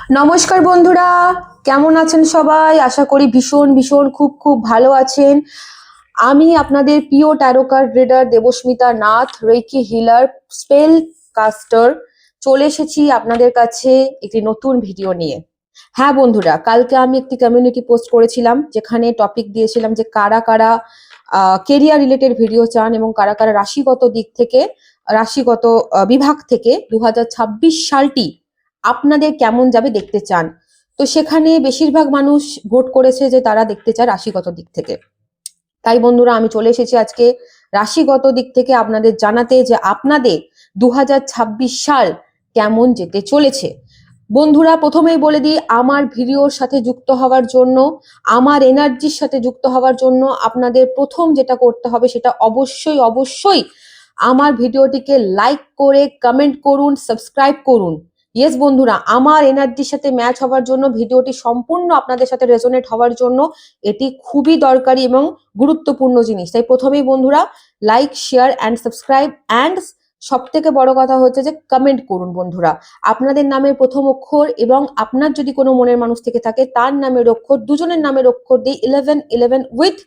নমস্কার বন্ধুরা, কেমন আছেন সবাই? আশা করি ভীষণ ভীষণ খুব খুব ভালো আছেন। আমি আপনাদের প্রিয় tarot card reader Debasmita Nath, reiki healer, spell caster, চলে এসেছি আপনাদের কাছে একটি নতুন ভিডিও নিয়ে। হ্যাঁ বন্ধুরা, কালকে আমি একটি কমিউনিটি পোস্ট করেছিলাম যেখানে টপিক দিয়েছিলাম যে কারা কারা কেরিয়ার রিলেটেড ভিডিও চান এবং কারা কারা রাশিগত দিক থেকে, রাশিগত বিভাগ থেকে 2026 সালটি আপনাদের কেমন যাবে দেখতে চান। তো সেখানে বেশিরভাগ মানুষ ভোট করেছে যে তারা দেখতে চায় রাশিগত দিক থেকে। তাই বন্ধুরা, আমি চলে এসেছি আজকে রাশিগত দিক থেকে আপনাদের জানাতে যে আপনাদের 2026 সাল কেমন যেতে চলেছে। বন্ধুরা, প্রথমেই বলে দিই, আমার ভিডিওর সাথে যুক্ত হওয়ার জন্য, আমার এনার্জির সাথে যুক্ত হওয়ার জন্য আপনাদের প্রথম যেটা করতে হবে সেটা অবশ্যই অবশ্যই আমার ভিডিওটিকে লাইক করে কমেন্ট করুন, সাবস্ক্রাইব করুন। ইয়েস বন্ধুরা, আমার এনার্জির সাথে ম্যাচ হওয়ার জন্য, ভিডিওটি সম্পূর্ণ আপনাদের সাথে রেজোনেট হওয়ার জন্য এটি খুবই দরকারি এবং গুরুত্বপূর্ণ জিনিস। তাই প্রথমেই বন্ধুরা like, share and subscribe, and সব থেকে বড় কথা হচ্ছে যে কমেন্ট করুন বন্ধুরা। আপনাদের নামের প্রথম অক্ষর এবং আপনার যদি কোনো মনের মানুষ থেকে থাকে তার নামের অক্ষর, দুজনের নামের অক্ষর দিয়ে 1111 উইথ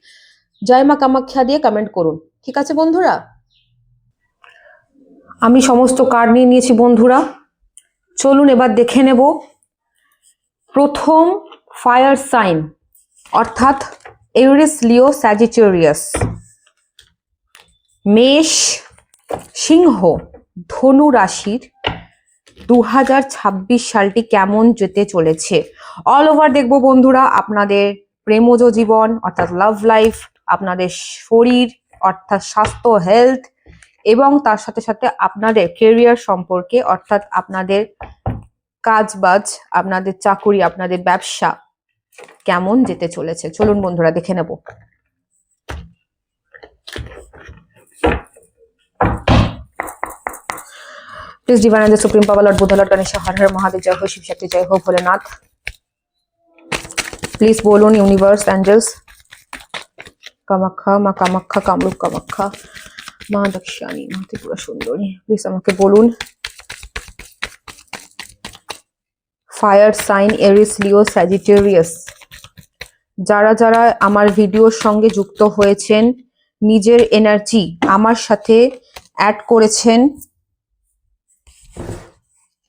জয় মা কামাখ্যা দিয়ে কমেন্ট করুন। ঠিক আছে বন্ধুরা? আমি সমস্ত কার্ড নিয়ে নিয়েছি বন্ধুরা, চলুন এবার দেখে নেব। প্রথম ফায়ার সাইন অর্থাৎ এরিস, লিও, স্যাজিটেরিয়াস, মেষ, সিংহ, ধনু রাশির 2026 সালটি কেমন যেতে চলেছে। অল ওভার দেখবো বন্ধুরা, আপনাদের প্রেমজ জীবন অর্থাৎ লাভ লাইফ, আপনাদের শরীর অর্থাৎ স্বাস্থ্য, হেলথ, এবং তার সাথে সাথে আপনাদের কেরিয়ার সম্পর্কে অর্থাৎ আপনাদের কাজবাজ, আপনাদের চাকুরি, আপনাদের ব্যবসা কেমন যেতে চলেছে। চলুন বন্ধুরা দেখে নেব। Please divine angel, supreme power, lord Buddha, lord Ganesh, Har Har Mahadev, जय हो शिव शक्ति, जय हो भोलेनाथ। प्लीज बोलून यूनिवर्स, एंजल्स, कामाख्या, माँ कामाख्या, कामरूप कामाख्या, माँ दक्षिणी, माँ त्रिपुरा सुंदरी, प्लीज আমাকে বলুন ফায়ার সাইন এরিস, লিও, স্যাজিটেরিয়াস যারা যারা আমার ভিডিওর সঙ্গে যুক্ত হয়েছেন, নিজের এনার্জি আমার সাথে অ্যাড করেছেন,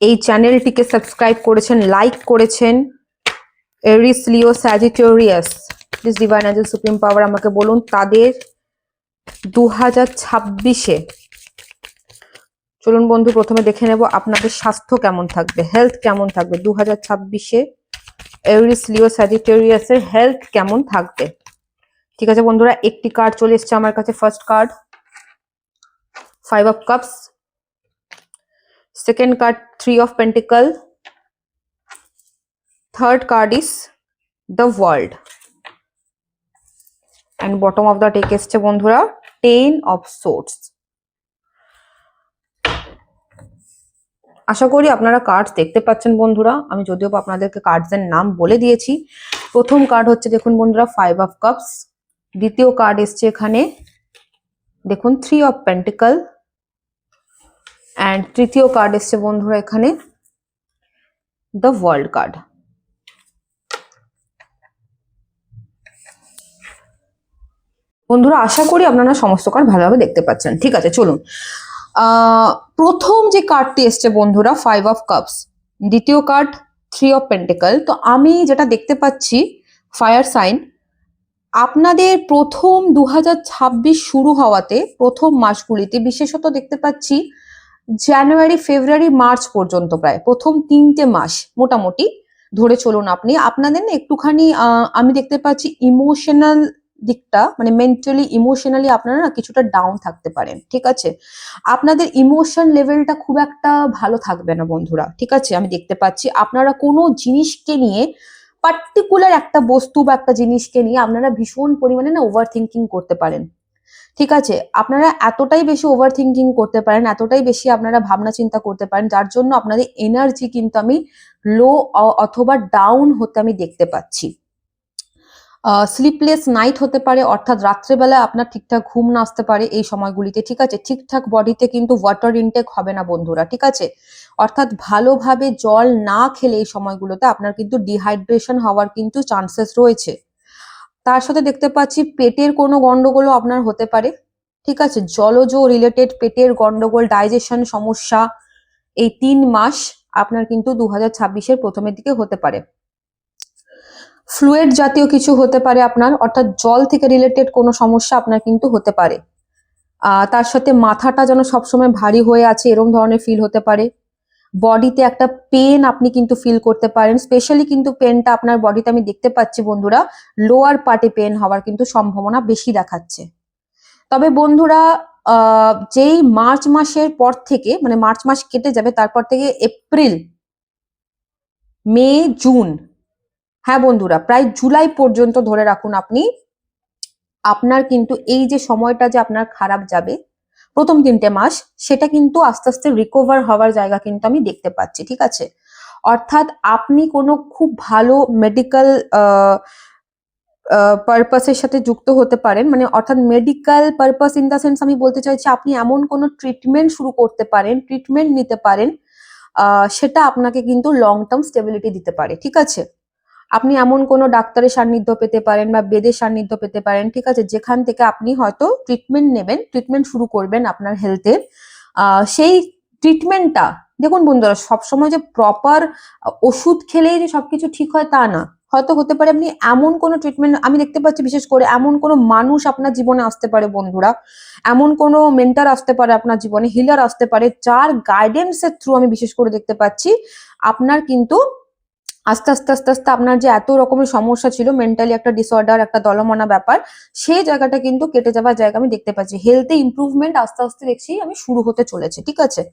এই চ্যানেলটিকে সাবস্ক্রাইব করেছেন, লাইক করেছেন, Aries, Leo, Sagittarius, please divine angel, supreme power আমাকে বলুন তাদের 2026-এ, চলুন বন্ধু প্রথমে দেখে নেব আপনাদের স্বাস্থ্য কেমন থাকবে, হেলথ কেমন থাকবে 2026-এ। এরিস, লিও, স্যাজিটেরিয়াসের হেলথ কেমন থাকবে। ঠিক আছে বন্ধুরা, একটি কার্ড চলে এসছে আমার কাছে। First card 5 of cups, second card 3 of pentacle, third card is the world, and bottom of the deck এসছে বন্ধুরা 10 অফ সোর্ডস। আশা করি আপনারা কার্ডস দেখতে পাচ্ছেন বন্ধুরা, আমি যদিও আপনাদেরকে কার্ডসের নাম বলে দিয়েছি। প্রথম কার্ড হচ্ছে দেখুন বন্ধুরা 5 অফ কাপস, দ্বিতীয় কার্ড এসছে এখানে দেখুন 3 অফ পেন্টিকল, অ্যান্ড তৃতীয় কার্ড এসছে বন্ধুরা এখানে দ্য ওয়ার্ল্ড কার্ড। বন্ধুরা আশা করি আপনারা সমস্ত কার্ড ভালোভাবে দেখতে পাচ্ছেন। ঠিক আছে, চলুন প্রথম যে কার্ডটি এসছে বন্ধুরা 5 অফ কাপস, দ্বিতীয় কার্ড 3 অফ পেন্টিকল। তো আমি যেটা দেখতে পাচ্ছি ফায়ার সাইন, আপনাদের প্রথম 2026 শুরু হওয়াতে প্রথম মাসগুলিতে বিশেষত দেখতে পাচ্ছি জানুয়ারি, ফেব্রুয়ারি, মার্চ পর্যন্ত, প্রায় প্রথম 3টে মাস মোটামুটি ধরে চলুন আপনি, আপনাদের না একটুখানি আমি দেখতে পাচ্ছি ইমোশনাল দিকটা, মানে মেন্টালি ইমোশনালি আপনারা না কিছুটা ডাউন থাকতে পারেন। ঠিক আছে, আপনাদের ইমোশন লেভেলটা খুব একটা ভালো থাকবে না বন্ধুরা। ঠিক আছে, আমি দেখতে পাচ্ছি আপনারা কোনো জিনিসকে নিয়ে, পার্টিকুলার একটা বস্তু বা একটা জিনিসকে নিয়ে আপনারা ভীষণ পরিমাণে না ওভার থিঙ্কিং করতে পারেন। ঠিক আছে, আপনারা এতটাই বেশি ওভার থিঙ্কিং করতে পারেন, এতটাই বেশি আপনারা ভাবনা চিন্তা করতে পারেন, যার জন্য আপনাদের এনার্জি কিন্তু আমি লো অথবা ডাউন হতে আমি দেখতে পাচ্ছি। স্লিপলেস নাইট হতে পারে, অর্থাৎ রাত্রেবেলায় আপনার ঠিকঠাক ঘুম না আসতে পারে এই সময়গুলিতে, ঠিক আছে। ঠিকঠাক বডিতে কিন্তু ওয়াটার ইনটেক হবে না বন্ধুরা, ঠিক আছে। অর্থাৎ ভালোভাবে জল না খেলে এই সময়গুলোতে আপনার কিন্তু ডিহাইড্রেশন হওয়ার কিন্তু চান্সেস রয়েছে। তার সাথে দেখতে পাচ্ছি পেটের কোনো গন্ডগোলও আপনার হতে পারে, ঠিক আছে। জলজ রিলেটেড পেটের গন্ডগোল, ডাইজেশন সমস্যা এই 3 মাস আপনার কিন্তু 2026-এর প্রথমের দিকে হতে পারে। ফ্লুয়েড জাতীয় কিছু হতে পারে আপনার, অর্থাৎ জল থেকে রিলেটেড কোনো সমস্যা আপনার কিন্তু হতে পারে। তার সাথে মাথাটা যেন সবসময় ভারী হয়ে আছে এরকম ধরনের ফিল হতে পারে। বডিতে একটা পেন আপনি কিন্তু ফিল করতে পারেন, স্পেশালি কিন্তু পেনটা আপনার বডিতে আমি দেখতে পাচ্ছি বন্ধুরা লোয়ার পার্টে পেন হওয়ার কিন্তু সম্ভাবনা বেশি দেখাচ্ছে। তবে বন্ধুরা যেই মার্চ মাসের পর থেকে, মানে মার্চ মাস কেটে যাবে, তারপর থেকে এপ্রিল, মে, জুন, হ্যাঁ বন্ধুরা প্রায় জুলাই পর্যন্ত ধরে রাখুন আপনি, আপনার কিন্তু এই যে সময়টা যে আপনার খারাপ যাবে প্রথম 3টে মাস, সেটা কিন্তু আস্তে আস্তে রিকভার হওয়ার জায়গা কিন্তু আমি দেখতে পাচ্ছি, ঠিক আছে। অর্থাৎ আপনি কোনো খুব ভালো মেডিকেল পারপাসের সাথে যুক্ত হতে পারেন, মানে অর্থাৎ medical purpose in the sense আমি বলতে চাইছি আপনি এমন কোনো ট্রিটমেন্ট শুরু করতে পারেন, ট্রিটমেন্ট নিতে পারেন, সেটা আপনাকে কিন্তু লং টার্ম স্টেবিলিটি দিতে পারে, ঠিক আছে। আপনি এমন কোনো ডাক্তারের সান্নিধ্য পেতে পারেন বা বেদের সান্নিধ্য পেতে পারেন, ঠিক আছে, যেখান থেকে আপনি হয়তো ট্রিটমেন্ট নেবেন, ট্রিটমেন্ট শুরু করবেন আপনার হেলথের। সেই ট্রিটমেন্টটা দেখুন বন্ধুরা, সবসময় যে প্রপার ওষুধ খেলেই যে সবকিছু ঠিক হয় তা না, হয়তো হতে পারে আপনি এমন কোনো ট্রিটমেন্ট, আমি দেখতে পাচ্ছি বিশেষ করে এমন কোনো মানুষ আপনার জীবনে আসতে পারে বন্ধুরা, এমন কোনো মেন্টর আসতে পারে আপনার জীবনে, হিলার আসতে পারে, যার গাইডেন্সের থ্রু আমি বিশেষ করে দেখতে পাচ্ছি আপনার কিন্তু আস্তে আস্তে আস্তে আস্তে আপনার যে এত রকমের সমস্যা ছিল, মেন্টালি একটা ডিসঅর্ডার, একটা দলমনা ব্যাপার, সেই জায়গাটা কিন্তু কেটে যাওয়ার জায়গা আমি দেখতে পাচ্ছি। হেলথে ইমপ্রুভমেন্ট আস্তে আস্তে দেখছি আমি শুরু হতে চলেছে, ঠিক আছে।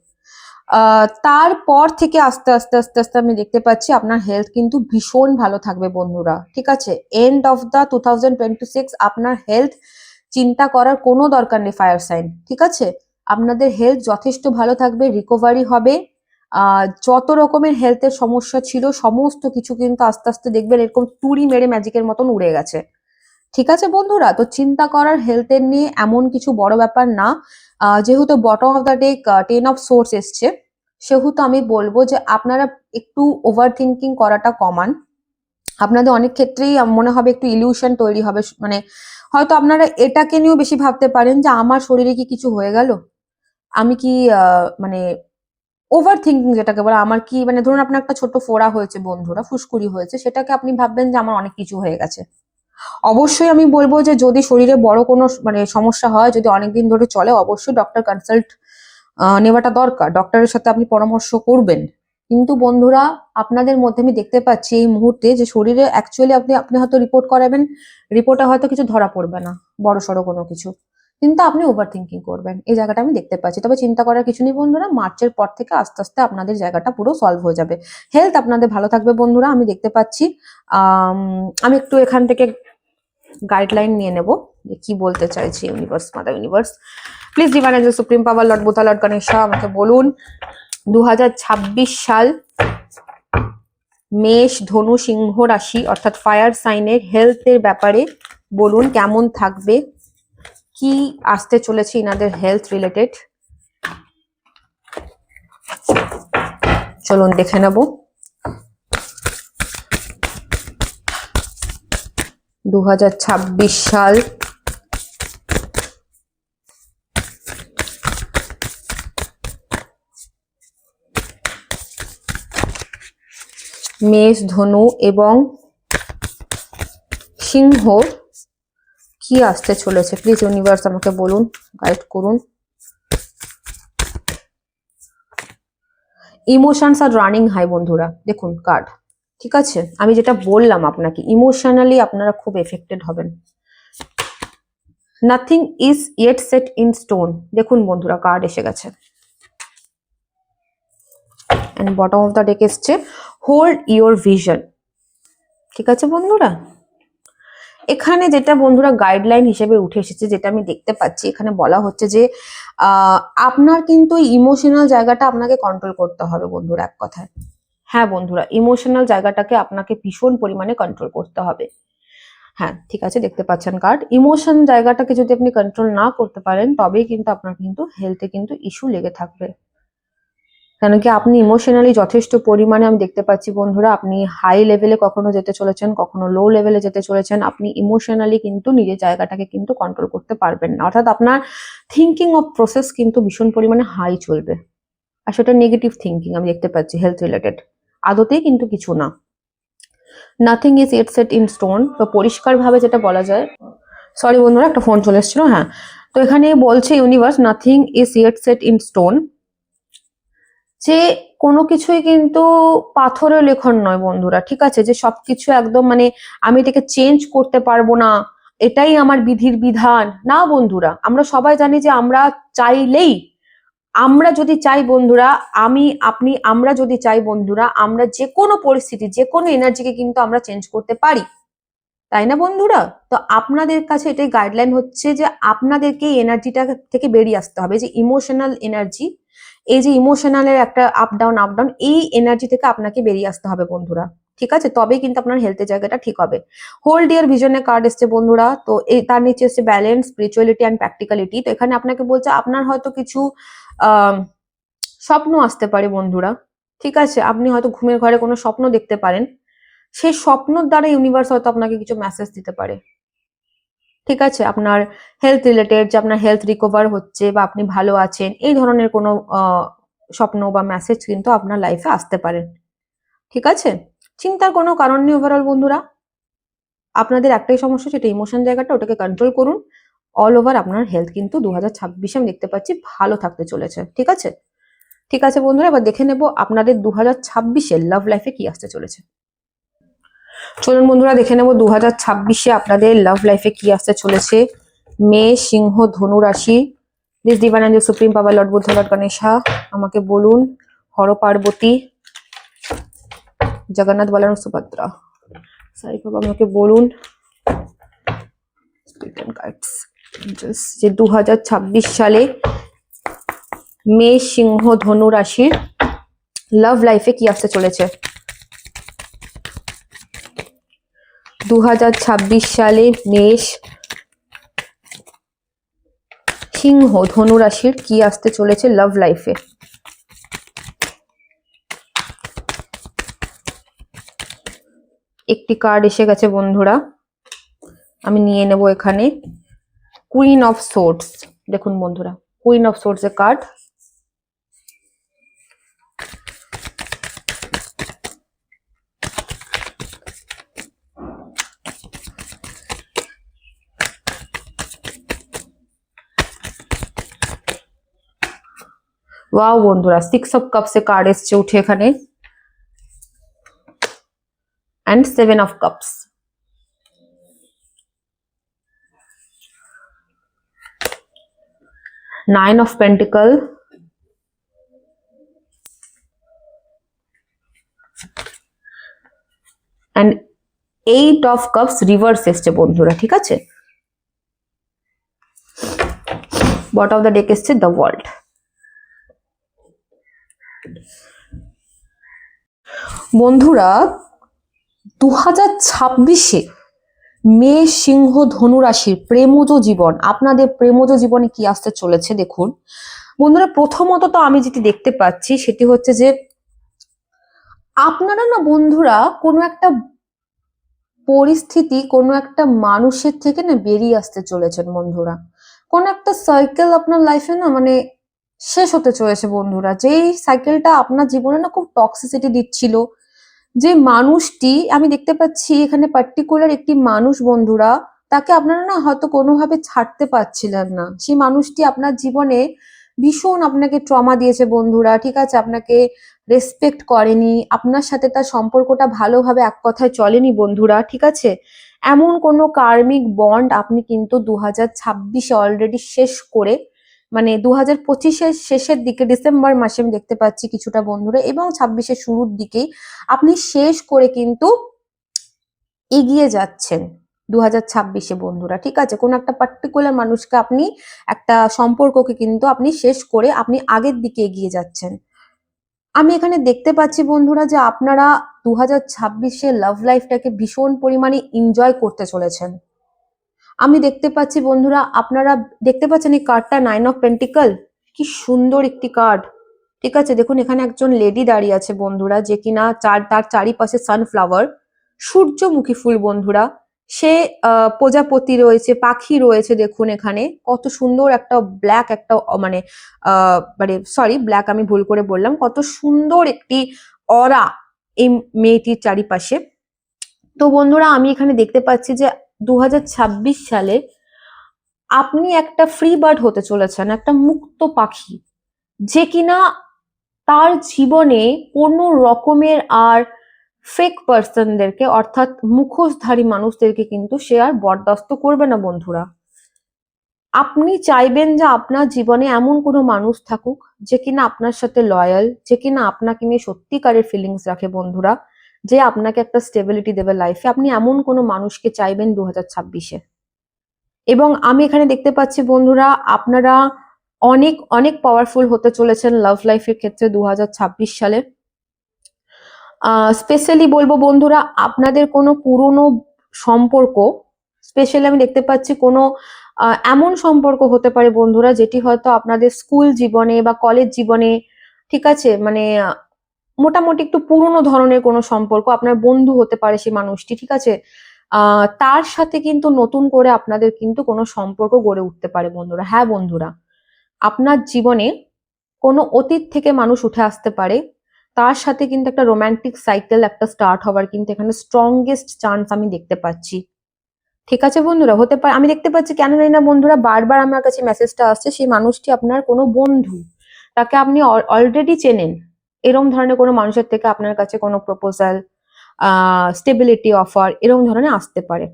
তারপর থেকে আস্তে আস্তে আস্তে আস্তে আমি দেখতে পাচ্ছি আপনার হেলথ কিন্তু ভীষণ ভালো থাকবে বন্ধুরা, ঠিক আছে। এন্ড অফ দা 2026 আপনার হেলথ চিন্তা করার কোনো দরকার নেই ফায়ার সাইন, ঠিক আছে। আপনাদের হেলথ যথেষ্ট ভালো থাকবে, রিকভারি হবে। যত রকমের হেলথের সমস্যা ছিল সমস্ত কিছু কিন্তু আস্তে আস্তে দেখবেন এরকম তুড়ি মেরে ম্যাজিকের মতন উড়ে গেছে, ঠিক আছে বন্ধুরা। তো চিন্তা করার হেলথের নিয়ে এমন কিছু বড় ব্যাপার না। যেহেতু bottom of the day 10 of swords এসছে, সেহেতু আমি বলবো যে আপনারা একটু ওভার থিঙ্কিং করাটা কমান। আপনাদের অনেক ক্ষেত্রেই মনে হবে একটু ইলিউশন তৈরি হবে, মানে হয়তো আপনারা এটাকে নিয়েও বেশি ভাবতে পারেন যে আমার শরীরে কি কিছু হয়ে গেল, আমি কি মানে ওভার থিঙ্কিং যেটাকে বলে, আমার কি মানে ধরুন আপনার একটা ছোট ফোড়া হয়েছে বন্ধুরা, ফুসকুড়ি হয়েছে, সেটাকে আপনি ভাববেন যে আমার অনেক কিছু হয়ে গেছে। অবশ্যই আমি বলবো যে যদি শরীরে বড় কোনো মানে সমস্যা হয়, যদি অনেকদিন ধরে চলে, অবশ্যই ডক্টর কনসাল্ট নেওয়াটা দরকার, ডক্টরের সাথে আপনি পরামর্শ করবেন। কিন্তু বন্ধুরা আপনাদের মধ্যে আমি দেখতে পাচ্ছি এই মুহূর্তে যে শরীরে অ্যাকচুয়ালি আপনি আপনি হয়তো রিপোর্ট করাবেন, রিপোর্টে হয়তো কিছু ধরা পড়বে না বড় সড়ো কোনো কিছু, কিন্তু আপনি ওভার থিঙ্কিং করবেন, এই জায়গাটা আমি দেখতে পাচ্ছি। তবে চিন্তা করার কিছু নেই বন্ধুরা, মার্চের পর থেকে আস্তে আস্তে আপনাদের জায়গাটা পুরো সলভ হয়ে যাবে, হেলথ আপনাদের ভালো থাকবে বন্ধুরা, আমি দেখতে পাচ্ছি। আমি একটু এখান থেকে গাইডলাইন নিয়ে নেব যে কি বলতে চাইছি universe, mother universe, please divine angel supreme power lord Buddha lord Ganesha আমাকে বলুন 2026 সাল মেষ, ধনু, সিংহ রাশি অর্থাৎ ফায়ার সাইনের হেলথের ব্যাপারে বলুন কেমন থাকবে, কি আসতে চলেছে ইনাদের হেলথ রিলেটেড। চলুন দেখে নেব 2026 সাল মেষ, ধনু এবং সিংহ কি আসতে চলেছে, প্লিজ ইউনিভার্স আমাকে বলুন, গাইড করুন। ইমোশনস আর রানিং হাই বন্ধুরা, দেখুন কার্ড, ঠিক আছে। আমি যেটা বললাম আপনাকে, ইমোশনালি আপনারা খুব এফেক্টেড হবেন। Nothing is yet set in stone, দেখুন বন্ধুরা কার্ড এসে গেছে, and bottom of the deck এসছে হোল্ড ইওর ভিশন, ঠিক আছে বন্ধুরা। এখানে যেটা বন্ধুরা গাইডলাইন হিসেবে উঠে এসেছে, যেটা আমি দেখতে পাচ্ছি এখানে বলা হচ্ছে যে আপনার কিন্তু ইমোশনাল জায়গাটা আপনাকে কন্ট্রোল করতে হবে বন্ধুরা, এক কথায়। হ্যাঁ বন্ধুরা, ইমোশনাল জায়গাটাকে আপনাকে ভীষণ পরিমাণে কন্ট্রোল করতে হবে। হ্যাঁ ঠিক আছে, দেখতে পাচ্ছেন কার্ড। ইমোশন জায়গাটাকে যদি আপনি কন্ট্রোল না করতে পারেন তবেই কিন্তু আপনার কিন্তু হেলথে কিন্তু ইস্যু লেগে থাকবে। কেন কি আপনি ইমোশনালি যথেষ্ট পরিমাণে আমি দেখতে পাচ্ছি বন্ধুরা, আপনি হাই লেভেলে কখনো যেতে চলেছেন, কখনো লো লেভেলে যেতে চলেছেন। আপনি ইমোশনালি কিন্তু নিজের জায়গাটাকে কিন্তু কন্ট্রোল করতে পারবেন না, অর্থাৎ আপনার থিঙ্কিং অফ প্রসেস কিন্তু ভীষণ পরিমাণে হাই চলবে। আর সেটা নেগেটিভ থিঙ্কিং আমি দেখতে পাচ্ছি, হেলথ রিলেটেড, আদতেই কিন্তু কিছু না। Nothing is it set in stone, তো পরিষ্কারভাবে যেটা বলা যায়, সরি বন্ধুরা একটা ফোন চলে এসেছিল, হ্যাঁ। তো এখানে বলছে universe, nothing is it set in stone, যে কোনো কিছুই কিন্তু পাথরের লেখন নয় বন্ধুরা, ঠিক আছে? যে সবকিছু একদম মানে আমি এটাকে চেঞ্জ করতে পারবো না, এটাই আমার বিধির বিধান, না বন্ধুরা। আমরা সবাই জানি যে আমরা চাইলেই, আমরা যদি চাই বন্ধুরা, আমি আপনি আমরা যদি চাই বন্ধুরা, আমরা যে কোনো পরিস্থিতি, যে কোনো এনার্জিকে কিন্তু আমরা চেঞ্জ করতে পারি, তাই না বন্ধুরা? তো আপনাদের কাছে এটাই গাইডলাইন হচ্ছে যে আপনাদেরকে এই এনার্জিটা থেকে বেরিয়ে আসতে হবে, যে ইমোশনাল এনার্জি, এই যে ইমোশনালের একটা আপ ডাউন আপ ডাউন, এই এনার্জি থেকে আপনাকে বেরিয়ে আসতে হবে বন্ধুরা, ঠিক আছে? তবেই কিন্তু আপনার হেলথের জায়গাটা ঠিক হবে। হোল ডিয়ার ভিশনের কার্ড এসছে বন্ধুরা, তো এই তার নিচে এসছে ব্যালেন্স, স্পিরিচুয়ালিটি অ্যান্ড প্র্যাকটিক্যালিটি। তো এখানে আপনাকে বলছে আপনার হয়তো কিছু আহ স্বপ্ন আসতে পারে বন্ধুরা, ঠিক আছে? আপনি হয়তো ঘুমের ঘরে কোনো স্বপ্ন দেখতে পারেন, সেই স্বপ্নর দ্বারা ইউনিভার্স হয়তো আপনাকে কিছু মেসেজ দিতে পারে, ঠিক আছে? আপনার হেলথ রিলেটেড, যে আপনার হেলথ রিকভার হচ্ছে বা আপনি ভালো আছেন, এই ধরনের কোনো স্বপ্ন বা মেসেজ কিন্তু আপনার লাইফে আসতে পারে, ঠিক আছে? চিন্তার কোনো কারণ নেই ওভারঅল বন্ধুরা। আপনাদের একটাই সমস্যা, সেটা ইমোশন জায়গাটা, ওটাকে কন্ট্রোল করুন। অল ওভার আপনার হেলথ কিন্তু 2026 আমি দেখতে পাচ্ছি ভালো থাকতে চলেছে, ঠিক আছে? ঠিক আছে বন্ধুরা, এবার দেখে নেব আপনাদের 2026-এর লাভ লাইফে কি আসতে চলেছে। চলুন বন্ধুরা দেখে নেব 2026-এ আপনাদের লাভ লাইফে কি আসতে চলেছে। মেষ, সিংহ, ধনু রাশি। This divine angel supreme power lord Buddha, Lord Ganesha আমাকে বলুন, হর পার্বতী, জগন্নাথ, বলরাম, সুভদ্রা, সাই বাবা আমাকে বলুন, যে 2026 সালে মেষ, সিংহ, ধনু রাশির লাভ লাইফে কি আসতে চলেছে। 2026 সালে মেষ, সিংহ, ধনু রাশির কি আসতে চলেছে লাভ লাইফে। একটি কার্ড এসে গেছে বন্ধুরা, আমি নিয়ে নেব এখানে। কুইন অফ সোর্ডস, দেখুন বন্ধুরা, কুইন অফ সোর্ডস এর কার্ড। ওয়াও বন্ধুরা, 6 অফ কাপস এর কার্ড এসছে উঠে এখানে, and 7 of cups, 9 of pentacle, and 8 of cups reverse এসছে বন্ধুরা, ঠিক আছে? বটম অফ দ্য ডেক এসছে দ্য ওয়ার্ল্ড। বন্ধুরা 2026-এ মেষ, সিংহ, ধনু রাশির প্রেমজ জীবন, আপনাদের প্রেমজ জীবনে কি আসতে চলেছে দেখুন বন্ধুরা। প্রথমত তো আমি যেটি দেখতে পাচ্ছি সেটি হচ্ছে যে আপনারা না বন্ধুরা কোনো একটা পরিস্থিতি, কোনো একটা মানুষের থেকে না বেরিয়ে আসতে চলেছেন বন্ধুরা। কোন একটা সাইকেল আপনার লাইফে না মানে শেষ হতে চলেছে বন্ধুরা, যেই সাইকেলটা আপনার জীবনে না খুব টক্সিসিটি দিচ্ছিল। যে মানুষটি আমি দেখতে পাচ্ছি এখানে পার্টিকুলার একটি মানুষ বন্ধুরা, তাকে আপনারা না হয়তো কোনোভাবে ছাড়তে পারছিলেন না। সেই মানুষটি আপনার জীবনে ভীষণ আপনাকে ট্রমা দিয়েছে বন্ধুরা, ঠিক আছে? আপনাকে রেসপেক্ট করেনি, আপনার সাথে তার সম্পর্কটা ভালোভাবে এক কথায় চলেনি বন্ধুরা, ঠিক আছে? এমন কোনো কার্মিক বন্ড আপনি কিন্তু 2026-এ অলরেডি শেষ করে, মানে 2025-এর শেষের দিকে ডিসেম্বর মাসে আমি দেখতে পাচ্ছি কিছুটা বন্ধুরা, এবং 26-এর শুরুর দিকেই আপনি শেষ করে কিন্তু এগিয়ে যাচ্ছেন 2026-এ বন্ধুরা, ঠিক আছে? কোন একটা পার্টিকুলার মানুষকে আপনি, একটা সম্পর্ককে কিন্তু আপনি শেষ করে আপনি আগের দিকে এগিয়ে যাচ্ছেন। আমি এখানে দেখতে পাচ্ছি বন্ধুরা যে আপনারা 2026-এ লাভ লাইফটাকে ভীষণ পরিমাণে এনজয় করতে চলেছেন। আমি দেখতে পাচ্ছি বন্ধুরা, আপনারা দেখতে পাচ্ছেন এই কার্ডটা 9 অফ পেন্টিকল, কি সুন্দর একটি কার্ড। ঠিক আছে, দেখুন এখানে একজন লেডি দাঁড়িয়ে আছে বন্ধুরা, যে কিনা তার চারিপাশে সানফ্লাওয়ার, সূর্যমুখী ফুল বন্ধুরা। সে প্রজাপতি রয়েছে, পাখি রয়েছে, দেখুন এখানে কত সুন্দর একটা ব্ল্যাক একটা মানে সরি, ব্ল্যাক আমি ভুল করে বললাম, কত সুন্দর একটি অরা এই মেয়েটির চারিপাশে। তো বন্ধুরা আমি এখানে দেখতে পাচ্ছি যে 2026 সালে আপনি একটা ফ্রি বার্ড হতে চলেছেন, একটা মুক্ত পাখি, যে কিনা তার জীবনে কোনো রকমের আর ফেক পার্সনদেরকে, অর্থাৎ মুখোশধারী মানুষদেরকে কিন্তু সে আর বরদাস্ত করবে না বন্ধুরা। আপনি চাইবেন যে আপনার জীবনে এমন কোনো মানুষ থাকুক যে কিনা আপনার সাথে লয়াল, যে কিনা আপনাকে নিয়ে সত্যিকারের ফিলিংস রাখে বন্ধুরা, যে আপনাকে একটা স্টেবিলিটি দেবে লাইফে। আপনি এমন কোনো মানুষকে চাইবেন 2026-এ। এবং আমি এখানে দেখতে পাচ্ছি বন্ধুরা, আপনারা অনেক অনেক পাওয়ারফুল হতে চলেছেন লাভ লাইফের ক্ষেত্রে 2026 সালে। স্পেশালি বলবো বন্ধুরা, আপনাদের কোনো পুরনো সম্পর্ক, স্পেশালি আমি দেখতে পাচ্ছি কোনো এমন সম্পর্ক হতে পারে বন্ধুরা, যেটি হয়তো আপনাদের স্কুল জীবনে বা কলেজ জীবনে, ঠিক আছে, মানে মোটামুটি একটু পুরনো ধরনের কোনো সম্পর্ক, আপনার বন্ধু হতে পারে সেই মানুষটি, ঠিক আছে। তার সাথে কিন্তু নতুন করে আপনাদের কিন্তু কোনো সম্পর্ক গড়ে উঠতে পারে বন্ধুরা। হ্যাঁ বন্ধুরা, আপনার জীবনে কোনো অতীত থেকে মানুষ উঠে আসতে পারে, তার সাথে কিন্তু একটা রোমান্টিক সাইকেল একটা স্টার্ট হওয়ার কিন্তু এখানে স্ট্রংগেস্ট চান্স আমি দেখতে পাচ্ছি। ঠিক আছে বন্ধুরা, হতে পারে, আমি দেখতে পাচ্ছি কেন জানি না বন্ধুরা, বারবার আমার কাছে মেসেজটা আসছে সেই মানুষটি আপনার কোনো বন্ধু, তাকে আপনি অলরেডি চেনেন। এরকম ধরনের কোনো মানুষের থেকে আপনার কাছে কোনো প্রপোজাল, স্টেবিলিটি অফার এরকম ধরনের আসতে পারে।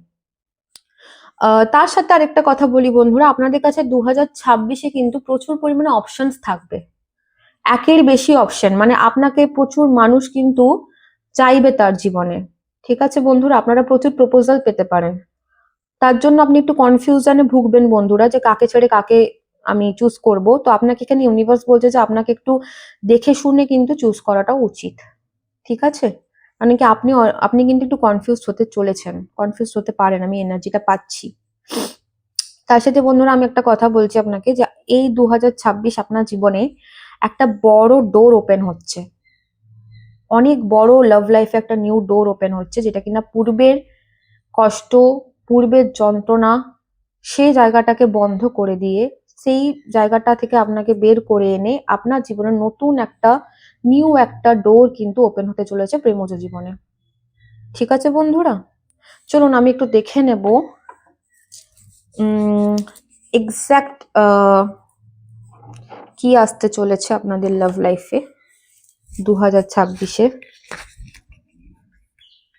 তার সাথে আরেকটা কথা বলি বন্ধুরা, আপনাদের কাছে 2026-এ কিন্তু প্রচুর পরিমাণে অপশনস থাকবে, একের বেশি অপশন, মানে আপনাকে প্রচুর মানুষ কিন্তু চাইবে তার জীবনে। ঠিক আছে বন্ধুরা, আপনারা প্রচুর প্রপোজাল পেতে পারেন। তার জন্য আপনি একটু কনফিউশনে ভুগবেন বন্ধুরা, যে কাকে ছেড়ে কাকে আমি চুজ করব। তো আপনাকে এখানে ইউনিভার্স বলছে যে আপনাকে একটু দেখে শুনে কিন্তু চুজ করাটা উচিত। ঠিক আছে, মানে কি আপনি কিন্তু একটু কনফিউজ হতে চলেছেন, কনফিউজ হতে পারেন, আমি এনার্জিটা পাচ্ছি। তার সাথে বন্ধুরা আমি একটা কথা বলছি আপনাকে, যে এই 2026 আপনার জীবনে একটা বড় ডোর ওপেন হচ্ছে, অনেক বড় লাভ লাইফে একটা নিউ ডোর ওপেন হচ্ছে, যেটা কিনা পূর্বের কষ্ট, পূর্বের যন্ত্রণা, সেই জায়গাটাকে বন্ধ করে দিয়ে সেই জায়গাটা থেকে আপনাকে বের করে এনে আপনার জীবনে নতুন একটা নিউ একটা ডোর কিন্তু ওপেন হতে চলেছে প্রেমজ জীবনে। ঠিক আছে বন্ধুরা, চলুন আমি একটু দেখে নেব এক্সাক্ট কি আসতে চলেছে আপনাদের লাভ লাইফে 2026-এ,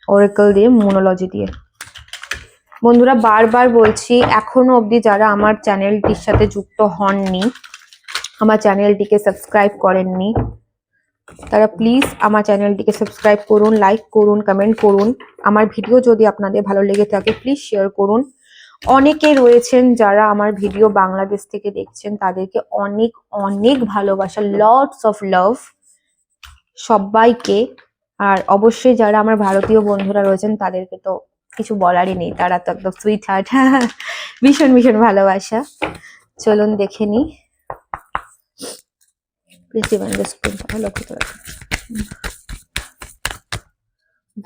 অরেকল দিয়ে, মোনোলজি দিয়ে। বন্ধুরা বারবার বলছি, এখনো অবধি যারা আমার চ্যানেলটির সাথে যুক্ত হননি, আমার চ্যানেলটিকে সাবস্ক্রাইব করেননি, তারা প্লিজ আমার চ্যানেলটিকে সাবস্ক্রাইব করুন, লাইক করুন, কমেন্ট করুন। আমার ভিডিও যদি আপনাদের ভালো লেগে থাকে প্লিজ শেয়ার করুন। অনেকে রয়েছেন যারা আমার ভিডিও বাংলাদেশ থেকে দেখছেন, তাদেরকে অনেক অনেক ভালোবাসা, লটস অফ লাভ সবাইকে। আর অবশ্যই যারা আমার ভারতীয় বন্ধুরা রয়েছেন তাদেরকে তো কিছু বলারই নেই, তারা তো একদম সুইট হার্ট, ভীষণ ভীষণ ভালোবাসা। চলুন দেখে নি।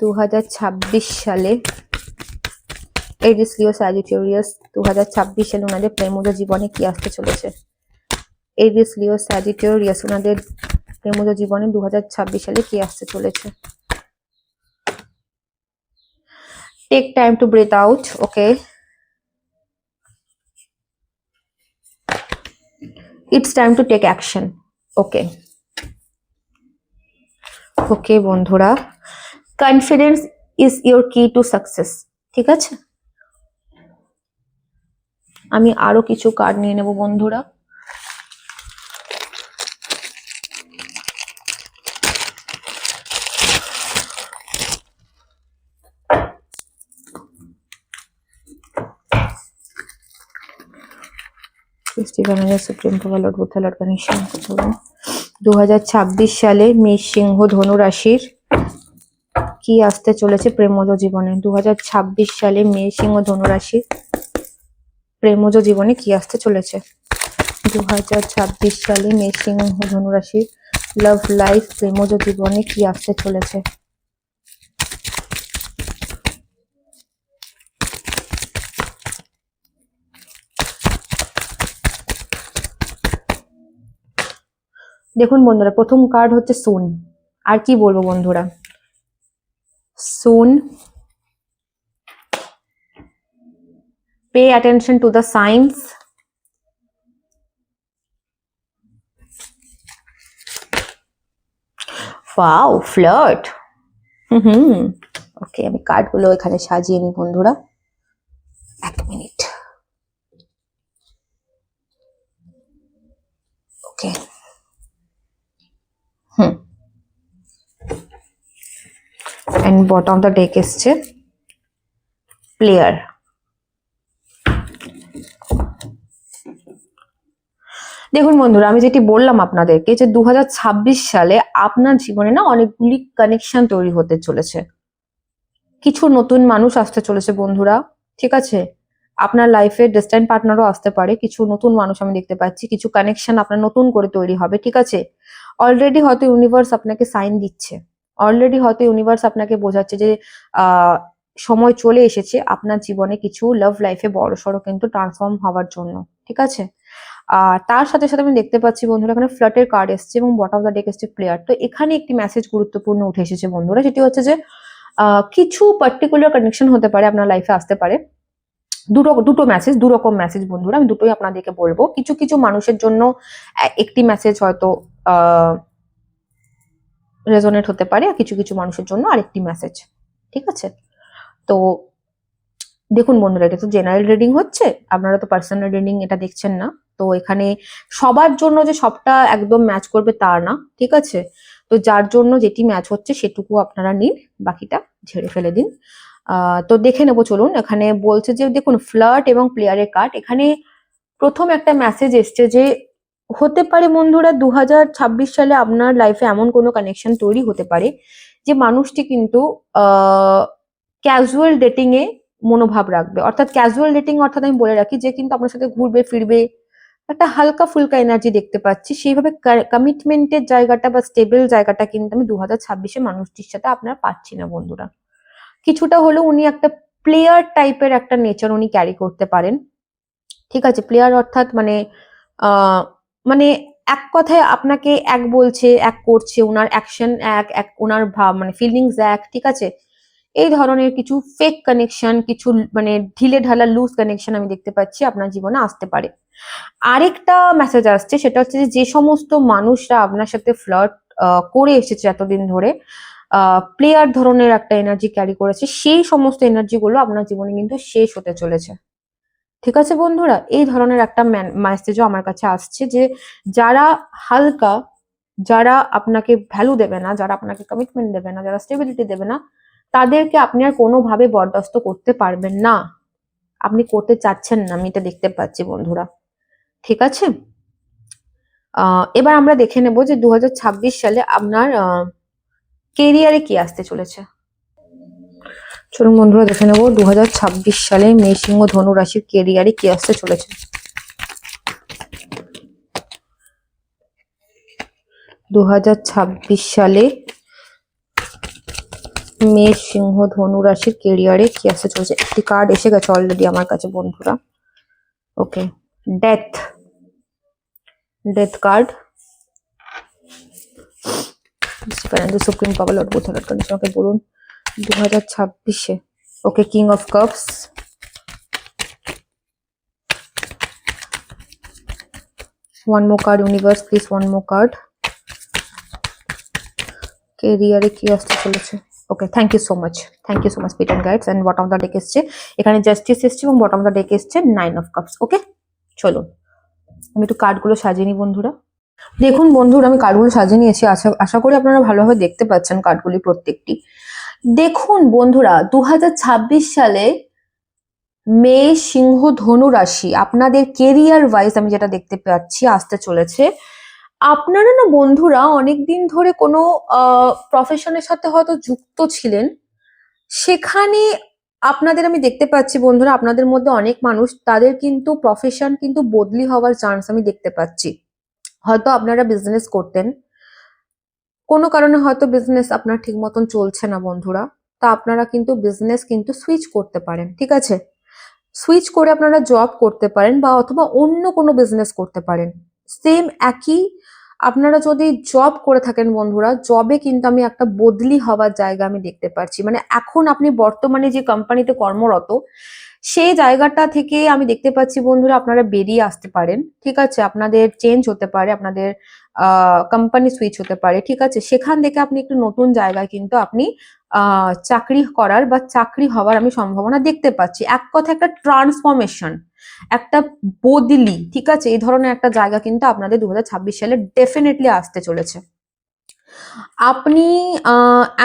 2026 সালে এরিস লিও স্যাজিটেরিয়াস, 2026 সালে ওনাদের প্রেমজ জীবনে কি আসতে চলেছে। এরিস লিও স্যাজিটেরিয়াস ওনাদের প্রেমজ জীবনে 2026 সালে কি আসতে চলেছে। Take time to breathe out, okay. It's time to take action, okay. Okay বন্ধুরা, confidence is your key to success. ঠিক আছে, আমি আরো কিছু কার্ড নিয়ে নেব বন্ধুরা। Supreme power, lord Buddha, lord Ganesh, 2026 সালে মেষ সিংহ ধনু রাশির কি আসতে চলেছে প্রেমজ জীবনে। 2026 সালে মেষ সিংহ ধনু রাশির প্রেমজ জীবনে কি আসতে চলেছে। 2026 সালে মেষ সিংহ ধনু রাশির লাভ লাইফ প্রেমজ জীবনে কি আসতে চলেছে। দেখুন বন্ধুরা, প্রথম কার্ড হচ্ছে সুন। আর কি বলবো বন্ধুরা, সুন, pay attention to the signs, wow, flirt, ওকে আমি কার্ডগুলো এখানে সাজিয়ে নিই বন্ধুরা, এক minute. Okay, and bottom of the deck এসছে প্লেয়ার। দেখুন বন্ধুরা, আমি যেটি বললাম আপনাদেরকে যে 2026 সালে আপনার জীবনে না অনেকগুলি কানেকশন তৈরি হতে চলেছে, কিছু নতুন মানুষ আসতে চলেছে বন্ধুরা, ঠিক আছে। আপনার লাইফে ডেস্টাইন পার্টনারও আসতে পারে, কিছু নতুন মানুষ আমি দেখতে পাচ্ছি, কিছু কানেকশন আপনার নতুন করে তৈরি হবে, ঠিক আছে। অলরেডি হয়তো ইউনিভার্স আপনাকে সাইন দিচ্ছে, অলরেডি হয়তো ইউনিভার্স আপনাকে বোঝাচ্ছে যে সময় চলে এসেছে আপনার জীবনে কিছু লাভ লাইফে বড়সড় কিন্তু ট্রান্সফর্ম হওয়ার জন্য, ঠিক আছে। আর তার সাথে সাথে আমি দেখতে পাচ্ছি বন্ধুরা এখানে ফ্লার্টের কার্ড এসছে এবং বটম অফ দ্য ডেক এসছে প্লেয়ার। তো এখানে একটি মেসেজ গুরুত্বপূর্ণ উঠে এসেছে বন্ধুরা, সেটি হচ্ছে যে কিছু পার্টিকুলার কানেকশন হতে পারে আপনার লাইফে আসতে পারে। দুটো মেসেজ, দু রকম মেসেজ বন্ধুরা, আমি দুটোই আপনাদেরকে বলবো। কিছু কিছু মানুষের জন্য একটি মেসেজ হয়তো রেজোনেট হতে পারে, আর কিছু কিছু মানুষের জন্য আরেকটি মেসেজ, ঠিক আছে। তো দেখুন বন্ধুরা, এটা তো জেনারেল রিডিং হচ্ছে, আপনারা তো পার্সোনাল রিডিং এটা দেখছেন না, তো এখানে সবার জন্য যে সবটা একদম ম্যাচ করবে তা না, ঠিক আছে। তো যার জন্য যেটি ম্যাচ হচ্ছে সেটুকু আপনারা নিন, বাকিটা ঝেড়ে ফেলে দিন। তো দেখে নেবো চলুন। এখানে বলছে যে দেখুন ফ্লার্ট এবং প্লেয়ারের কার্ড, এখানে প্রথম একটা মেসেজ এসছে যে হতে পারে বন্ধুরা 2026 সালে আপনার লাইফে এমন কোনো কানেকশন তৈরি হতে পারে যে মানুষটি কিন্তু ক্যাজুয়াল ডেটিং এ মনোভাব রাখবে। অর্থাৎ ক্যাজুয়াল ডেটিং অর্থাৎ আমি বলে রাখি যে কিন্তু আপনার সাথে ঘুরবে ফিরবে, একটা হালকা ফুলকা এনার্জি দেখতে পাচ্ছি। সেইভাবে কমিটমেন্টের জায়গাটা বা স্টেবল জায়গাটা কিন্তু আমি 2026-এ মানুষটির সাথে আপনার পাচ্ছি না বন্ধুরা। কিছুটা হলেও উনি একটা প্লেয়ার টাইপের একটা নেচার উনি ক্যারি করতে পারেন, ঠিক আছে। প্লেয়ার অর্থাৎ মানে মানে এক কথায় আপনাকে এক বলছে, এক করছে, ওনার অ্যাকশন এক ওনার ভাব মানে ফিলিংস এক, ঠিক আছে। এই ধরনের কিছু ফেক কানেকশন, কিছু মানে ঢিলে ঢালা লুজ কানেকশন আমি দেখতে পাচ্ছি আপনার জীবনে আসতে পারে। আরেকটা মেসেজ আসছে, সেটা হচ্ছে যে সমস্ত মানুষরা আপনার সাথে ফ্লার্ট করে এসেছে এতদিন ধরে, প্লেয়ার ধরনের একটা এনার্জি ক্যারি করেছে, সেই সমস্ত এনার্জি গুলো আপনার জীবনে কিন্তু শেষ হতে চলেছে, ঠিক আছে বন্ধুরা। এই ধরনের একটা মেসেজও আমার কাছে আসছে যে যারা হালকা, যারা আপনাকে ভ্যালু দেবে না, যারা আপনাকে কমিটমেন্ট দেবে না, যারা স্টেবিলিটি দেবে না, তাদেরকে আপনি আর কোনোভাবে বরদাস্ত করতে পারবেন না, আপনি করতে চাচ্ছেন না, আমি এটা দেখতে পাচ্ছি বন্ধুরা, ঠিক আছে। এবার আমরা দেখে নেব যে 2026 সালে আপনার কেরিয়ারে কি আসতে চলেছে। চলুন বন্ধুরা দেখে নেব 2026 সালে মেষ সিংহ ধনু রাশির কেরিয়ারে কি আসতে চলেছে। 2026 সালে মেষ সিংহ ধনু রাশির কেরিয়ারে কি আসতে চলেছে। একটি কার্ড এসে গেছে অলরেডি আমার কাছে বন্ধুরা। Okay, death, death card, supreme power lord Buddha condition. Okay বলুন 2026-এ। Okay, king of cups, one more card universe please, one more card, কেরিয়ারে কি আসতে চলেছে। Okay, thank you so much, thank you so much পিট and guides. And bottom of the deck এসছে এখানে justice এসছে এবং বটম অফ দ্য ডেক এসছে 9 অফ কাপস। ওকে, চলুন আমি একটু কার্ডগুলো সাজিয়ে নিই বন্ধুরা। দেখুন বন্ধুরা, আমি কার্ডগুলো সাজিয়ে নিয়েছি, আশা করি আপনারা ভালোভাবে দেখতে পাচ্ছেন কার্ডগুলি প্রত্যেকটি। দেখুন বন্ধুরা, 2026 সালে মেষ সিংহ ধনু রাশি আপনাদের কেরিয়ার ওয়াইজ আমি যেটা দেখতে পাচ্ছি আসতে চলেছে, আপনারা না বন্ধুরা অনেকদিন ধরে কোনো প্রফেশনের সাথে হয়তো যুক্ত ছিলেন, সেখানে আপনাদের আমি দেখতে পাচ্ছি বন্ধুরা, আপনাদের মধ্যে অনেক মানুষ তাদের কিন্তু প্রফেশন কিন্তু বদলি হওয়ার চান্স আমি দেখতে পাচ্ছি। হয়তো আপনারা বিজনেস করতেন, কোনো কারণে হয়তো বিজনেস আপনার ঠিক মতন চলছে না বন্ধুরা, তা আপনারা কিন্তু বিজনেস কিন্তু সুইচ করতে পারেন, ঠিক আছে? সুইচ করে আপনারা জব করতে পারেন বা অথবা অন্য কোনো বিজনেস করতে পারেন। সেম একই, আপনারা যদি জব করে থাকেন বন্ধুরা, জবে কিন্তু আমি একটা বদলি হওয়ার জায়গা আমি দেখতে পাচ্ছি। মানে এখন আপনি বর্তমানে যে কোম্পানিতে কর্মরত, সেই জায়গাটা থেকে আমি দেখতে পাচ্ছি বন্ধুরা আপনারা বেরিয়ে আসতে পারেন, ঠিক আছে? আপনাদের চেঞ্জ হতে পারে, আপনাদের কোম্পানি সুইচ হতে পারে, ঠিক আছে? সেখান থেকে আপনি একটু নতুন জায়গায় কিন্তু আপনি চাকরি করার বা চাকরি হওয়ার আমি সম্ভাবনা দেখতে পাচ্ছি। এক কথা একটা ট্রান্সফরমেশন, একটা বদলি, ঠিক আছে? এই ধরনের একটা জায়গা কিন্তু আপনাদের 2026 সালে ডেফিনেটলি আসতে চলেছে। আপনি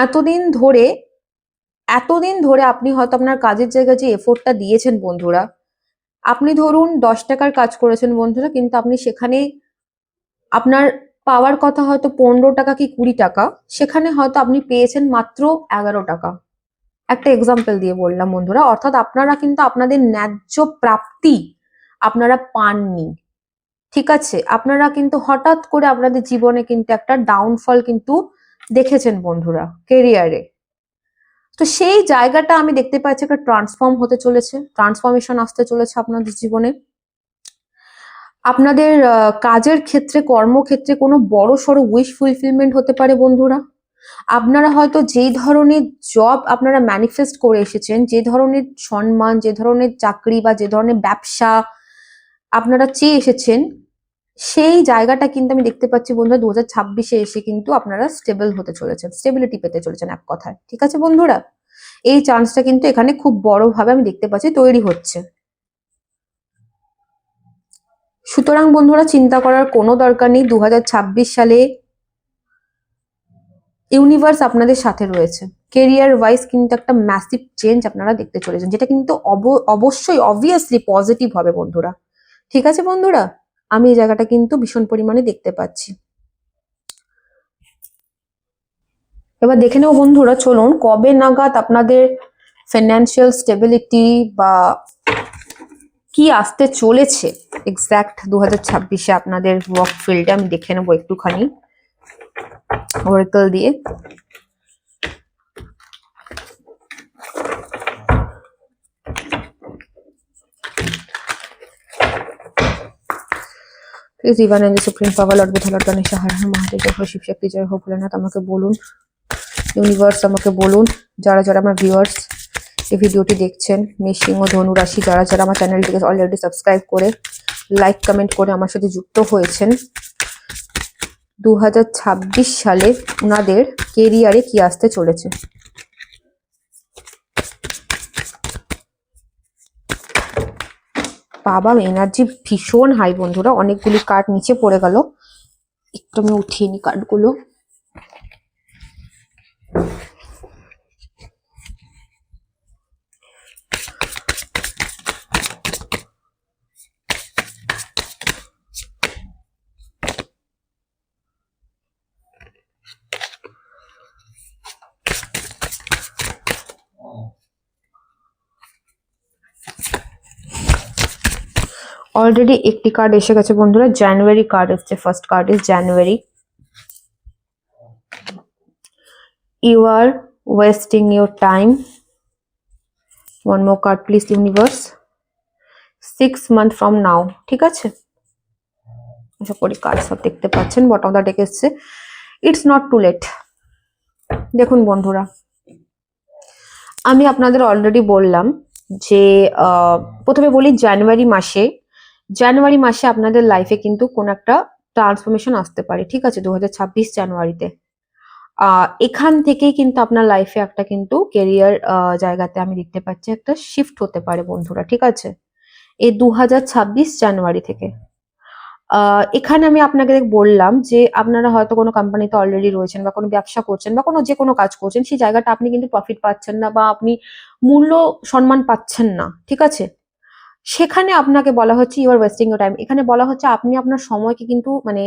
এতদিন ধরে আপনি হয়তো আপনার কাজের জায়গায় যে এফোর্টটা দিয়েছেন বন্ধুরা, আপনি ধরুন 10 টাকার কাজ করেছেন বন্ধুরা, কিন্তু আপনি সেখানে আপনার পাওয়ার কথা হয়তো 15 টাকা কি 20 টাকা, সেখানে হয়তো আপনি পেয়েছেন মাত্র 11 টাকা। একটা এক্সাম্পল দিয়ে বললাম বন্ধুরা, অর্থাৎ আপনারা কিন্তু আপনাদের ন্যায্য প্রাপ্তি আপনারা পাননি, ঠিক আছে? আপনারা কিন্তু হঠাৎ করে আপনাদের জীবনে কিন্তু একটা ডাউনফল কিন্তু দেখেছেন বন্ধুরা কেরিয়ারে। তো সেই জায়গাটা আমি দেখতে পাচ্ছি একটা ট্রান্সফরমেশন আসতে চলেছে আপনাদের জীবনে। আপনাদের কাজের ক্ষেত্রে, কর্মক্ষেত্রে কোনো বড় সড়ো উইশ ফুলফিলমেন্ট হতে পারে বন্ধুরা। আপনারা হয়তো যেই ধরনের জব আপনারা ম্যানিফেস্ট করে এসেছেন, যে ধরনের সম্মান, যে ধরনের চাকরি বা যে ধরনের ব্যবসা আপনারা চেয়ে এসেছেন, সেই জায়গাটা কিন্তু আমি দেখতে পাচ্ছি বন্ধুরা 2026-এ এসে কিন্তু আপনারা স্টেবল হতে চলেছেন, স্টেবিলিটি পেতে চলেছেন এক কথায়, ঠিক আছে বন্ধুরা? এই চান্সটা কিন্তু এখানে খুব বড়ভাবে আমি দেখতে পাচ্ছি তৈরি হচ্ছে। সুতরাং বন্ধুরা চিন্তা করার কোনো দরকার নেই, 2026 সালে ইউনিভার্স আপনাদের সাথে রয়েছে। কেরিয়ার ওয়াইজ কিন্তু একটা ম্যাসিভ চেঞ্জ আপনারা দেখতে চলেছেন, যেটা কিন্তু অবশ্যই অবভিয়াসলি পজিটিভ হবে বন্ধুরা, ঠিক আছে বন্ধুরা? আমি এই জায়গাটা কিন্তু ভীষণ পরিমাণে দেখতে পাচ্ছি। এবার দেখে নেব বন্ধুরা, চলুন কবে নাগাদ আপনাদের ফিনান্সিয়াল স্টেবিলিটি বা কি আসতে চলেছে এক্স্যাক্ট 2026-এ আপনাদের ওয়ার্ক ফিল্ডে আমি দেখে নেবো একটুখানি ওরাকল দিয়ে। প্লিজ ইভান and supreme power lord Buddha lord Ganesh Har Mahadev জয় শিব শক্তি জয় হোক ভোলেনাথ, আমাকে বলুন ইউনিভার্স, আমাকে বলুন যারা যারা আমার ভিউয়ার্স এই ভিডিওটি দেখছেন, মেষ সিংহ ধনু রাশি, যারা যারা আমার চ্যানেলটিকে অলরেডি সাবস্ক্রাইব করে লাইক কমেন্ট করে আমার সাথে যুক্ত হয়েছেন, 2026 সালে ওনাদের কেরিয়ারে কি আসতে চলেছে। বাবা এনার্জি ভীষণ হাই বন্ধুরা, অনেকগুলি কার্ড নিচে পড়ে গেল, একটু আমি উঠিয়ে নি কার্ডগুলো। অলরেডি একটি কার্ড এসে গেছে বন্ধুরা, জানুয়ারি কার্ড এসছে। First card is January. You are wasting your time. One more card please universe. 6 months from now, ঠিক আছে? আশা করি কার্ড সব দেখতে পাচ্ছেন। বটম অফ দ্য ডেক এসছে ইটস নট টু লেট। দেখুন বন্ধুরা, আমি আপনাদের অলরেডি বললাম যে প্রথমে বলি জানুয়ারি মাসে আপনাদের লাইফে কিন্তু কোন একটা ট্রান্সফরমেশন আসতে পারে, ঠিক আছে? 2026 জানুয়ারিতে এখান থেকেই কিন্তু আপনার লাইফে একটা কিন্তু কেরিয়ার জায়গাতে আমি দেখতে পাচ্ছি একটা শিফট হতে পারে বন্ধুরা, ঠিক আছে? এই 2026 জানুয়ারি থেকে এখানে আমি আপনাকে বললাম যে আপনারা হয়তো কোনো কোম্পানিতে অলরেডি রয়েছেন বা কোনো ব্যবসা করছেন বা যে কোনো কাজ করছেন, সেই জায়গাটা আপনি কিন্তু প্রফিট পাচ্ছেন না বা আপনি মূল্য সম্মান পাচ্ছেন না, ঠিক আছে? সেখানে আপনাকে বলা হচ্ছে you are wasting your time. এখানে বলা হচ্ছে আপনি আপনার সময়কে কিন্তু মানে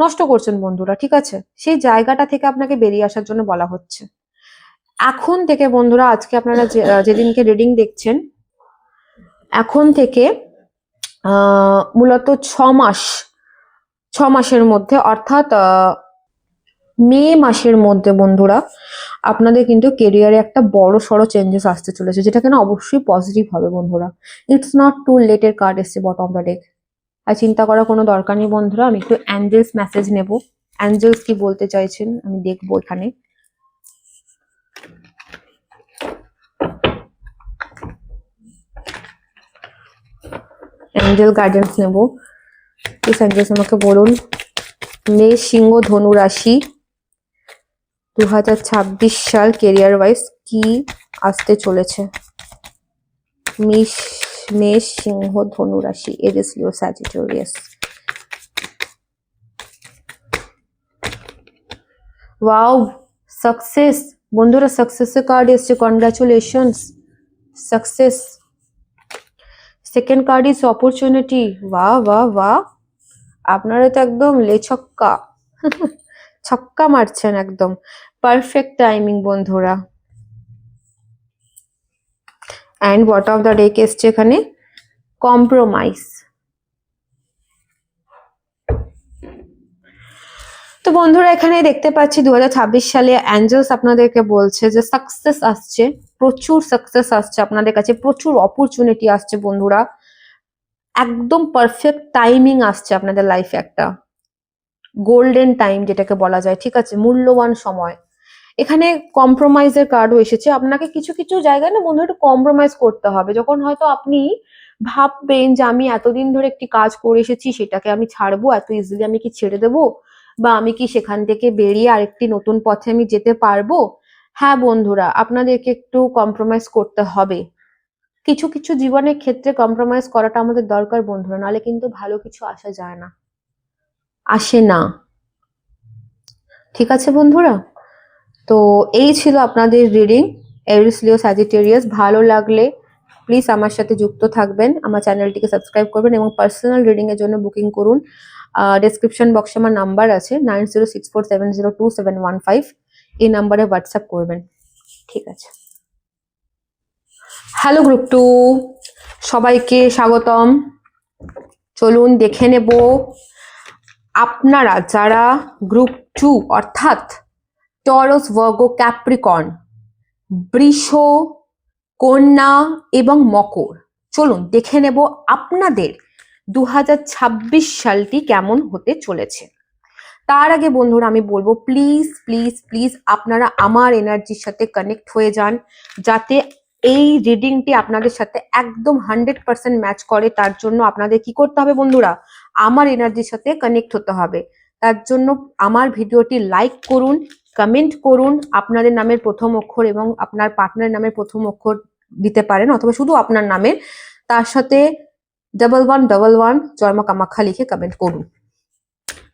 নষ্ট করছেন বন্ধুরা, ঠিক আছে? সেই জায়গাটা থেকে আপনাকে বেরিয়ে আসার জন্য বলা হচ্ছে। এখন থেকে বন্ধুরা, আজকে আপনারা যেদিনকে রিডিং দেখছেন, এখন থেকে মূলত 6 মাসের মধ্যে, অর্থাৎ মে মাসের মধ্যে বন্ধুরা, আপনাদের কিন্তু কেরিয়ারে একটা বড় সড়ো চেঞ্জেস আসতে চলেছে, যেটা কিনা অবশ্যই পজিটিভ হবে বন্ধুরা। ইটস নট টু লেটের কার্ড এসছে বটম অফ দ্য ডেক। আর চিন্তা করার কোনো দরকার নেই বন্ধুরা, আমি একটু অ্যাঞ্জেলস মেসেজ নেব। অ্যাঞ্জেলস কি বলতে চাইছেন আমি দেখবো এখানে। অ্যাঞ্জেল গাইডেন্স নেব, প্লিজ অ্যাঞ্জেলস আমাকে বলুন মেষ, সিংহ, ধনু রাশি 2026 সাল কেরিয়ার ওয়াইজ কি আসতে চলেছে। মেষ, সিংহ, ধনু রাশি, এরিস, লিও, স্যাজিটেরিয়াস। ওয়াও, সাকসেস বন্ধুরা, সাকসেসের কার্ড এসছে, congratulations, success. Second card is opportunity. বাহ বাহ বাহ, আপনারা তো একদম ছক্কা ছক্কা মারছেন, একদম পারফেক্ট টাইমিং বন্ধুরা। And bottom of the deck এসছে এখানে কম্প্রোমাইজ। তো বন্ধুরা, এখানে দেখতে পাচ্ছি 2026 সালে অ্যাঞ্জেলস আপনাদেরকে বলছে যে সাকসেস আসছে, প্রচুর সাকসেস আসছে আপনাদের কাছে, প্রচুর অপরচুনিটি আসছে বন্ধুরা, একদম পারফেক্ট টাইমিং আসছে আপনাদের লাইফে, একটা গোল্ডেন টাইম যেটাকে বলা যায়, ঠিক আছে, মূল্যবান সময়। এখানে কম্প্রোমাইজের কার্ডও এসেছে। আপনাকে কিছু কিছু জায়গায় না বন্ধু একটু কম্প্রোমাইজ করতে হবে, যখন হয়তো আপনি ভাববেন যে আমি এতদিন ধরে একটি কাজ করে এসেছি, সেটাকে আমি ছাড়বো এত ইজিলি, আমি কি ছেড়ে দেবো, বা আমি কি সেখান থেকে বেরিয়ে আরেকটি নতুন পথে আমি যেতে পারবো। হ্যাঁ বন্ধুরা, আপনাদেরকে একটু কম্প্রোমাইজ করতে হবে, কিছু কিছু জীবনের ক্ষেত্রে কম্প্রোমাইজ করাটা আমাদের দরকার বন্ধুরা, নাহলে কিন্তু ভালো কিছু আসা যায় না, আসে না, ঠিক আছে বন্ধুরা। তো এই ছিল আপনাদের রিডিং, এরিস, লিও, স্যাজিটেরিয়াস। ভালো লাগলে প্লিজ আমার সাথে যুক্ত থাকবেন, আমার চ্যানেলটিকে সাবস্ক্রাইব করবেন এবং পার্সোনাল রিডিং এর জন্য বুকিং করুন। ডেসক্রিপশন বক্সে আমার নাম্বার আছে 9064702715, এই নাম্বারে হোয়াটসঅ্যাপ করবেন, ঠিক আছে। হ্যালো গ্রুপ 2, সবাইকে স্বাগতম। চলুন দেখে নেব আপনারা যারা গ্রুপ 2 অর্থাৎ টরস, ভার্গো, ক্যাপ্রিকর্ন, বৃষ, কন্যা এবং মকর, চলুন দেখে নেব আপনাদের 2026 সালটি কেমন হতে চলেছে। তার আগে বন্ধুরা আমি বলবো প্লিজ প্লিজ প্লিজ আপনারা আমার এনার্জির সাথে কানেক্ট হয়ে যান, যাতে এই রিডিংটি আপনাদের সাথে একদম 100% ম্যাচ করে। তার জন্য আপনাদের কি করতে হবে বন্ধুরা, আমার এনার্জির সাথে কানেক্ট হতে হবে। তার জন্য আমার ভিডিওটি লাইক করুন, কমেন্ট করুন, আপনাদের নামের প্রথম অক্ষর এবং আপনার পার্টনার নামের প্রথম অক্ষর দিতে পারেন, অথবা শুধু আপনার নামের, তার সাথে 1111 জয় মা কামাখ্যা লিখে কমেন্ট করুন।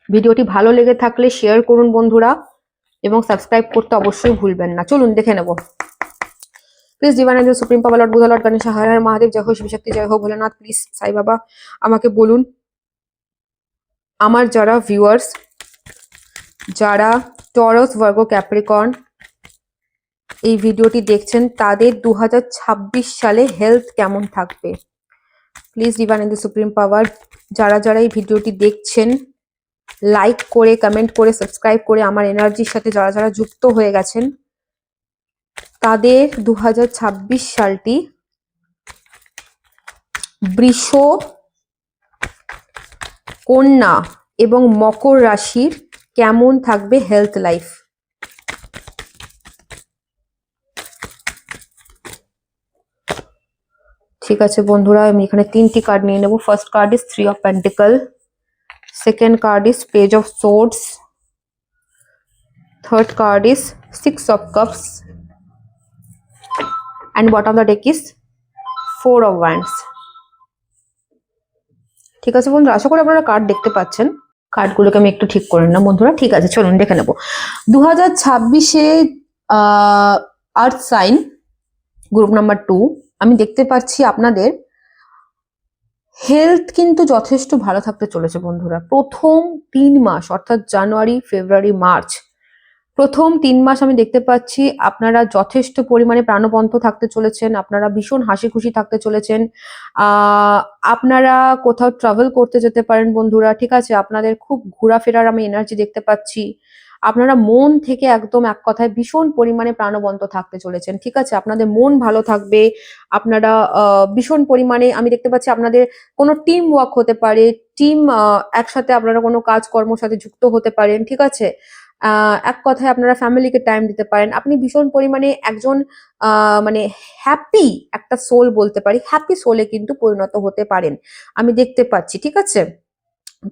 ভিডিওটি ভালো লেগে থাকলে শেয়ার করুন বন্ধুরা, এবং সাবস্ক্রাইব করতে অবশ্যই ভুলবেন না। চলুন দেখে নেব। Please divine angel, supreme power lord Buddha, lord Ganesh, Har Har Mahadev, জয় হোক শিবশক্তি, জয় হোক ভোলেনাথ, প্লিজ সাই বাবা আমাকে বলুন আমার যারা ভিউয়ার্স, যারা টরস, ভার্গো, ক্যাপ্রিকর্ন এই ভিডিওটি দেখছেন, তাদের 2026 সালে হেলথ কেমন থাকবে। প্লিজ ডিভাইন এঞ্জেল, সুপ্রিম পাওয়ার, যারা যারা এই ভিডিওটি দেখছেন, লাইক করে, কমেন্ট করে, সাবস্ক্রাইব করে আমার এনার্জির সাথে যারা যারা যুক্ত হয়ে গেছেন, তাদের 2026 সালটি বৃষ, কন্যা এবং মকর রাশির কেমন থাকবে হেলথ লাইফ। ঠিক আছে বন্ধুরা, আমি এখানে 3টি কার্ড নিয়ে নেব। First card is 3 of pentacle, second card is page of swords, third card is 6 of cups, and bottom of the deck is 4 of wands. ঠিক আছে বন্ধুরা, আশা করি আপনারা কার্ড দেখতে পাচ্ছেন। কার্ডগুলোকে আমি একটু ঠিক করে নিলাম বন্ধুরা, ঠিক আছে চলুন দেখে নেব। 2026-এ আর্থ সাইন গ্রুপ নাম্বার 2, আমি দেখতে পাচ্ছি আপনাদের হেলথ কিন্তু যথেষ্ট ভালো থাকতে চলেছে বন্ধুরা। প্রথম 3 মাস অর্থাৎ জানুয়ারি, ফেব্রুয়ারি, মার্চ, প্রথম 3 মাস আমি দেখতে পাচ্ছি আপনারা যথেষ্ট পরিমাণে প্রাণবন্ত থাকতে চলেছেন, আপনারা ভীষণ হাসি খুশি থাকতে চলেছেন। আহ আপনারা কোথাও ট্রাভেল করতে যেতে পারেন বন্ধুরা, ঠিক আছে? আপনাদের খুব ঘোরাফেরার আমি এনার্জি দেখতে পাচ্ছি। আপনারা মন থেকে একদম এক কথায় ভীষণ পরিমাণে প্রাণবন্ত থাকতে চলেছেন, ঠিক আছে? আপনাদের মন ভালো থাকবে। আপনারা ভীষণ পরিমাণে আমি দেখতে পাচ্ছি আপনাদের কোনো টিম ওয়ার্ক হতে পারে, টিম একসাথে আপনারা কোনো কাজকর্মের সাথে যুক্ত হতে পারেন, ঠিক আছে? এক কথায় আপনারা ফ্যামিলিকে টাইম দিতে পারেন। আপনি ভীষণ পরিমাণে একজন মানে হ্যাপি একটা সোল বলতে পারি, হ্যাপি সোলে কিন্তু পরিণত হতে পারেন আমি দেখতে পাচ্ছি, ঠিক আছে?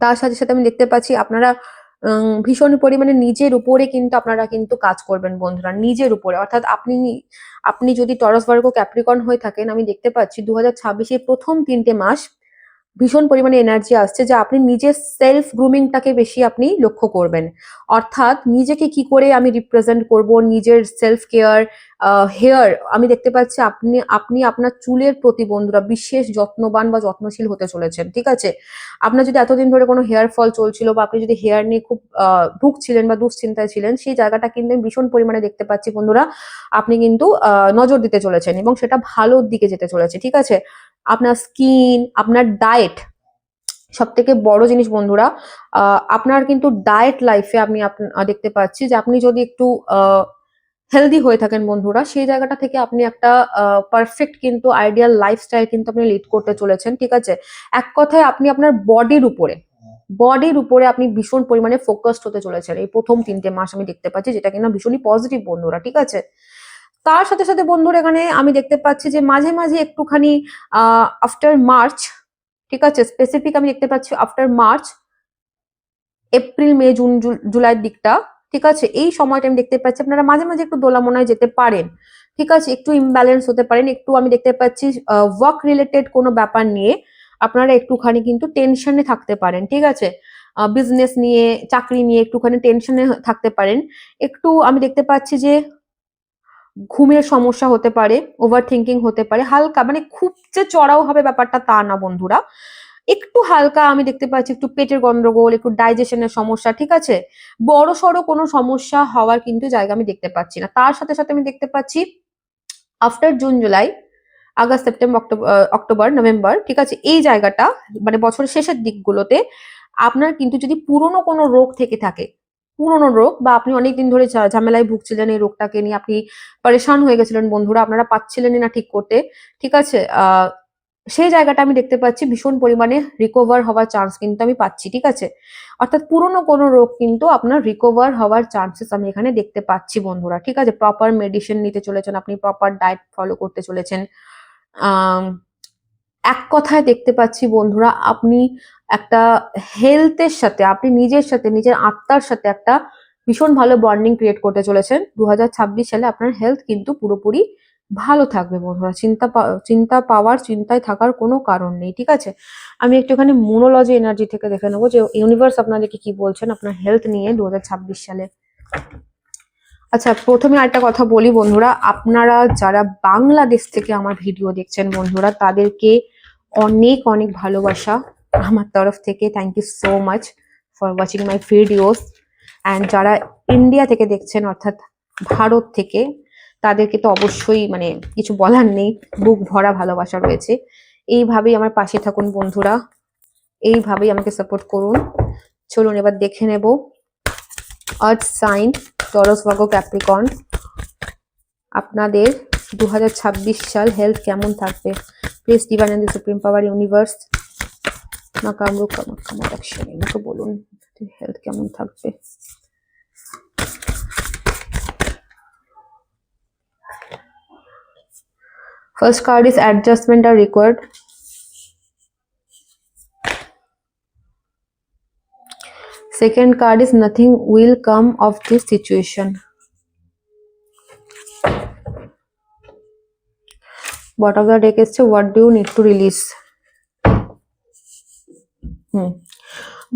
তার সাথে সাথে আমি দেখতে পাচ্ছি আপনারা ভীষণ পরিমাণে নিজের উপরে কিন্তু আপনারা কিন্তু কাজ করবেন বন্ধুরা, নিজের উপরে। অর্থাৎ আপনি আপনি যদি টরস ভার্গ ক্যাপ্রিকর্ন হয়ে থাকেন, আমি দেখতে পাচ্ছি 2026-এর প্রথম 3টে মাস ভীষণ পরিমাণে এনার্জি আসছে যে আপনি নিজের সেলফ গ্রুমিংটাকে বেশি আপনি লক্ষ্য করবেন। অর্থাৎ নিজেকে কি করে আমি রিপ্রেজেন্ট করব, নিজের সেলফ কেয়ার, হেয়ার, আমি দেখতে পাচ্ছি আপনি আপনি আপনার চুলের প্রতি বন্ধুরা বিশেষ যত্নবান বা যত্নশীল হতে চলেছেন, ঠিক আছে? আপনার যদি এতদিন ধরে কোনো হেয়ার ফল চলছিল বা আপনি যদি হেয়ার নিয়ে খুব ভুগছিলেন বা দুশ্চিন্তায় ছিলেন, সেই জায়গাটা কিন্তু আমি ভীষণ পরিমাণে দেখতে পাচ্ছি বন্ধুরা। আপনি কিন্তু নজর দিতে চলেছেন এবং সেটা ভালোর দিকে যেতে চলেছে, ঠিক আছে? আপনার স্কিন, আপনার ডায়েট, সব থেকে বড় জিনিস বন্ধুরা, আপনার কিন্তু ডায়েট লাইফে আমি দেখতে পাচ্ছি যে আপনি যদি একটু হেলদি হয়ে থাকেন বন্ধুরা, সেই জায়গাটা থেকে আপনি একটা পারফেক্ট কিন্তু আইডিয়াল লাইফস্টাইল কিন্তু আপনি লিড করতে চলেছেন, ঠিক আছে? এক কথায় আপনি আপনার বডির উপরে আপনি ভীষণ পরিমাণে ফোকাসড হতে চলেছেন এই প্রথম 3টে মাস আমি দেখতে পাচ্ছি, যেটা কিনা ভীষণই পজিটিভ বন্ধুরা, ঠিক আছে? তার সাথে সাথে বন্ধুরা এখানে আমি দেখতে পাচ্ছি যে মাঝে মাঝে একটুখানি আফটার মার্চ, ঠিক আছে, স্পেসিফিক আমি দেখতে পাচ্ছি আফটার মার্চ, এপ্রিল, মে, জুন, জুলাইয়ের দিকটা, ঠিক আছে? এই সময়টা আমি দেখতে পাচ্ছি আপনারা মাঝে মাঝে একটু দোলামনায় যেতে পারেন, ঠিক আছে? একটু ইমব্যালেন্স হতে পারেন, একটু আমি দেখতে পাচ্ছি ওয়ার্ক রিলেটেড কোনো ব্যাপার নিয়ে আপনারা একটুখানি কিন্তু টেনশনে থাকতে পারেন, ঠিক আছে? বিজনেস নিয়ে, চাকরি নিয়ে একটুখানি টেনশনে থাকতে পারেন। একটু আমি দেখতে পাচ্ছি যে ঘুমের সমস্যা হতে পারে, ওভার থিঙ্কিং হতে পারে, হালকা, মানে খুব যে চড়াও হবে ব্যাপারটা তা না বন্ধুরা, একটু হালকা আমি দেখতে পাচ্ছি একটু পেটের গন্ডগোল, একটু ডাইজেশনের সমস্যা, ঠিক আছে? বড় সড়ো কোনো সমস্যা হওয়ার কিন্তু জায়গা আমি দেখতে পাচ্ছি না। তার সাথে সাথে আমি দেখতে পাচ্ছি after June, July, August, September, October, November, ঠিক আছে, এই জায়গাটা মানে বছরের শেষের দিকগুলোতে আপনার কিন্তু যদি পুরনো কোনো রোগ থেকে থাকে, পুরনো রোগ, বা আপনি অনেকদিন ধরে ঝামেলায় ভুগছিলেন এই রোগটাকে নিয়ে, আপনি পরেশান হয়ে গেছিলেন বন্ধুরা, আপনারা পাচ্ছিলেনই না ঠিক করতে, ঠিক আছে? সেই জায়গাটা আমি দেখতে পাচ্ছি ভীষণ পরিমাণে রিকভার হওয়ার চান্স কিন্তু আমি পাচ্ছি, ঠিক আছে? অর্থাৎ পুরনো কোনো রোগ কিন্তু আপনার রিকভার হওয়ার চান্সেস আমি এখানে দেখতে পাচ্ছি বন্ধুরা, ঠিক আছে? প্রপার মেডিসিন নিতে চলেছেন আপনি, প্রপার ডায়েট ফলো করতে চলেছেন। আম, এক কথায় দেখতে পাচ্ছি বন্ধুরা আপনি একটা হেলথের সাথে, আপনি নিজের সাথে, নিজের আত্মার সাথে একটা ভীষণ ভালো বন্ডিং ক্রিয়েট করতে চলেছেন। 2026 সালে আপনার হেলথ কিন্তু পুরোপুরি ভালো থাকবে বন্ধুরা, চিন্তায় থাকার কোনো কারণ নেই, ঠিক আছে? আমি একটুখানি মোনোলজি এনার্জি থেকে দেখে নেবো যে ইউনিভার্স আপনাদেরকে কি বলছেন আপনার হেলথ নিয়ে 2026 সালে। আচ্ছা, প্রথমে আরেকটা কথা বলি বন্ধুরা, আপনারা যারা বাংলাদেশ থেকে আমার ভিডিও দেখছেন বন্ধুরা, তাদেরকে অনেক অনেক ভালোবাসা আমার তরফ থেকে। Thank you so much for watching my videos. And যারা ইন্ডিয়া থেকে দেখছেন অর্থাৎ ভারত থেকে, তাদেরকে তো অবশ্যই মানে কিছু বলার নেই, বুক ভরা ভালোবাসা রয়েছে। এইভাবেই আমার পাশে থাকুন বন্ধুরা, এইভাবেই আমাকে সাপোর্ট করুন। চলুন এবার দেখে নেব earth sign, Taurus, Virgo, Capricorn, আপনাদের 2026 সাল হেলথ কেমন থাকবে। Please divine and the supreme power universe মা কামরূপ কামাখ্যা অ্যাকশন আমাকে বলুন হেলথ কেমন থাকবে। First card is adjustment are required. Second card is nothing will come of this situation. Bottom of the deck is what do you need to release.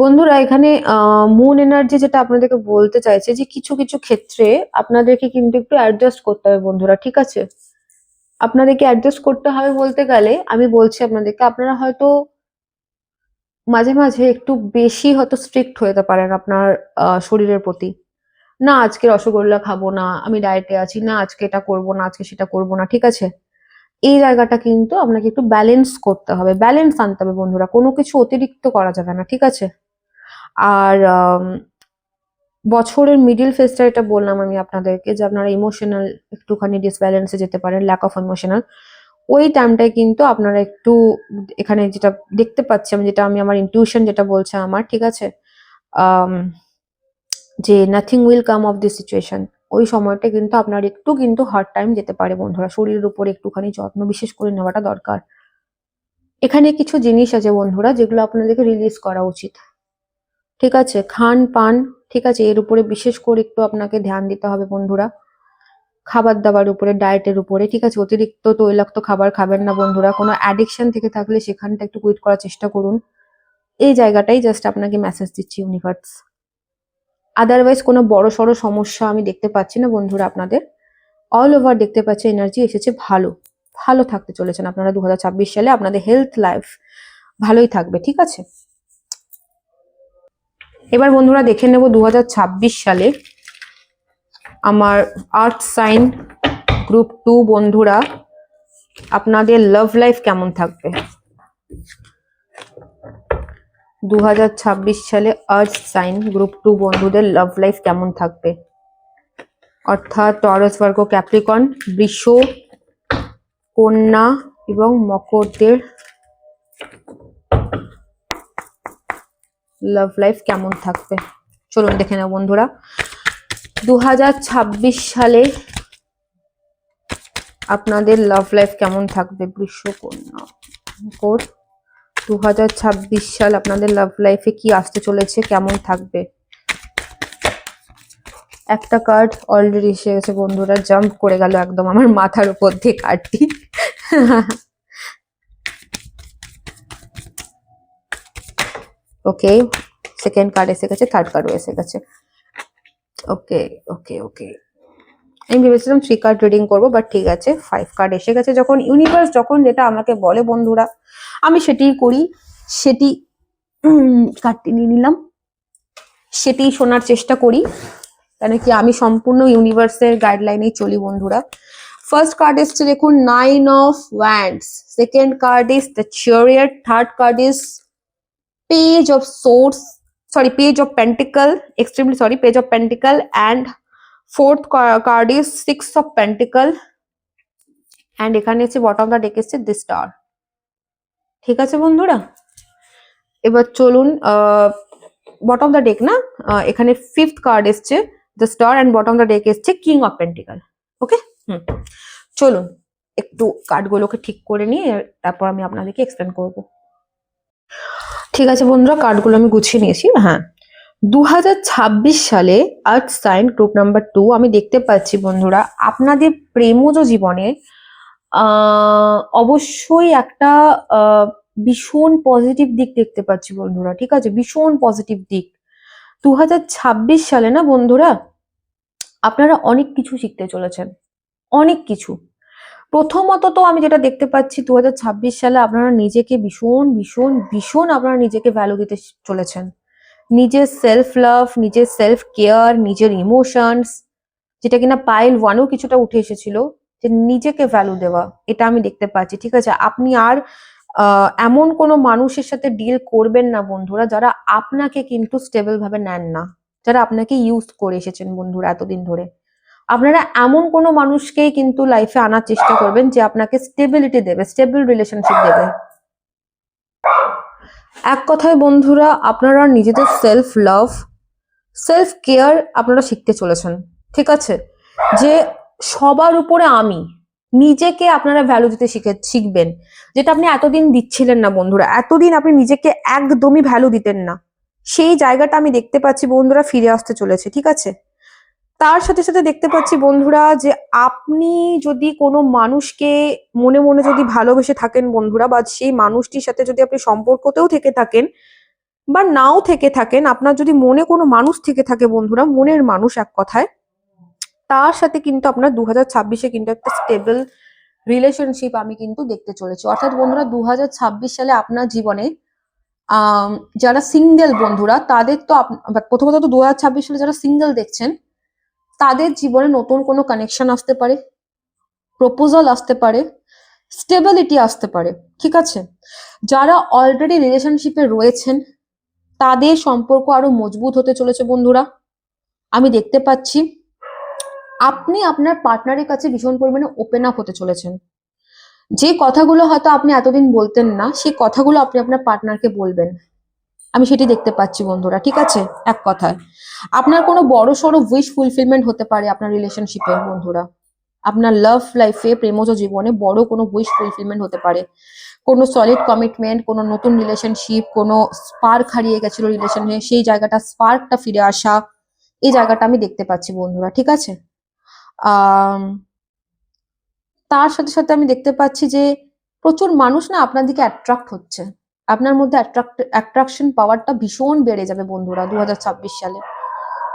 বন্ধুরা এখানে moon energy যেটা আপনাদেরকে বলতে চাইছে যে কিছু কিছু ক্ষেত্রে আপনাদেরকে কিন্তু একটু অ্যাডজাস্ট করতে হবে বন্ধুরা, ঠিক আছে? আপনাদেরকে অ্যাডজাস্ট করতে হবে বলতে গেলে আমি বলছি আপনাদেরকে, আপনারা হয়তো মাঝে মাঝে একটু বেশি হয়তো স্ট্রিক্ট হয়ে যেতে পারেন আপনার শরীরের প্রতি। না আজকে রসগোল্লা খাবো না, আমি ডায়েটে আছি, না আজকে এটা করবো না, আজকে সেটা করবো না, ঠিক আছে? এই জায়গাটা কিন্তু আপনাকে একটু ব্যালেন্স করতে হবে, ব্যালেন্স আনতে হবে বন্ধুরা, কোনো কিছু অতিরিক্ত করা যাবে না, ঠিক আছে? আর বছরের মিডিল ফেজটা এটা বললাম আমি আপনাদেরকে যে আপনারা ইমোশনাল একটুখানি ডিসব্যালেন্সে যেতে পারেন, ল্যাক অফ ইমোশনাল। ওই টাইমটায় কিন্তু আপনারা একটু, এখানে যেটা দেখতে পাচ্ছি আমি, যেটা আমি আমার ইনটিউশন যেটা বলছে আমার, ঠিক আছে, আম, যে nothing will come of this situation, ওই সময়টা কিন্তু আপনার একটু কিন্তু হার্ড টাইম যেতে পারে বন্ধুরা, শরীরের উপর একটুখানি যত্ন বিশেষ করে নেওয়াটা দরকার। এখানে কিছু জিনিস আছে বন্ধুরা যেগুলো আপনাদেরকে রিলিজ করা উচিত, ঠিক আছে? খান পান, ঠিক আছে, এর উপরে বিশেষ করে একটু আপনাকে ধ্যান দিতে হবে বন্ধুরা। খাবার দাবার উপরে, ডায়েটের উপরে, ঠিক আছে? অতিরিক্ত তৈলাক্ত খাবার খাবেন না বন্ধুরা। কোনো অ্যাডিকশন থেকে থাকলে সেখানটা একটু কুইট করার চেষ্টা করুন। এই জায়গাটাই জাস্ট আপনাকে মেসেজ দিচ্ছি ইউনিভার্স। আদারওয়াইজ কোনো বড় সড়ো সমস্যা আমি দেখতে পাচ্ছি না বন্ধুরা আপনাদের। অল ওভার দেখতে পাচ্ছি এনার্জি এসেছে ভালো, ভালো থাকতে চলেছেন আপনারা 2026 সালে। আপনাদের হেলথ লাইফ ভালোই থাকবে, ঠিক আছে? এবার বন্ধুরা দেখে নেব 2026 সালে আমার আর্থ সাইন গ্রুপ 2 বন্ধুরা আপনাদের লাভ লাইফ কেমন থাকবে। 2026 সালে আর্থ সাইন গ্রুপ 2 বন্ধুদের লাভ লাইফ কেমন থাকবে, অর্থাৎ টরাস, ভার্গ, ক্যাপ্রিকন, বৃষ, কন্যা এবং মকরদের লাভ লাইফ কেমন থাকবে চলুন দেখে নেব বন্ধুরা। 2026 সালে আপনাদের লাভ লাইফ কেমন থাকবে, বৃষ, কন্যা, মকর। 2026 সাল আপনাদের লাভ লাইফে কি আসতে চলেছে, কেমন থাকবে। একটা কার্ড অলরেডি এসে গেছে বন্ধুরা, জাম্প করে গেল একদম আমার মাথার উপর দিয়ে কার্ডটি। ওকে, সেকেন্ড কার্ড এসে গেছে, থার্ড কার্ডও এসে গেছে। ওকে ওকে ওকে, আমি ভেবেছিলাম 3 কার্ড রিডিং করবো, বাট ঠিক আছে, 5 কার্ড এসে গেছে। যখন ইউনিভার্স যখন যেটা আমাকে বলে বন্ধুরা, আমি সেটিই করি, সেটি কার্ডটি নিয়ে নিলাম, সেটি শোনার চেষ্টা করি, কেন কি আমি সম্পূর্ণ ইউনিভার্সের গাইডলাইনেই চলি বন্ধুরা। ফার্স্ট কার্ড এসছে দেখুন 9 of wands, second card is the chariot, third card is page of swords, sorry page of pentacle, extremely sorry, page of pentacle, and fourth card is 6 of pentacle, and এখানে এসে bottom the deck এসছে দি star, ঠিক আছে বন্ধুরা? এবার চলুন, bottom the deck না, এখানে ফিফথ কার্ড এসছে the star, and bottom the deck এসছে কিং অফ পেন্টিকল। ওকে, চলুন একটু কার্ডগুলোকে ঠিক করে নিয়ে তারপর আমি আপনাদেরকে এক্সপ্লেন করব। ঠিক আছে বন্ধুরা, কার্ডগুলো আমি গুছিয়ে নিয়েছি। হ্যাঁ, 2026 সালে আর্থ সাইন গ্রুপ নাম্বার 2 আমি দেখতে পাচ্ছি বন্ধুরা আপনাদের প্রেমজ জীবনে অবশ্যই একটা ভীষণ পজিটিভ দিক দেখতে পাচ্ছি বন্ধুরা, ঠিক আছে? ভীষণ পজিটিভ দিক 2026 সালে না বন্ধুরা, আপনারা অনেক কিছু শিখতে চলেছেন, অনেক কিছু। প্রথমত তো আমি যেটা দেখতে পাচ্ছি 2026 সালে আপনারা নিজেকে ভীষণ ভীষণ ভীষণ আপনারা নিজেকে ভ্যালু দিতে চলেছেন। নিজের সেলফ লাভ, নিজের সেলফ কেয়ার, নিজের ইমোশনস, যেটা কিনা পাইল 1-ও কিছুটা উঠে এসেছিল, যে নিজেকে ভ্যালু দেওয়া, এটা আমি দেখতে পাচ্ছি, ঠিক আছে? আপনি আর এমন কোনো মানুষের সাথে ডিল করবেন না বন্ধুরা যারা আপনাকে কিন্তু স্টেবল ভাবে নেন না, যারা আপনাকে ইউজ করে এসেছেন বন্ধুরা এতদিন ধরে। আপনারা এমন কোনো মানুষকেই কিন্তু লাইফে আনার চেষ্টা করবেন যে আপনাকে স্টেবিলিটি দেবে, স্টেবল রিলেশনশিপ দেবে। এক কথায় বন্ধুরা, আপনারা নিজেদের সেলফ লাভ, সেলফ কেয়ার আপনারা শিখতে চলেছেন, ঠিক আছে? যে সবার উপরে আমি, নিজেকে আপনারা ভ্যালু দিতে শিখবেন, যেটা আপনি এতদিন দিচ্ছিলেন না বন্ধুরা। এতদিন আপনি নিজেকে একদমই ভ্যালু দিতেন না, সেই জায়গাটা আমি দেখতে পাচ্ছি বন্ধুরা ফিরে আসতে চলেছে, ঠিক আছে? তার সাথে সাথে দেখতে পাচ্ছি বন্ধুরা যে আপনি যদি কোনো মানুষকে মনে মনে যদি ভালোবেসে থাকেন বন্ধুরা, বা সেই মানুষটির সাথে যদি আপনি সম্পর্কতেও থেকে থাকেন বা নাও থেকে থাকেন, আপনার যদি মনে কোনো মানুষ থেকে থাকে বন্ধুরা, মনের মানুষ এক কথায়, তার সাথে কিন্তু আপনার 2026-এ কিন্তু একটা স্টেবল রিলেশনশিপ আমি কিন্তু দেখতে চলেছি। অর্থাৎ বন্ধুরা 2026 সালে আপনার জীবনে যারা সিঙ্গেল বন্ধুরা তাদের তো প্রথমত তো 2026 সালে যারা সিঙ্গেল দেখছেন তাদের জীবনে নতুন কোনো কানেকশন আসতে পারে, প্রপোজাল আসতে পারে, স্টেবিলিটি আসতে পারে, ঠিক আছে। যারা অলরেডি রিলেশনশিপে রয়েছেন তাদের সম্পর্ক আরো মজবুত হতে চলেছে বন্ধুরা। আমি দেখতে পাচ্ছি আপনি আপনার পার্টনারের কাছে ভীষণ পরিমাণে ওপেন আপ হতে চলেছেন। যে কথাগুলো হয়তো আপনি এতদিন বলতেন না সেই কথাগুলো আপনি আপনার পার্টনারকে বলবেন, আমি সেটি দেখতে পাচ্ছি বন্ধুরা, ঠিক আছে। এক কথায় আপনার কোনো বড় সড়ো উইশ ফুলফিলমেন্ট হতে পারে আপনার রিলেশনশিপে বন্ধুরা। আপনার লাভ লাইফে প্রেমজ জীবনে বড় কোনো উইশ ফুলফিলমেন্ট হতে পারে, কোনো সলিড কমিটমেন্ট, কোনো নতুন রিলেশনশিপ, কোনো স্পার্ক হারিয়ে গেছিল রিলেশনে সেই জায়গাটা স্পার্কটা ফিরে আসা, এই জায়গাটা আমি দেখতে পাচ্ছি বন্ধুরা, ঠিক আছে। আহ তার সাথে সাথে আমি দেখতে পাচ্ছি যে প্রচুর মানুষ না আপনার দিকে অ্যাট্রাক্ট হচ্ছে, আপনার মধ্যে অ্যাট্রাকশন পাওয়ারটা ভীষণ বেড়ে যাবে বন্ধুরা 2026 সালে।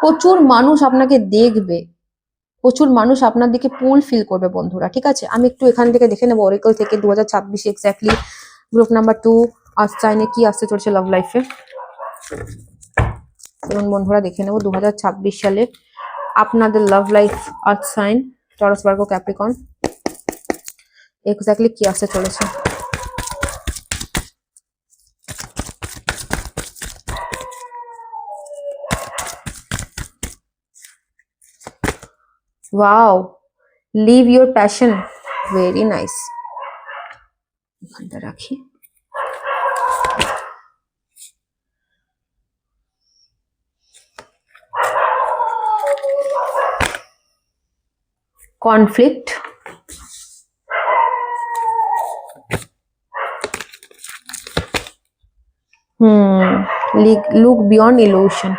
প্রচুর মানুষ আপনাকে দেখবে, প্রচুর মানুষ আপনার দিকে পুল ফিল করবে বন্ধুরা, ঠিক আছে। আমি একটু এখান থেকে দেখে নেবো অরিকল থেকে 2026 এক্স্যাক্টলি গ্রুপ নাম্বার 2 আর্থ সাইনে কি আসতে চলছে লাভ লাইফে। চলুন বন্ধুরা দেখে নেবো 2026 সালে আপনাদের love life earth sign Taurus Virgo Capricorn exactly কি আসতে চলেছে। Wow, live your passion, very nice. এখানটা রাখি। Conflict, look beyond illusion,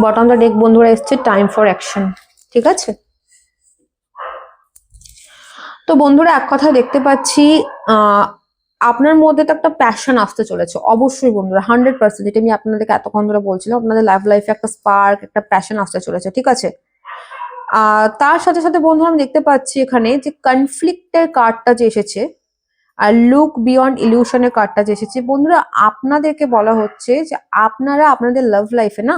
bottom the deck বন্ধুরা এসছে টাইম ফর অ্যাকশন, ঠিক আছে। তো বন্ধুরা এক কথা দেখতে পাচ্ছি আপনার মধ্যে তো একটা প্যাশন আসতে চলেছে অবশ্যই বন্ধুরা, 100%। যেটা আমি আপনাদেরকে এতক্ষণ ধরে বলছিলাম, আপনাদের লাইফে একটা স্পার্ক, একটা প্যাশন আসতে চলেছে, ঠিক আছে। তার সাথে সাথে বন্ধুরা আমি দেখতে পাচ্ছি এখানে যে কনফ্লিক্টের কার্ডটা যে এসেছে আর লুক বিয়ন্ড ইলিউশনের কার্ডটা যে এসেছে বন্ধুরা, আপনাদেরকে বলা হচ্ছে যে আপনারা আপনাদের লাভ লাইফে না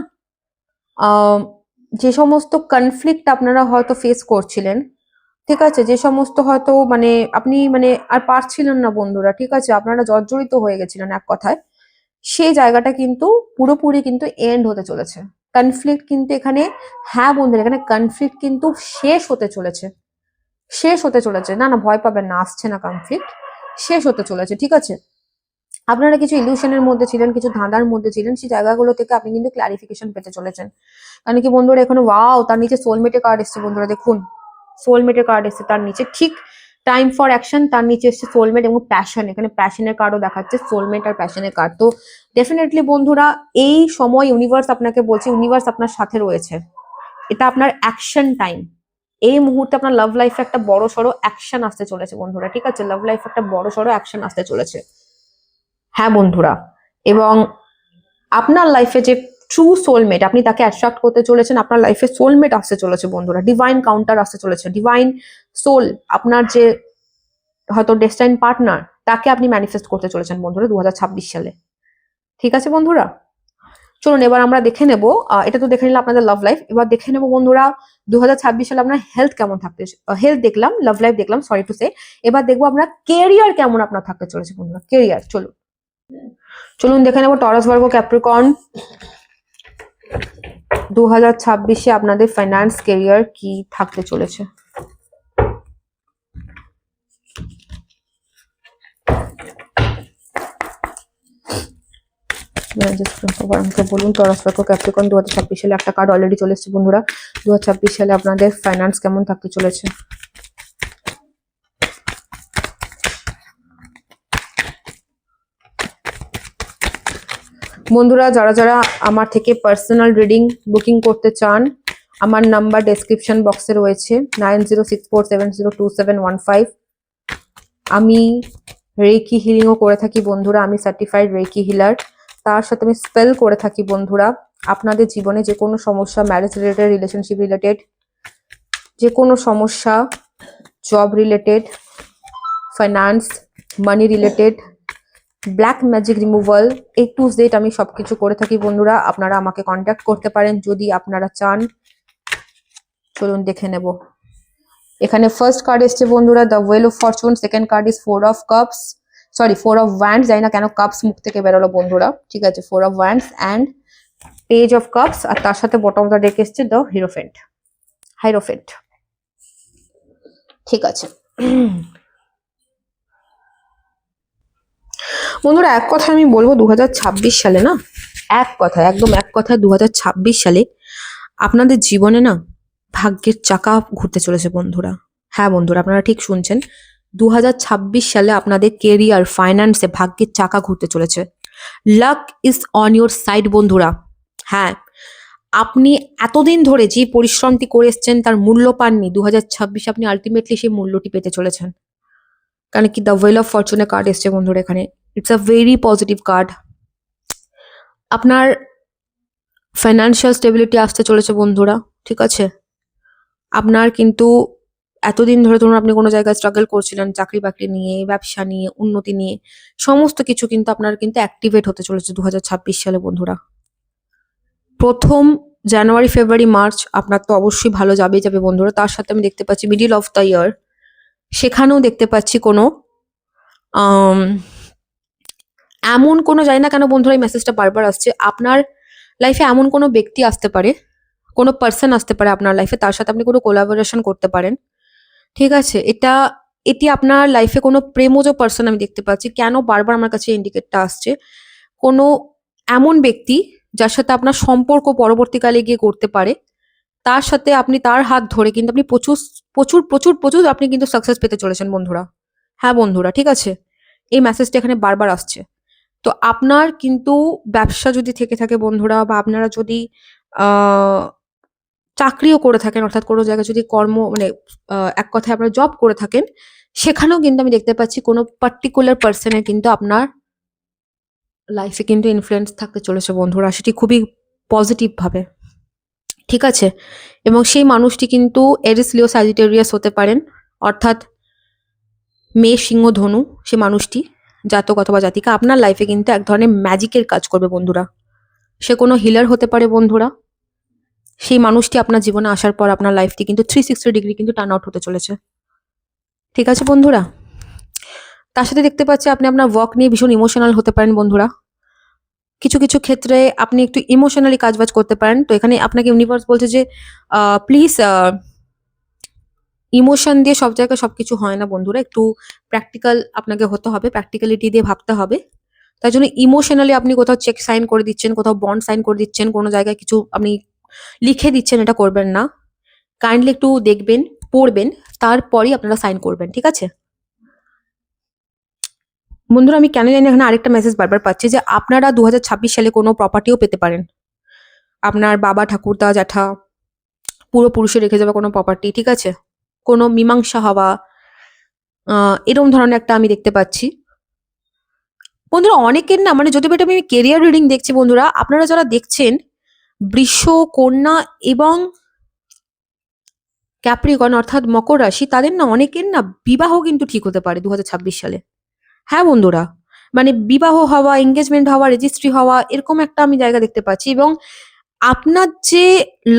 যে সমস্ত কনফ্লিক্ট আপনারা হয়তো ফেস করছিলেন, ঠিক আছে, যে সমস্ত হয়তো মানে আপনি মানে আর পারছিলেন না বন্ধুরা, ঠিক আছে, আপনারা জর্জরিত হয়ে গেছিলেন এক কথায়, সেই জায়গাটা কিন্তু পুরোপুরি কিন্তু এন্ড হতে চলেছে। কনফ্লিক্ট কিন্তু এখানে, হ্যাঁ বন্ধুরা, এখানে কনফ্লিক্ট কিন্তু শেষ হতে চলেছে, শেষ হতে চলেছে। না না ভয় পাবেন না, আসছে না কনফ্লিক্ট, শেষ হতে চলেছে, ঠিক আছে। আপনারা কিছু ইলিউশনের মধ্যে ছিলেন, কিছু ধাঁধার মধ্যে ছিলেন, সেই জায়গাগুলো থেকে আপনি কিন্তু ক্লারিফিকেশন পেতে চলেছেন। কারণ কি বন্ধুরা এখানে ওয়াও, তার নিচে সোলমেটের কার্ড এসছে বন্ধুরা, দেখুন সোলমেটের কার্ড এসছে তার নিচে, ঠিক টাইম ফর অ্যাকশন, তার নিচে এসছে সোলমেট এবং প্যাশন, এখানে প্যাশনের কার্ডও দেখাচ্ছে, সোলমেট আর প্যাশনের কার্ড। তো ডেফিনেটলি বন্ধুরা এই সময় ইউনিভার্স আপনাকে বলছে, ইউনিভার্স আপনার সাথে রয়েছে, এটা আপনার অ্যাকশন টাইম। এই মুহূর্তে আপনার লাভ লাইফে একটা বড় সড়ো অ্যাকশন আসতে চলেছে বন্ধুরা, ঠিক আছে, লাভ লাইফে একটা বড় সড়ো অ্যাকশন আসতে চলেছে, হ্যাঁ বন্ধুরা। এবং আপনার লাইফে যে ট্রু সোলমেট, আপনি তাকে অ্যাট্রাক্ট করতে চলেছেন, আপনার লাইফে সোলমেট আসতে চলেছে বন্ধুরা, ডিভাইন কাউন্টার আসতে চলেছে, ডিভাইন সোল, আপনার যে হয়তো ডেস্টাইন পার্টনার, তাকে আপনি ম্যানিফেস্ট করতে চলেছেন বন্ধুরা 2026 সালে, ঠিক আছে বন্ধুরা। চলুন এবার আমরা দেখে নেব, এটা তো দেখে নিলাম আপনাদের লাভ লাইফ, এবার দেখে নেব বন্ধুরা 2026 সালে আপনার হেলথ কেমন থাকতে, হেলথ দেখলাম, লাভ লাইফ দেখলাম, সরি টু সে। এবার দেখবো আমরা কেরিয়ার কেমন আপনার থাকতে চলেছে বন্ধুরা, কেরিয়ার। চলুন দেখে নেবো টরাস ভার্গো ক্যাপ্রিকন 2026-এ আপনাদের ফাইন্যান্স কেরিয়ার কি থাকতে চলেছে। আমাকে বলুন টরাস ভার্গো ক্যাপ্রিকন 2026 সালে, একটা কার্ড অলরেডি চলে এসেছে বন্ধুরা, 2026 সালে আপনাদের ফাইন্যান্স কেমন থাকতে চলেছে। বন্ধুরা যারা যারা আমার থেকে পার্সোনাল রিডিং বুকিং করতে চান, আমার নাম্বার ডেসক্রিপশন বক্সে রয়েছে 9064702715। আমি রেকি হিলিংও করে থাকি বন্ধুরা, আমি সার্টিফাইড রেকি হিলার, তার সাথে আমি স্পেল করে থাকি বন্ধুরা। আপনাদের জীবনে যে কোনো সমস্যা, ম্যারেজ রিলেটেড, রিলেশনশিপ রিলেটেড যে কোনো সমস্যা, job related, finance, money related, black magic removal, A to Z আমি সবকিছু করে থাকি বন্ধুরা। আপনারা আমাকে কন্ট্যাক্ট করতে পারেন যদি আপনারা চান। চলুন দেখে নেব। এখানে ফার্স্ট কার্ড এসছে বন্ধুরা the well of Fortune, second card is four of cups, sorry four of wands, জানি না কেন কাপস মুখ থেকে বেরোলো বন্ধুরা, ঠিক আছে, four of wands and page of cups, আর তার সাথে বটম অফ দ্য ডেক এসছে দ্য হাইরোফেন্ট। ঠিক আছে বন্ধুরা, এক কথা আমি বলবো 2026 সালে না, একদম এক কথায় 2026 সালে আপনাদের জীবনে না ভাগ্যের চাকা ঘুরতে চলেছে বন্ধুরা। হ্যাঁ বন্ধুরা, আপনারা ঠিক শুনছেন, 2026 সালে আপনাদের কেরিয়ার, ফাইন্যান্সে ভাগ্যের চাকা ঘুরতে চলেছে। Lakh is on your side বন্ধুরা। হ্যাঁ, আপনি এতদিন ধরে যে পরিশ্রমটি করে এসছেন তার মূল্য পাননি, 2026 আপনি আলটিমেটলি সেই মূল্যটি পেতে চলেছেন। কারণ কি দ্য ওয়েল অফ ফরচুনের কার্ড এসছে বন্ধুরা এখানে। It's a very positive card. আপনার ফাইন্যান্সিয়াল স্টেবিলিটি আসতে চলেছে বন্ধুরা, ঠিক আছে। আপনার কিন্তু এতদিন ধরে ধরুন আপনি কোনো জায়গায় স্ট্রাগল করছিলেন, চাকরি বাকরি নিয়ে, ব্যবসা নিয়ে, উন্নতি নিয়ে, সমস্ত কিছু কিন্তু আপনার কিন্তু অ্যাক্টিভেট হতে চলেছে 2026 সালে বন্ধুরা। প্রথম জানুয়ারি, ফেব্রুয়ারি, মার্চ আপনার তো অবশ্যই ভালো যাবে বন্ধুরা। তার সাথে আমি দেখতে পাচ্ছি মিডিল অফ দ্য ইয়ার, সেখানেও দেখতে পাচ্ছি কোনো এমন কোনো, জানি না কেন বন্ধুরা এই মেসেজটা বারবার আসছে, আপনার লাইফে এমন কোনো ব্যক্তি আসতে পারে, কোনো পার্সন আসতে পারে আপনার লাইফে, তার সাথে আপনি কোনো কোলাবোরেশন করতে পারেন, ঠিক আছে। এটি আপনার লাইফে কোনো প্রেমজ পার্সন আমি দেখতে পাচ্ছি। কেন বারবার আমার কাছে ইন্ডিকেটটা আসছে, কোনো এমন ব্যক্তি যার সাথে আপনার সম্পর্ক পরবর্তীকালে গিয়ে করতে পারে, তার সাথে আপনি তার হাত ধরে কিন্তু আপনি প্রচুর প্রচুর প্রচুর প্রচুর আপনি কিন্তু সাকসেস পেতে চলেছেন বন্ধুরা। হ্যাঁ বন্ধুরা, ঠিক আছে, এই মেসেজটা এখানে বারবার আসছে। তো আপনার কিন্তু ব্যবসা যদি থেকে থাকে বন্ধুরা, বা আপনারা যদি চাকরিও করে থাকেন, অর্থাৎ কোনো জায়গায় যদি মানে এক কথায় আপনারা জব করে থাকেন, সেখানেও কিন্তু আমি দেখতে পাচ্ছি কোনো পার্টিকুলার পার্সনের কিন্তু আপনার লাইফে কিন্তু ইনফ্লুয়েন্স থাকতে চলেছে বন্ধুরা, সেটি খুবই পজিটিভ ভাবে, ঠিক আছে। এবং সেই মানুষটি কিন্তু এরিস, লিও, স্যাজিটেরিয়াস হতে পারেন, অর্থাৎ মেষ, সিংহ, ধনু। সে মানুষটি জাতক অথবা জাতিকা আপনার লাইফে কিন্তু এক ধরনের ম্যাজিকের কাজ করবে বন্ধুরা। সে কোনো হিলার হতে পারে বন্ধুরা। সেই মানুষটি আপনার জীবনে আসার পর আপনার লাইফটি কিন্তু 360 ডিগ্রি কিন্তু টার্ন আউট হতে চলেছে, ঠিক আছে বন্ধুরা। তার সাথে দেখতে পাচ্ছি আপনি আপনার ওয়ার্ক নিয়ে ভীষণ ইমোশনাল হতে পারেন বন্ধুরা। কিছু কিছু ক্ষেত্রে আপনি একটু ইমোশনালি কাজবাজ করতে পারেন। তো এখানে আপনাকে ইউনিভার্স বলছে যে প্লিজ, ইমোশন দিয়ে সব জায়গায় সবকিছু হয় না বন্ধুরা, একটু প্র্যাকটিক্যাল আপনাকে হতে হবে, প্র্যাকটিক্যালিটি দিয়ে ভাবতে হবে। তাই জন্য ইমোশনালি আপনি কোথাও চেক সাইন করে দিচ্ছেন, কোথাও বন্ড সাইন করে দিচ্ছেন, কোনো জায়গায় কিছু আপনি লিখে দিচ্ছেন, এটা করবেন না। কাইন্ডলি একটু দেখবেন, পড়বেন, তারপরেই আপনারা সাইন করবেন, ঠিক আছে বন্ধুরা। আমি কেন জানি এখানে আরেকটা মেসেজ বারবার পাচ্ছি যে আপনারা 2026 সালে কোনো প্রপার্টিও পেতে পারেন। আপনার বাবা, ঠাকুরদা, জ্যাঠা, পূর্বপুরুষে রেখে যাওয়া কোনো প্রপার্টি, ঠিক আছে, কোনো মীমাংসা হওয়া, এরকম ধরনের একটা আমি দেখতে পাচ্ছি বন্ধুরা। অনেকের না, মানে যদি এটা আমি কেরিয়ার রিডিং দেখছি বন্ধুরা, আপনারা যারা দেখছেন বৃষ, কন্যা এবং ক্যাপ্রিকন অর্থাৎ মকর রাশি, তাদের না অনেকের না বিবাহ কিন্তু ঠিক হতে পারে 2026 সালে। হ্যাঁ বন্ধুরা, মানে বিবাহ হওয়া, এঙ্গেজমেন্ট হওয়া, রেজিস্ট্রি হওয়া, এরকম একটা আমি জায়গা দেখতে পাচ্ছি। এবং আপনার যে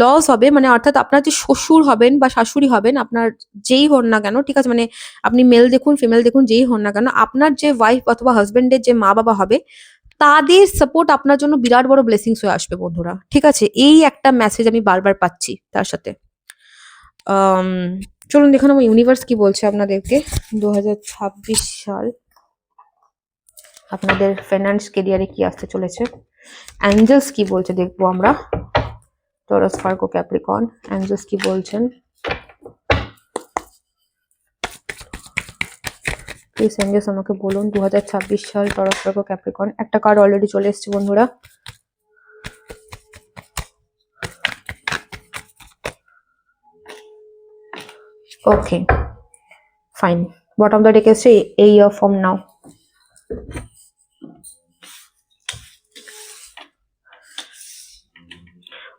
লস হবে, মানে অর্থাৎ আপনার যে শ্বশুর হবেন বা শাশুড়ি হবেন, আপনার যেই হন না কেন, ঠিক আছে, মানে আপনি মেল দেখুন, ফিমেল দেখুন, যেই হন না কেন, আপনার যে ওয়াইফ অথবা হাজবেন্ডের যে মা বাবা হবে, তাদের সাপোর্ট আপনার জন্য বিরাট বড় ব্লেসিংস হয়ে আসবে বন্ধুরা, ঠিক আছে। এই একটা মেসেজ আমি বারবার পাচ্ছি। তার সাথে চলুন দেখুন আমার ইউনিভার্স কি বলছে আপনাদেরকে 2026 সাল আপনাদের ফাইন্যান্স কেরিয়ারে কি আসতে চলেছে। অ্যাঞ্জেলস কি বলছে দেখবো আমরা। টরাস, ভার্গো, ক্যাপ্রিকন, অ্যাঞ্জেলস কি বলছেন প্লিজ অ্যাঞ্জেলস আমাকে বলুন 2026 সাল টরাস, ভার্গো, ক্যাপ্রিকন। একটা কার্ড অলরেডি চলে এসেছে বন্ধুরা। Okay fine, bottom the deck এসছে এ ইয়ার ফ্রম নাও।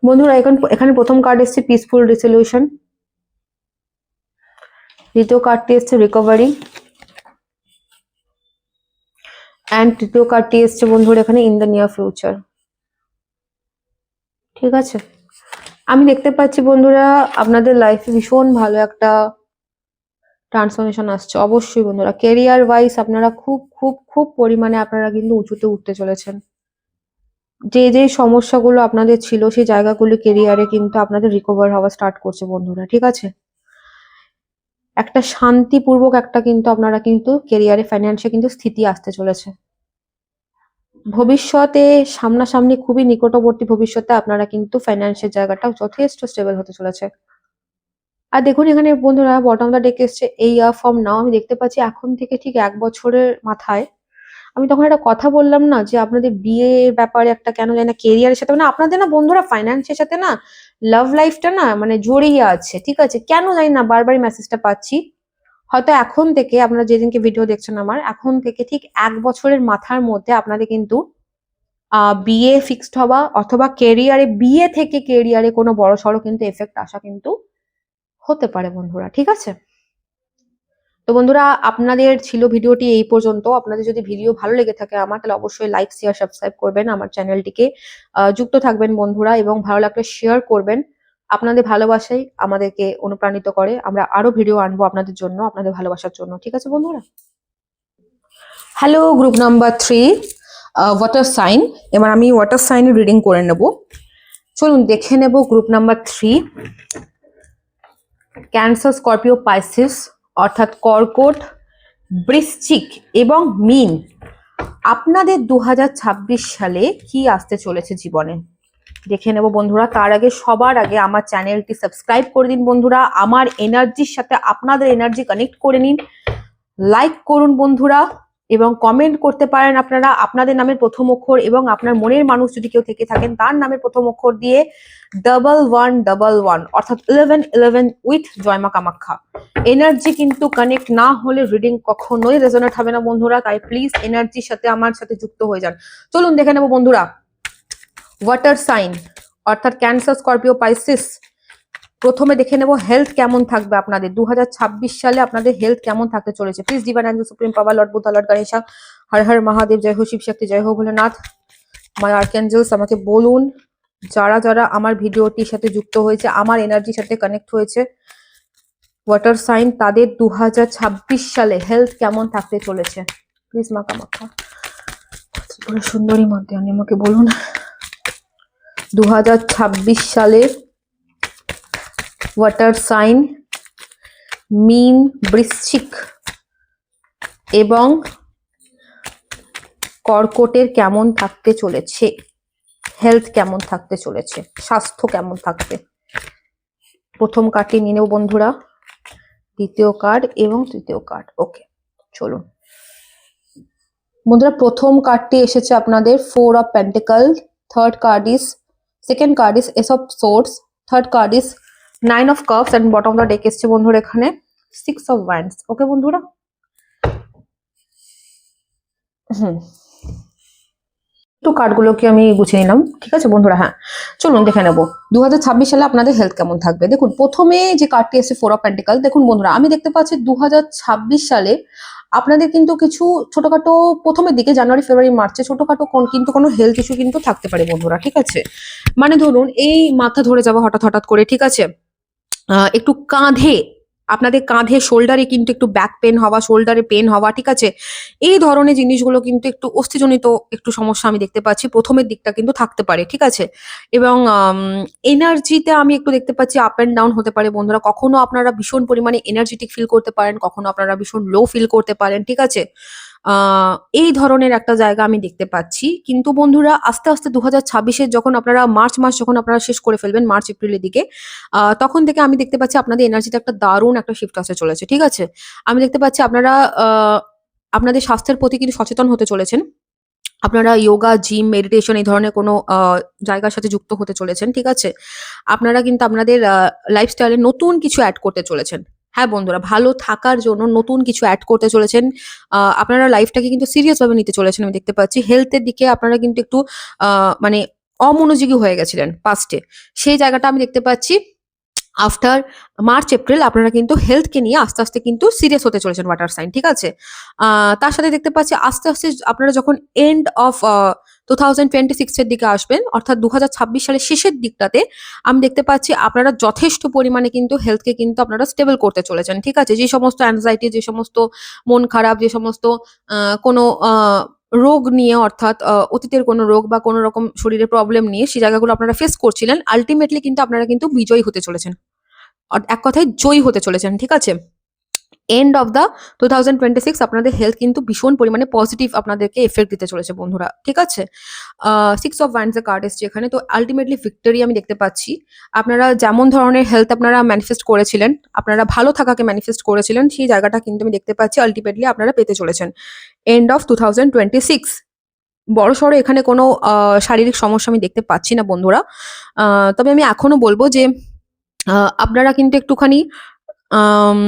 বন্ধুরা এখানে প্রথম কার্ড এসছে পিসফুল রিসলিউশন, দ্বিতীয় কার্ডটি এসছে রিকভারি, অ্যান্ড তৃতীয় কার্ডটি এসছে বন্ধুরা এখানে ইন দ্য নিয়ার ফিউচার। ঠিক আছে, আমি দেখতে পাচ্ছি বন্ধুরা আপনাদের লাইফে ভীষণ ভালো একটা ট্রান্সফরমেশন আসছে। অবশ্যই বন্ধুরা কেরিয়ার ওয়াইজ আপনারা খুব খুব খুব পরিমাণে আপনারা কিন্তু উঁচুতে উঠতে চলেছেন। যে যে সমস্যাগুলো আপনাদের ছিল সেই জায়গাগুলো কেরিয়ারে কিন্তু আপনাদের রিকভার হওয়া স্টার্ট করছে বন্ধুরা। ঠিক আছে, একটা শান্তিপূর্বক একটা কিন্তু আপনারা কিন্তু কেরিয়ারে ফাইন্যান্সে কিন্তু স্থিতি আসতে চলেছে। ভবিষ্যতে সামনাসামনি খুবই নিকটবর্তী ভবিষ্যতে আপনারা কিন্তু ফাইন্যান্সের জায়গাটা যথেষ্ট স্টেবল হতে চলেছে। আর দেখুন এখানে বন্ধুরা বটম দা ডেক এসছে এই ইয়ার ফ্রম নাও। আমি দেখতে পাচ্ছি এখন থেকে ঠিক 1 বছরের মাথায়, আমি তখন একটা কথা বললাম না যে আপনাদের বিয়ে ব্যাপারে একটা কেন জানি না কেরিয়ারের সাথে মানে আপনাদের না বন্ধুরা ফাইন্যান্সের সাথে না লাভ লাইফটা না মানে জড়িয়ে আছে। ঠিক আছে, কেন জানি না বারবারই মেসেজটা পাচ্ছি। হয়তো এখন থেকে আপনারা যেদিনকে ভিডিও দেখছেন আমার, এখন থেকে ঠিক 1 বছরের মাথার মধ্যে আপনাদের কিন্তু বিয়ে ফিক্সড হওয়া অথবা কেরিয়ারে বিয়ে থেকে কেরিয়ারে কোনো বড় সড়ো কিন্তু এফেক্ট আসা কিন্তু হতে পারে বন্ধুরা। ঠিক আছে, তো বন্ধুরা আপনাদের ছিল ভিডিওটি এই পর্যন্ত। আপনাদের যদি ভিডিও ভালো লেগে থাকে আমার, তাহলে অবশ্যই লাইক শেয়ার সাবস্ক্রাইব করবেন আমার চ্যানেলটিকে, যুক্ত থাকবেন বন্ধুরা, এবং ভালো লাগলে শেয়ার করবেন। আপনাদের ভালোবাসাই আমাদেরকে অনুপ্রাণিত করে, আমরা আরো ভিডিও আনবো আপনাদের জন্য, আপনাদের ভালোবাসার জন্য। ঠিক আছে বন্ধুরা, hello group number 3 water sign. এবার আমি ওয়াটার সাইনের রিডিং করে নেব। চলুন দেখে নেব group number 3 cancer, Scorpio, Pisces অর্থাৎ কর্কট, বৃশ্চিক এবং মীন আপনাদের 2026 সালে কি আসতে চলেছে জীবনে দেখে নেব বন্ধুরা। তার আগে সবার আগে আমার চ্যানেলটি সাবস্ক্রাইব করে দিন বন্ধুরা, আমার এনার্জির সাথে আপনাদের এনার্জি কানেক্ট করে নিন, লাইক করুন বন্ধুরা, এবং কমেন্ট করতে পারেন আপনারা আপনাদের নামের প্রথম অক্ষর এবং আপনার মনের মানুষ যদি কেউ থেকে থাকেন তার নামের প্রথম অক্ষর দিয়ে 1111 অর্থাৎ 1111 উইথ জয়মা কামাখ্যা। এনার্জি কিন্তু কানেক্ট না হলে রিডিং কখনোই রেজোনেট হবে না বন্ধুরা, তাই প্লিজ এনার্জির সাথে আমার সাথে যুক্ত হয়ে যান। চলুন দেখে নেব বন্ধুরা ওয়াটার সাইন অর্থাৎ ক্যান্সার, স্করপিও, পাইসিস। প্রথমে দেখে নেব হেলথ কেমন থাকবে আপনাদের 2026 সালে, আপনাদের হেলথ কেমন থাকতে চলেছে। Please divine angel, supreme power, lord Buddha, lord Ganesha, Har Har Mahadev, জয় হো শিব শক্তি, জয় হো ভোলেনাথ, মাই আর্কএঞ্জেলস আমাকে বলুন যারা যারা আমার ভিডিওটির সাথে যুক্ত হয়েছে, আমার এনার্জির সাথে কানেক্ট হয়েছে ওয়াটার সাইন, তাদের 2026 সালে হেলথ কেমন থাকতে চলেছে। প্লিজ মা কামাখ্যা সুন্দরী মাতে আমাকে বলুন 2026 সালের ওয়াটার সাইন, মীন, বৃশ্চিক এবং কর্কটের কেমন থাকতে চলেছে, হেলথ কেমন থাকতে চলেছে, স্বাস্থ্য কেমন থাকবে। প্রথম কার্ডটি নিয়ে নেব বন্ধুরা, দ্বিতীয় কার্ড এবং তৃতীয় কার্ড। ওকে চলুন বন্ধুরা, প্রথম কার্ডটি এসেছে আপনাদের 4 of pentacle, third card is, second card is ace of swords, third card is 9 of cups, and bottom the deck এসছে বন্ধুরা এখানে 6 অফ ওয়ান্ডস। ওকে বন্ধুরা, একটু কার্ডগুলোকে আমি গুছিয়ে নিলাম। ঠিক আছে বন্ধুরা, হ্যাঁ চলুন দেখে নেবো 2026 সালে আপনাদের হেলথ কেমন থাকবে। দেখুন প্রথমে যে কার্ডটি এসেছে 4 অফ পেন্টিকল, দেখুন বন্ধুরা আমি দেখতে পাচ্ছি 2026 সালে আপনাদের কিন্তু কিছু ছোটখাটো প্রথমের দিকে জানুয়ারি ফেব্রুয়ারি মার্চে ছোটখাটো কিন্তু কোনো হেলথ ইস্যু কিন্তু থাকতে পারে বন্ধুরা। ঠিক আছে, মানে ধরুন এই মাথা ধরে যাওয়া হঠাৎ হঠাৎ করে, ঠিক আছে, একটু কাঁধে আপনাদের কাঁধে শোল্ডারে কিন্তু একটু ব্যাক পেন হওয়া, শোল্ডারে পেন হওয়া, ঠিক আছে, এই ধরনের জিনিসগুলো কিন্তু একটু অস্থিজনিত একটু সমস্যা আমি দেখতে পাচ্ছি প্রথমের দিকটা কিন্তু থাকতে পারে। ঠিক আছে, এবং এনার্জিতে আমি একটু দেখতে পাচ্ছি আপ অ্যান্ড ডাউন হতে পারে বন্ধুরা। কখনো আপনারা ভীষণ পরিমাণে এনার্জেটিক ফিল করতে পারেন, কখনো আপনারা ভীষণ লো ফিল করতে পারেন। ঠিক আছে, এই ধরনের একটা জায়গা আমি দেখতে পাচ্ছি। কিন্তু বন্ধুরা আস্তে আস্তে 2026 যখন আপনারা মার্চ মাস যখন আপনারা শেষ করে ফেলবেন, মার্চ এপ্রিলের দিকে, তখন থেকে আমি দেখতে পাচ্ছি আপনাদের এনার্জিতে একটা দারুণ একটা শিফট আসতে চলেছে। ঠিক আছে, আমি দেখতে পাচ্ছি আপনারা আপনাদের স্বাস্থ্যের প্রতি কিন্তু সচেতন হতে চলেছেন। আপনারা যোগা, জিম, মেডিটেশন এই ধরনের কোনো জায়গার সাথে যুক্ত হতে চলেছেন। ঠিক আছে, আপনারা কিন্তু আপনাদের লাইফস্টাইলে নতুন কিছু অ্যাড করতে চলেছেন। হ্যাঁ বন্ধুরা, ভালো থাকার জন্য নতুন কিছু অ্যাড করতে চলেছেন। আপনারা লাইফটাকে কিন্তু সিরিয়াস ভাবে নিতে চলেছেন। আমি দেখতে পাচ্ছি হেলথের দিকে আপনারা কিন্তু একটু মানে অমনোযোগী হয়ে গেছিলেন পাস্টে, সেই জায়গাটা আমি দেখতে পাচ্ছি আফটার মার্চ এপ্রিল আপনারা কিন্তু হেলথকে নিয়ে আস্তে আস্তে কিন্তু সিরিয়াস হতে চলেছেন ওয়াটার সাইন, ঠিক আছে? তার সাথে দেখতে পাচ্ছি আস্তে আস্তে আপনারা যখন এন্ড অফ 2026 এর দিকে আসবেন, অর্থাৎ 2026 সালের শেষের দিকটাতে আমি দেখতে পাচ্ছি আপনারা যথেষ্ট পরিমাণে কিন্তু হেলথকে কিন্তু আপনারা স্টেবল করতে চলেছেন, ঠিক আছে? যে সমস্ত অ্যাংজাইটি, যে সমস্ত মন খারাপ, যে সমস্ত কোনো রোগ নিয়ে, অর্থাৎ অতীতের কোনো রোগ বা কোনো রকম শরীরে প্রবলেম নিয়ে সেই জায়গাগুলো আপনারা ফেস করছিলেন, আল্টিমেটলি কিন্তু আপনারা কিন্তু বিজয়ী হতে চলেছেন। এক কথায় জয়ী হতে চলেছেন, ঠিক আছে? এন্ড অফ দ্য 2026 আপনাদের হেলথ কিন্তু ভীষণ পরিমাণে পজিটিভ আপনাদেরকে এফেক্ট দিতে চলেছে বন্ধুরা, ঠিক আছে? 6 অফ ওয়ান্ডস এর কার্ড এসছে এখানে, তো আলটিমেটলি ভিক্টরি আমি দেখতে পাচ্ছি। আপনারা যেমন ধরনের হেলথ আপনারা ম্যানিফেস্ট করেছিলেন, আপনারা ভালো থাকাকে ম্যানিফেস্ট করেছিলেন, সেই জায়গাটা কিন্তু আমি দেখতে পাচ্ছি আলটিমেটলি আপনারা পেতে চলেছেন এন্ড অফ 2026। বড়সড় এখানে কোনো শারীরিক সমস্যা আমি দেখতে পাচ্ছি না বন্ধুরা। তবে আমি এখনো বলবো যে আপনারা কিন্তু একটুখানি আম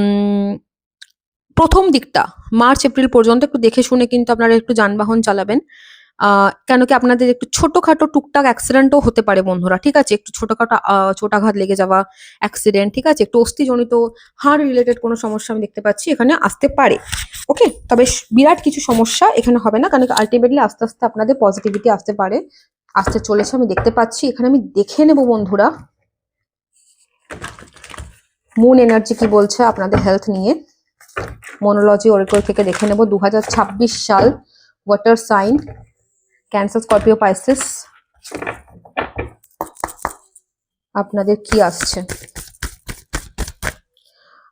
প্রথম দিকটা মার্চ এপ্রিল পর্যন্ত একটু দেখে শুনে কিন্তু আপনারা একটু যানবাহন চালাবেন। কেন কি আপনাদের একটু ছোটখাটো টুকটাক অ্যাক্সিডেন্টও হতে পারে বন্ধুরা, ঠিক আছে? একটু ছোটখাটো চোটাঘাত লেগে যাওয়া, অ্যাক্সিডেন্ট, ঠিক আছে? একটু অস্থিজনিত হাড় রিলেটেড কোনো সমস্যা আমি দেখতে পাচ্ছি এখানে আসতে পারে। ওকে? তবে বিরাট কিছু সমস্যা এখানে হবে না, কারণ আল্টিমেটলি আস্তে আস্তে আপনাদের পজিটিভিটি আসতে পারে, আসতে চলেছে আমি দেখতে পাচ্ছি। এখানে আমি দেখে নেব বন্ধুরা মুন এনার্জি কি বলছে আপনাদের হেলথ নিয়ে। মনোলজি ওরাকল থেকে দেখে নেব 2026 সাল water sign, Cancer, Scorpio, Pisces, আপনাদের কি আসছে।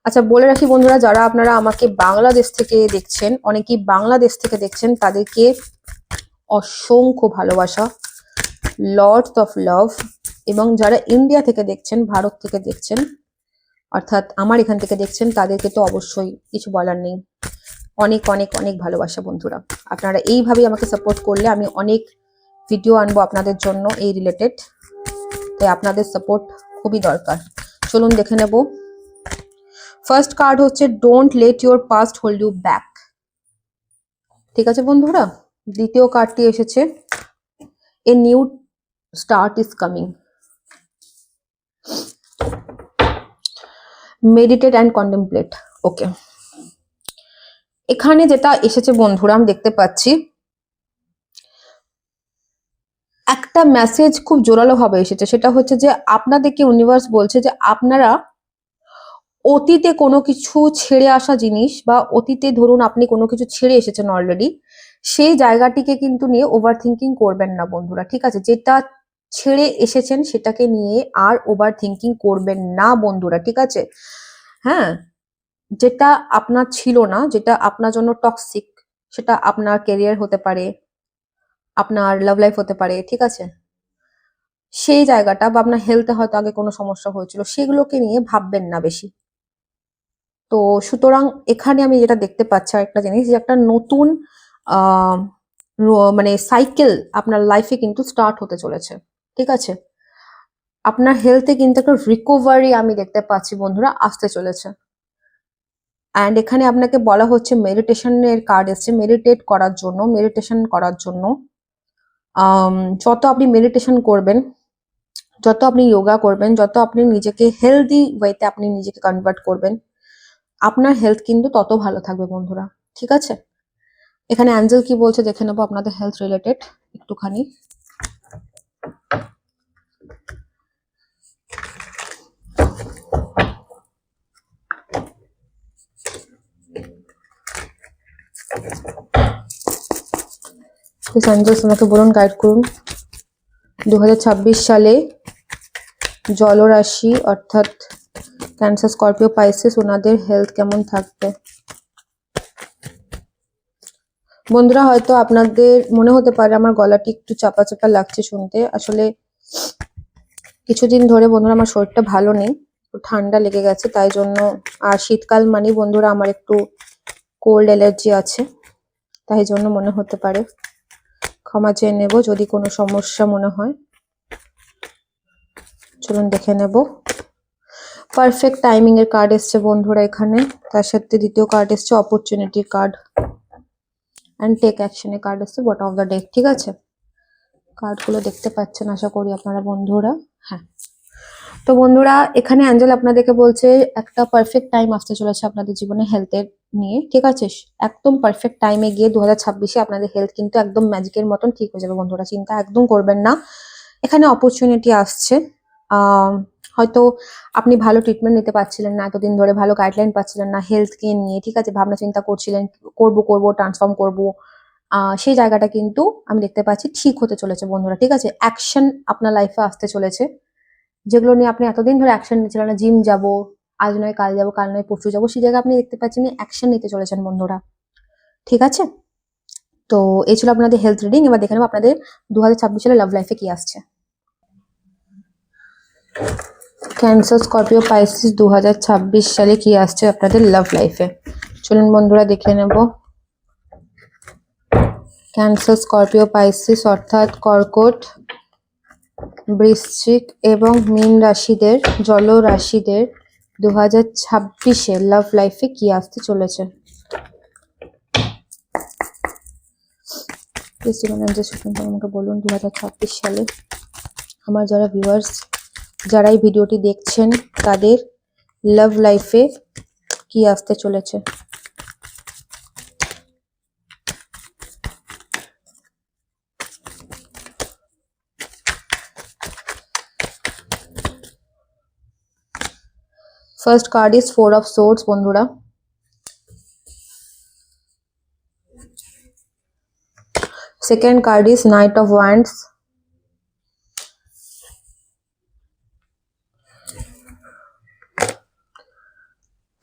আচ্ছা, বলে রাখি বন্ধুরা, যারা আপনারা আমাকে বাংলাদেশ থেকে দেখছেন, অনেকেই বাংলাদেশ থেকে দেখছেন, তাদেরকে অসংখ্য ভালোবাসা, লর্ডস অফ লাভ। এবং যারা ইন্ডিয়া থেকে দেখছেন, ভারত থেকে দেখছেন, অর্থাৎ আমার এখান থেকে দেখছেন, তাদেরকে তো অবশ্যই কিছু বলার নেই। অনেক অনেক অনেক ভালোবাসা বন্ধুরা। আপনারা এইভাবেই আমাকে সাপোর্ট করলে আমি অনেক ভিডিও আনবো আপনাদের জন্য এই রিলেটেড, তাই আপনাদের সাপোর্ট খুবই দরকার। চলুন দেখে নেব। ফার্স্ট কার্ড হচ্ছে don't let your past hold you back, ঠিক আছে বন্ধুরা? দ্বিতীয় কার্ডটি এসেছে a new start is coming, meditate and contemplate. Okay, এখানে যেটা এসেছে বন্ধুরা আমি দেখতে পাচ্ছি একটা মেসেজ খুব জোরালো ভাবে এসেছে, সেটা হচ্ছে যে আপনাদেরকে ইউনিভার্স বলছে যে আপনারা অতীতে কোনো কিছু ছেড়ে আসা জিনিস, বা অতীতে ধরুন আপনি কোনো কিছু ছেড়ে এসেছেন অলরেডি, সেই জায়গাটিকে কিন্তু নিয়ে ওভার থিঙ্কিং করবেন না বন্ধুরা, ঠিক আছে? যেটা ছেড়ে এসেছেন সেটাকে নিয়ে আর ওভার থিঙ্কিং করবেন না বন্ধুরা, ঠিক আছে? হ্যাঁ, যেটা আপনার ছিল না, যেটা আপনার জন্য টক্সিক, সেটা আপনার কেরিয়ার হতে পারে, আপনার লাভ লাইফ হতে পারে, ঠিক আছে? সেই জায়গাটা, বা আপনার হেলথে হয়তো আগে কোনো সমস্যা হয়েছিল, সেগুলোকে নিয়ে ভাববেন না বেশি। তো সুতরাং এখানে আমি যেটা দেখতে পাচ্ছি আরেকটা জিনিস, যে একটা নতুন মানে সাইকেল আপনার লাইফে কিন্তু স্টার্ট হতে চলেছে, ঠিক আছে? আপনার হেলথে কিন্তু একটা রিকভারি আমি দেখতে পাচ্ছি বন্ধুরা আসতে চলেছে। অ্যান্ড এখানে আপনাকে বলা হচ্ছে মেডিটেশনের কার্ড এসছে, মেডিটেট করার জন্য, মেডিটেশন করার জন্য। যত আপনি মেডিটেশন করবেন, যত আপনি যোগা করবেন, যত আপনি নিজেকে হেলদি ওয়েতে আপনি নিজেকে কনভার্ট করবেন, আপনার হেলথ কিন্তু তত ভালো থাকবে বন্ধুরা, ঠিক আছে? এখানে অ্যাঞ্জেল কি বলছে দেখে নেবো আপনাদের হেলথ রিলেটেড একটুখানি। অ্যাঞ্জেলস আমাকে বলুন, গাইড করুন 2026 সালে জলরাশি অর্থাৎ ক্যান্সার, স্করপিও, পাইসেস, ওনাদের হেলথ কেমন থাকবে। বন্ধুরা, হয়তো আপনাদের মনে হতে পারে আমার গলাটি একটু চাপা চাপা লাগছে শুনতে, আসলে কিছুদিন ধরে বন্ধুরা আমার শরীরটা ভালো নেই, ঠান্ডা লেগে গেছে, তাই জন্য। আর শীতকাল মানে বন্ধুরা আমার একটু কোল্ড অ্যালার্জি আছে, তাই জন্য মনে হতে পারে, ক্ষমা চেয়ে নেব যদি কোনো সমস্যা মনে হয়। চলুন দেখে নেব। পারফেক্ট টাইমিং এর কার্ড এসছে বন্ধুরা এখানে, তার সাথে দ্বিতীয় কার্ড এসছে opportunity card, and take action এর কার্ড এসছে বটম অফ দ্য ডেক, ঠিক আছে? কার্ডগুলো দেখতে পাচ্ছেন আশা করি আপনারা বন্ধুরা। হ্যাঁ, তো বন্ধুরা, এখানে অ্যাঞ্জেল আপনাদেরকে বলছে একটা পারফেক্ট টাইম আসতে চলেছে আপনাদের জীবনে হেলথের নিয়ে, ঠিক আছে? একদম পারফেক্ট টাইমে গিয়ে 2026-এ আপনাদের হেলথ কিন্তু একদম ম্যাজিকের মতন ঠিক হয়ে যাবে বন্ধুরা, চিন্তা একদম করবেন না। এখানে অপরচুনিটি আসছে। আহ হয়তো আপনি ভালো ট্রিটমেন্ট নিতে পারছিলেন না, এতদিন ধরে ভালো গাইডলাইন পাচ্ছিলেন না হেলথকে নিয়ে, ঠিক আছে? ভাবনা চিন্তা করছিলেন করব ট্রান্সফর্ম করব, সেই জায়গাটা কিন্তু আমি দেখতে পাচ্ছি ঠিক হতে চলেছে বন্ধুরা, ঠিক আছে? অ্যাকশন আপনার লাইফে আসতে চলেছে, যেগুলো নিয়ে আপনি এতদিন ধরে অ্যাকশন নিচ্ছিলেন না, জিম যাব, আজ নয় কাল যাবো, কাল নয় পরশু যাবো, সেই জায়গায় আপনি দেখতে পাচ্ছেন অ্যাকশন নিতে চলেছেন বন্ধুরা, ঠিক আছে? তো এই ছিল আপনাদের হেলথ রিডিং। এবার দেখে নেবো আপনাদের 2026 সালে লাভ লাইফে কি আসছে। ক্যান্সার, স্করপিও, পাইসিস 2026 সালে কি আসছে আপনাদের লাভ লাইফে। চলুন বন্ধুরা দেখে নেব। ক্যান্সার, স্করপিও, পাইসিস অর্থাৎ কর্কট, বৃশ্চিক এবং মীন রাশিদের, জল রাশিদের 2026-এ লাভ লাইফে কি আসতে চলেছে। আমাকে বলুন 2026 সালে আমার যারা ভিউয়ার্স, যারা এই ভিডিওটি দেখছেন, তাদের লাভ লাইফে কি আসতে চলেছে। First card is 4 of swords বন্ধুরা। Second card is knight of wands.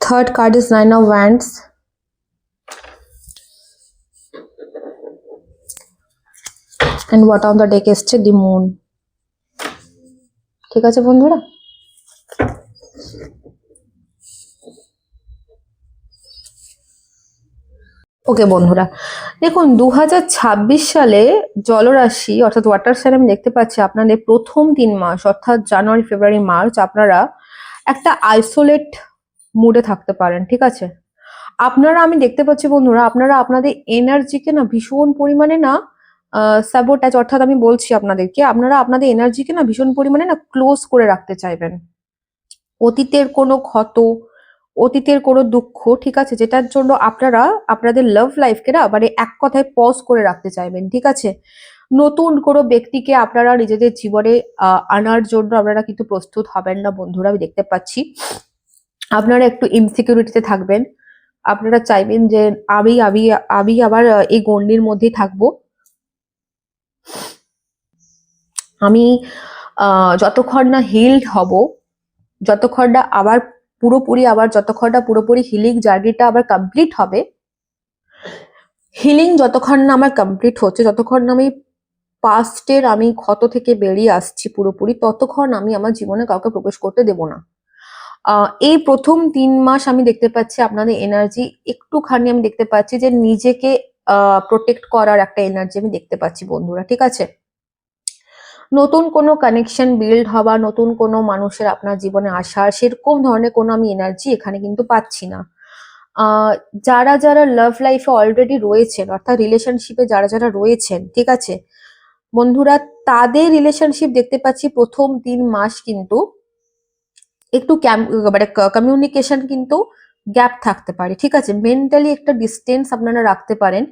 Third card is 9 of wands. And bottom of the deck এসছে দি মুন, ঠিক আছে বন্ধুরা? ওকে বন্ধুরা, দেখুন 2026 সালে জলরাশি অর্থাৎ ওয়াটার সাইন আমি দেখতে পাচ্ছি আপনাদের প্রথম 3 মাস অর্থাৎ জানুয়ারি, ফেব্রুয়ারি, মার্চ আপনারা একটা আইসোলেট মুডে থাকতে পারেন, ঠিক আছে? আপনারা, আমি দেখতে পাচ্ছি বন্ধুরা, আপনারা আপনাদের এনার্জিকে না ভীষণ পরিমাণে না স্যাবোটাজ, অর্থাৎ আমি বলছি আপনাদেরকে, আপনারা আপনাদের এনার্জিকে না ভীষণ পরিমাণে না ক্লোজ করে রাখতে চাইবেন। অতীতের কোনো ক্ষত, অতীতের কোনো দুঃখ, ঠিক আছে, যেটার জন্য আপনারা আপনাদের লাভ লাইফকে না মানে এক কথায় পজ করে রাখতে চাইবেন, ঠিক আছে? নতুন কোনো ব্যক্তিকে আপনারা নিজেদের জীবনে আনার জন্য আপনারা কিন্তু প্রস্তুত হবেন না বন্ধুরা, আমি দেখতে পাচ্ছি। আপনারা একটু ইনসিকিউরিটিতে থাকবেন, আপনারা চাইবেন যে আমি আমি আমি আবার এই গণ্ডির মধ্যেই থাকবো, আমি যতক্ষণ না হিলড হব, যতক্ষণ না আবার পুরোপুরি হিলিং জার্নিটা আবার কমপ্লিট হবে, হিলিং যতক্ষণ না আমার কমপ্লিট হচ্ছে, যতক্ষণ না আমি পাস্টের আমি ক্ষত থেকে বেরিয়ে আসছি পুরোপুরি, ততক্ষণ আমি আমার জীবনে কাউকে প্রবেশ করতে দেব না। এই প্রথম 3 মাস আমি দেখতে পাচ্ছি আপনাদের এনার্জি একটুখানি, আমি দেখতে পাচ্ছি যে নিজেকে প্রোটেক্ট করার একটা এনার্জি আমি দেখতে পাচ্ছি বন্ধুরা, ঠিক আছে? নতুন কোনো কানেকশন বিল্ড হওয়া, নতুন কোনো মানুষের আপনার জীবনে আসার সেরকম ধরনের কোনো আমি এনার্জি এখানে কিন্তু পাচ্ছি না। যারা যারা লাভ লাইফে অলরেডি রয়েছেন অর্থাৎ রিলেশনশিপে যারা যারা রয়েছেন, ঠিক আছে বন্ধুরা, তাদের রিলেশনশিপ দেখতে পাচ্ছি প্রথম 3 মাস কিন্তু একটু মানে কমিউনিকেশন কিন্তু গ্যাপ থাকতে পারে, ঠিক আছে? মেন্টালি একটা ডিস্টেন্স আপনারা রাখতে পারেন।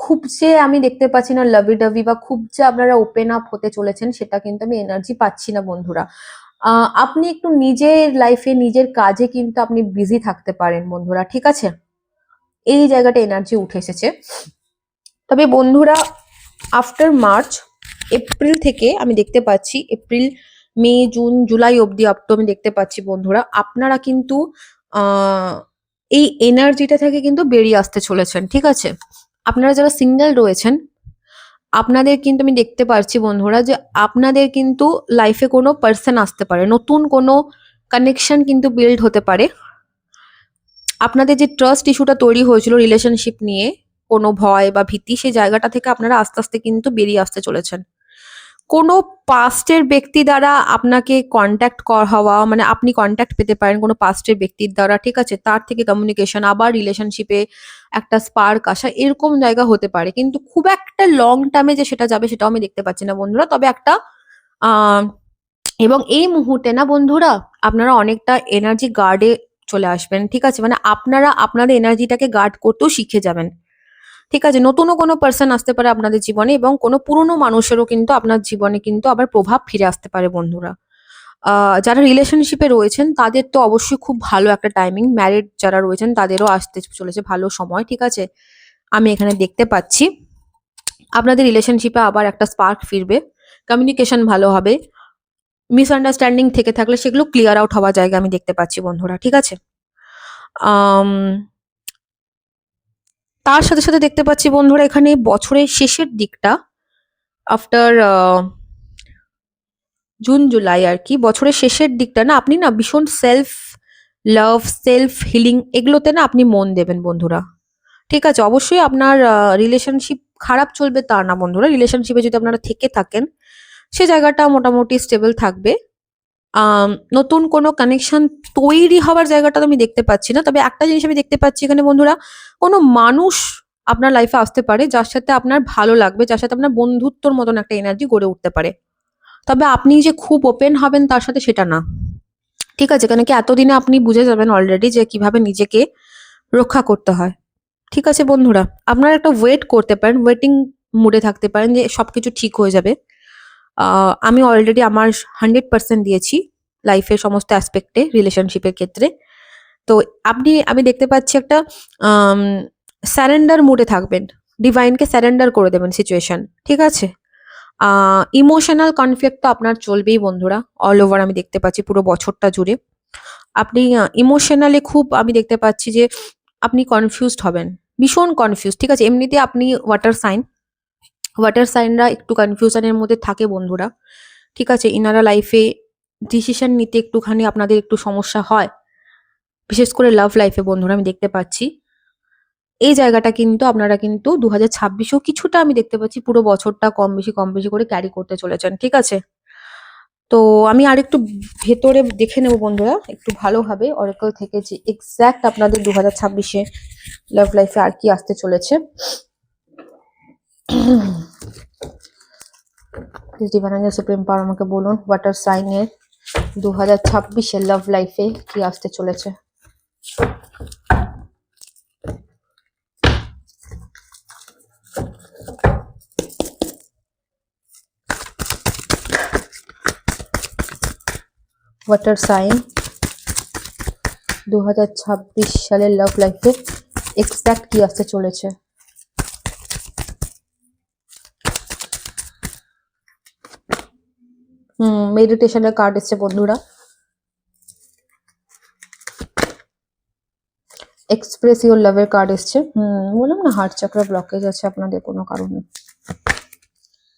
খুব যে আমি দেখতে পাচ্ছি না লাভি ডাভি বা খুব যে আপনারা ওপেন আপ হতে চলেছেন, সেটা কিন্তু আমি এনার্জি পাচ্ছি না বন্ধুরা। আপনি একটু নিজের লাইফে নিজের কাজে কিন্তু আপনি বিজি থাকতে পারেন বন্ধুরা, ঠিক আছে? এই জায়গাটা এনার্জি উঠে এসেছে। তবে বন্ধুরা, আফটার মার্চ, এপ্রিল থেকে আমি দেখতে পাচ্ছি, এপ্রিল, মে, জুন, জুলাই অব্দি আপ তো আমি দেখতে পাচ্ছি বন্ধুরা, আপনারা কিন্তু এই এনার্জিটা থেকে কিন্তু বেরিয়ে আসতে চলেছেন, ঠিক আছে? আপনারা যারা সিঙ্গেল রয়েছেন, আপনাদের কিন্তু আমি দেখতে পাচ্ছি বন্ধুরা যে আপনাদের কিন্তু লাইফে কোনো পার্সন আসতে পারে, নতুন কোনো কানেকশন কিন্তু বিল্ড হতে পারে। আপনাদের যে ট্রাস্ট ইস্যুটা তৈরি হয়েছিল রিলেশনশিপ নিয়ে, কোনো ভয় বা ভীতি, সেই জায়গাটা থেকে আপনারা আস্তে আস্তে কিন্তু বেরিয়ে আসতে চলেছেন। কোনো পাস্টের ব্যক্তি দ্বারা আপনাকে কন্ট্যাক্ট হওয়া, মানে আপনি কন্ট্যাক্ট পেতে পারেন কোনো পাস্টের ব্যক্তির দ্বারা, ঠিক আছে? তার থেকে কমিউনিকেশন, আবার রিলেশনশিপে একটা স্পার্ক আসা, এরকম জায়গা হতে পারে, কিন্তু খুব একটা লং টার্মে যে সেটা যাবে সেটাও আমি দেখতে পাচ্ছি না বন্ধুরা। তবে একটা এবং এই মুহূর্তে না বন্ধুরা, আপনারা অনেকটা এনার্জি গার্ডে চলে আসবেন, ঠিক আছে? মানে আপনারা আপনাদের এনার্জিটাকে গার্ড করতেও শিখে যাবেন, ঠিক আছে? নতুনও কোনো পার্সন আসতে পারে আপনাদের জীবনে, এবং কোনো পুরনো মানুষেরও কিন্তু আপনার জীবনে কিন্তু আবার প্রভাব ফিরে আসতে পারে বন্ধুরা। যারা রিলেশনশিপে রয়েছেন তাদের তো অবশ্যই খুব ভালো একটা টাইমিং, ম্যারিড যারা রয়েছেন তাদেরও আসতে চলেছে ভালো সময়, ঠিক আছে? আমি এখানে দেখতে পাচ্ছি আপনাদের রিলেশনশিপে আবার একটা স্পার্ক ফিরবে, কমিউনিকেশন ভালো হবে, মিসআন্ডারস্ট্যান্ডিং থেকে থাকলে সেগুলো ক্লিয়ার আউট হওয়ার জায়গা আমি দেখতে পাচ্ছি বন্ধুরা, ঠিক আছে? আম, তার সাথে সাথে দেখতে পাচ্ছি বন্ধুরা এখানে বছরের শেষের দিকটা, আফটার জুন জুলাই আর কি, বছরের শেষের দিকটা না আপনি না ভীষণ সেলফ লাভ, সেলফ হিলিং এগুলোতে না আপনি মন দেবেন বন্ধুরা, ঠিক আছে? অবশ্যই আপনার রিলেশনশিপ খারাপ চলবে তা না বন্ধুরা, রিলেশনশিপে যদি আপনারা থেকে থাকেন সে জায়গাটা মোটামুটি স্টেবল থাকবে। নতুন কোনো কানেকশন তৈরি হওয়ার জায়গাটা তো আমি দেখতে পাচ্ছি না, তবে একটা জিনিস আমি দেখতে পাচ্ছি এখানে বন্ধুরা, কোনো মানুষ আপনার লাইফে আসতে পারে যার সাথে আপনার ভালো লাগবে, যার সাথে আপনার বন্ধুত্বর মতন একটা এনার্জি গড়ে উঠতে পারে। তবে আপনি যে খুব ওপেন হবেন তার সাথে সেটা না, ঠিক আছে? কেন কি এতদিনে আপনি বুঝে যাবেন অলরেডি যে কিভাবে নিজেকে রক্ষা করতে হয়, ঠিক আছে বন্ধুরা? আপনারা একটা ওয়েট করতে পারেন, ওয়েটিং মুডে থাকতে পারেন যে সবকিছু ঠিক হয়ে যাবে। আমি অলরেডি আমার 100% দিয়েছি লাইফের সমস্ত অ্যাসপেক্টে, রিলেশনশিপের ক্ষেত্রে। তো আমি দেখতে পাচ্ছি একটা স্যারেন্ডার মুডে থাকবেন, ডিভাইনকে স্যারেন্ডার করে দেবেন সিচুয়েশন, ঠিক আছে? ইমোশনাল কনফ্লিক্ট তো আপনার চলবেই বন্ধুরা, অল ওভার আমি দেখতে পাচ্ছি পুরো বছরটা জুড়ে। আপনি ইমোশনালি খুব আমি দেখতে পাচ্ছি যে আপনি কনফিউজড হবেন, ভীষণ কনফিউজ, ঠিক আছে? এমনিতে আপনি ওয়াটার সাইন, ওয়াটার সাইনরা একটু কনফিউশনের মধ্যে থাকে বন্ধুরা, ঠিক আছে? ইনারা লাইফে ডিসিশন নিতে একটুখানি আপনাদের একটু সমস্যা হয়, বিশেষ করে লাভ লাইফে বন্ধুরা আমি দেখতে পাচ্ছি। এই জায়গাটা কিন্তু আপনারা কিন্তু 2026-এও কিছুটা আমি দেখতে পাচ্ছি পুরো বছরটা কম বেশি করে ক্যারি করতে চলেছেন, ঠিক আছে? তো আমি আরেকটু ভেতরে দেখে নেব বন্ধুরা একটু ভালোভাবে অরাকল থেকে যে এক্সাক্ট আপনাদের 2026-এ লাভ লাইফে আর কি আসতে চলেছে। Please divine angel supreme power আমাকে বলুন ওয়াটার সাইনের 2026-এ লাভ লাইফে কি আসতে চলেছে। ওয়াটার সাইন 2026 সালের লাভ লাইফে এক্সাক্ট কি আসতে চলেছে। মেডিটেশনের কার্ড এসছে বন্ধুরা, এক্সপ্রেস ইউর লাভের কার্ড এসছে। বললাম না হার্ট চাকরা ব্লকেজ আছে আপনাদের কোনো কারণে।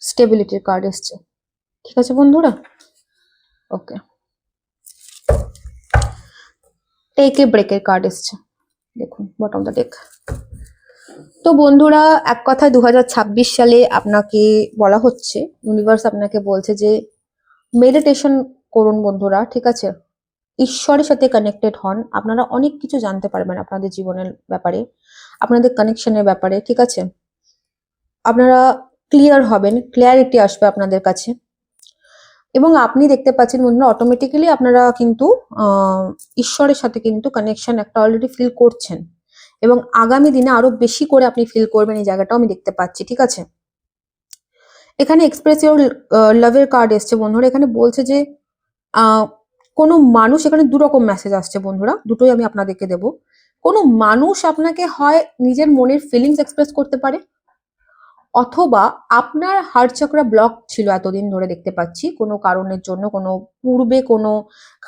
স্টেবিলিটির কার্ড এসছে, ঠিক আছে বন্ধুরা? ওকে, টেক এ ব্রেকের কার্ড এসছে, দেখুন বটম দ্য ডেক। তো বন্ধুরা এক কথায় 2026 সালে আপনাকে বলা হচ্ছে, ইউনিভার্স আপনাকে বলছে যে মেডিটেশন করুন বন্ধুরা, ঠিক আছে? ঈশ্বরের সাথে কানেক্টেড হন, আপনারা অনেক কিছু জানতে পারবেন আপনাদের জীবনের ব্যাপারে, আপনাদের কানেকশনের ব্যাপারে, ঠিক আছে? আপনারা ক্লিয়ার হবেন, ক্লিয়ারিটি আসবে আপনাদের কাছে, এবং আপনি দেখতে পাচ্ছেন বন্ধুরা অটোমেটিক্যালি আপনারা কিন্তু ঈশ্বরের সাথে কিন্তু কানেকশন একটা অলরেডি ফিল করছেন, এবং আগামী দিনে আরো বেশি করে আপনি ফিল করবেন এই জায়গাটাও আমি দেখতে পাচ্ছি, ঠিক আছে? এখানে এক্সপ্রেস ইউর লাভের কার্ড এসছে বন্ধুরা, এখানে বলছে যে আহ, কোনো মানুষ, এখানে দু রকম মেসেজ আসছে বন্ধুরা, দুটোই আমি আপনাদেরকে দেব। কোনো মানুষ আপনাকে হয় নিজের মনের ফিলিংস এক্সপ্রেস করতে পারে, অথবা আপনার হার্ট চক্রা ব্লক ছিল এতদিন ধরে দেখতে পাচ্ছি কোনো কারণের জন্য, কোনো পূর্বে কোনো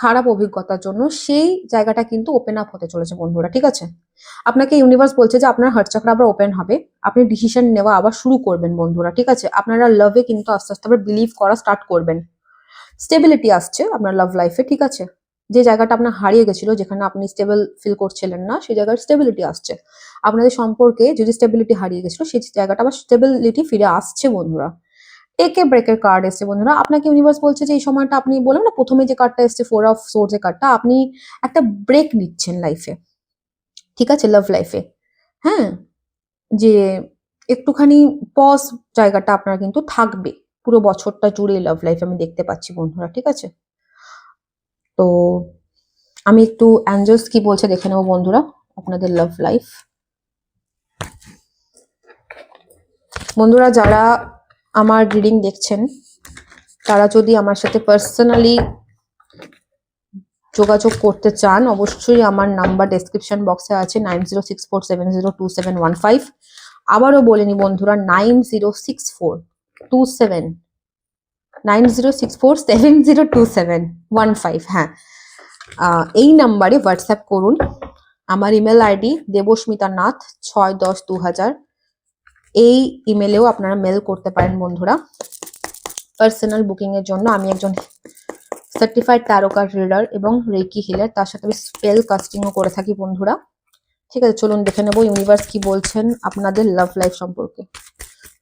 খারাপ অভিজ্ঞতার জন্য, সেই জায়গাটা কিন্তু ওপেন আপ হতে চলেছে বন্ধুরা, ঠিক আছে? আপনাকে ইউনিভার্স বলছে যে আপনার হার্ট চক্র আবার ওপেন হবে, আপনি ডিসিশন নেওয়া আবার শুরু করবেন বন্ধুরা, ঠিক আছে? আপনারা লাভে কিন্তু আস্তে আস্তে আবার বিলিভ করা স্টার্ট করবেন। স্টেবিলিটি আসছে আপনার লাভ লাইফে, ঠিক আছে? যে জায়গাটা আপনার হারিয়ে গেছিল, যেখানে আপনি স্টেবল ফিল করছিলেন না, সেই জায়গায় স্টেবিলিটি আসছে। আপনাদের সম্পর্কে যদি স্টেবিলিটি হারিয়ে গেছিল সেই জায়গাটা আবার স্টেবিলিটি ফিরে আসছে বন্ধুরা। টেক এ ব্রেকের কার্ড এসছে বন্ধুরা, আপনাকে ইউনিভার্স বলছে যে এই সময়টা আপনি বললাম না প্রথমে যে কার্ডটা এসছে 4 অফ সোর্স এর কার্ডটা, আপনি একটা ব্রেক নিচ্ছেন লাইফে, ঠিক আছে? লাভ লাইফে, হ্যাঁ, যে একটুখানি পজ জায়গাটা আপনার কিন্তু থাকবে, পুরো বছরটা জুড়ে লাভ লাইফ আমি দেখতে পাচ্ছি বন্ধুরা, ঠিক আছে? তো আমি একটু অ্যাঞ্জেলস কি বলছে দেখে নেবো বন্ধুরা আপনাদের লাভ লাইফ। বন্ধুরা যারা আমার রিডিং দেখছেন তারা যদি আমার সাথে পার্সোনালি যোগাযোগ করতে চান অবশ্যই আমার নাম্বার ডেসক্রিপশন বক্সে আছে 9064702715। আবারও বলিনি বন্ধুরা 90642715। হ্যাঁ, এই নাম্বারে হোয়াটসঅ্যাপ করুন। আমার ইমেল আইডি দেবস্মিতানাথ6102000। এই ইমেলেও আপনারা মেল করতে পারেন বন্ধুরা পার্সোনাল বুকিং এর জন্য। আমি একজন সার্টিফাইড ট্যারো কার্ড রিডার এবং রেকি হিলার, তার সাথে আমি স্পেল কাস্টিংও করে থাকি বন্ধুরা, ঠিক আছে? চলুন দেখে নেবো ইউনিভার্স কি বলছেন আপনাদের লাভ লাইফ সম্পর্কে।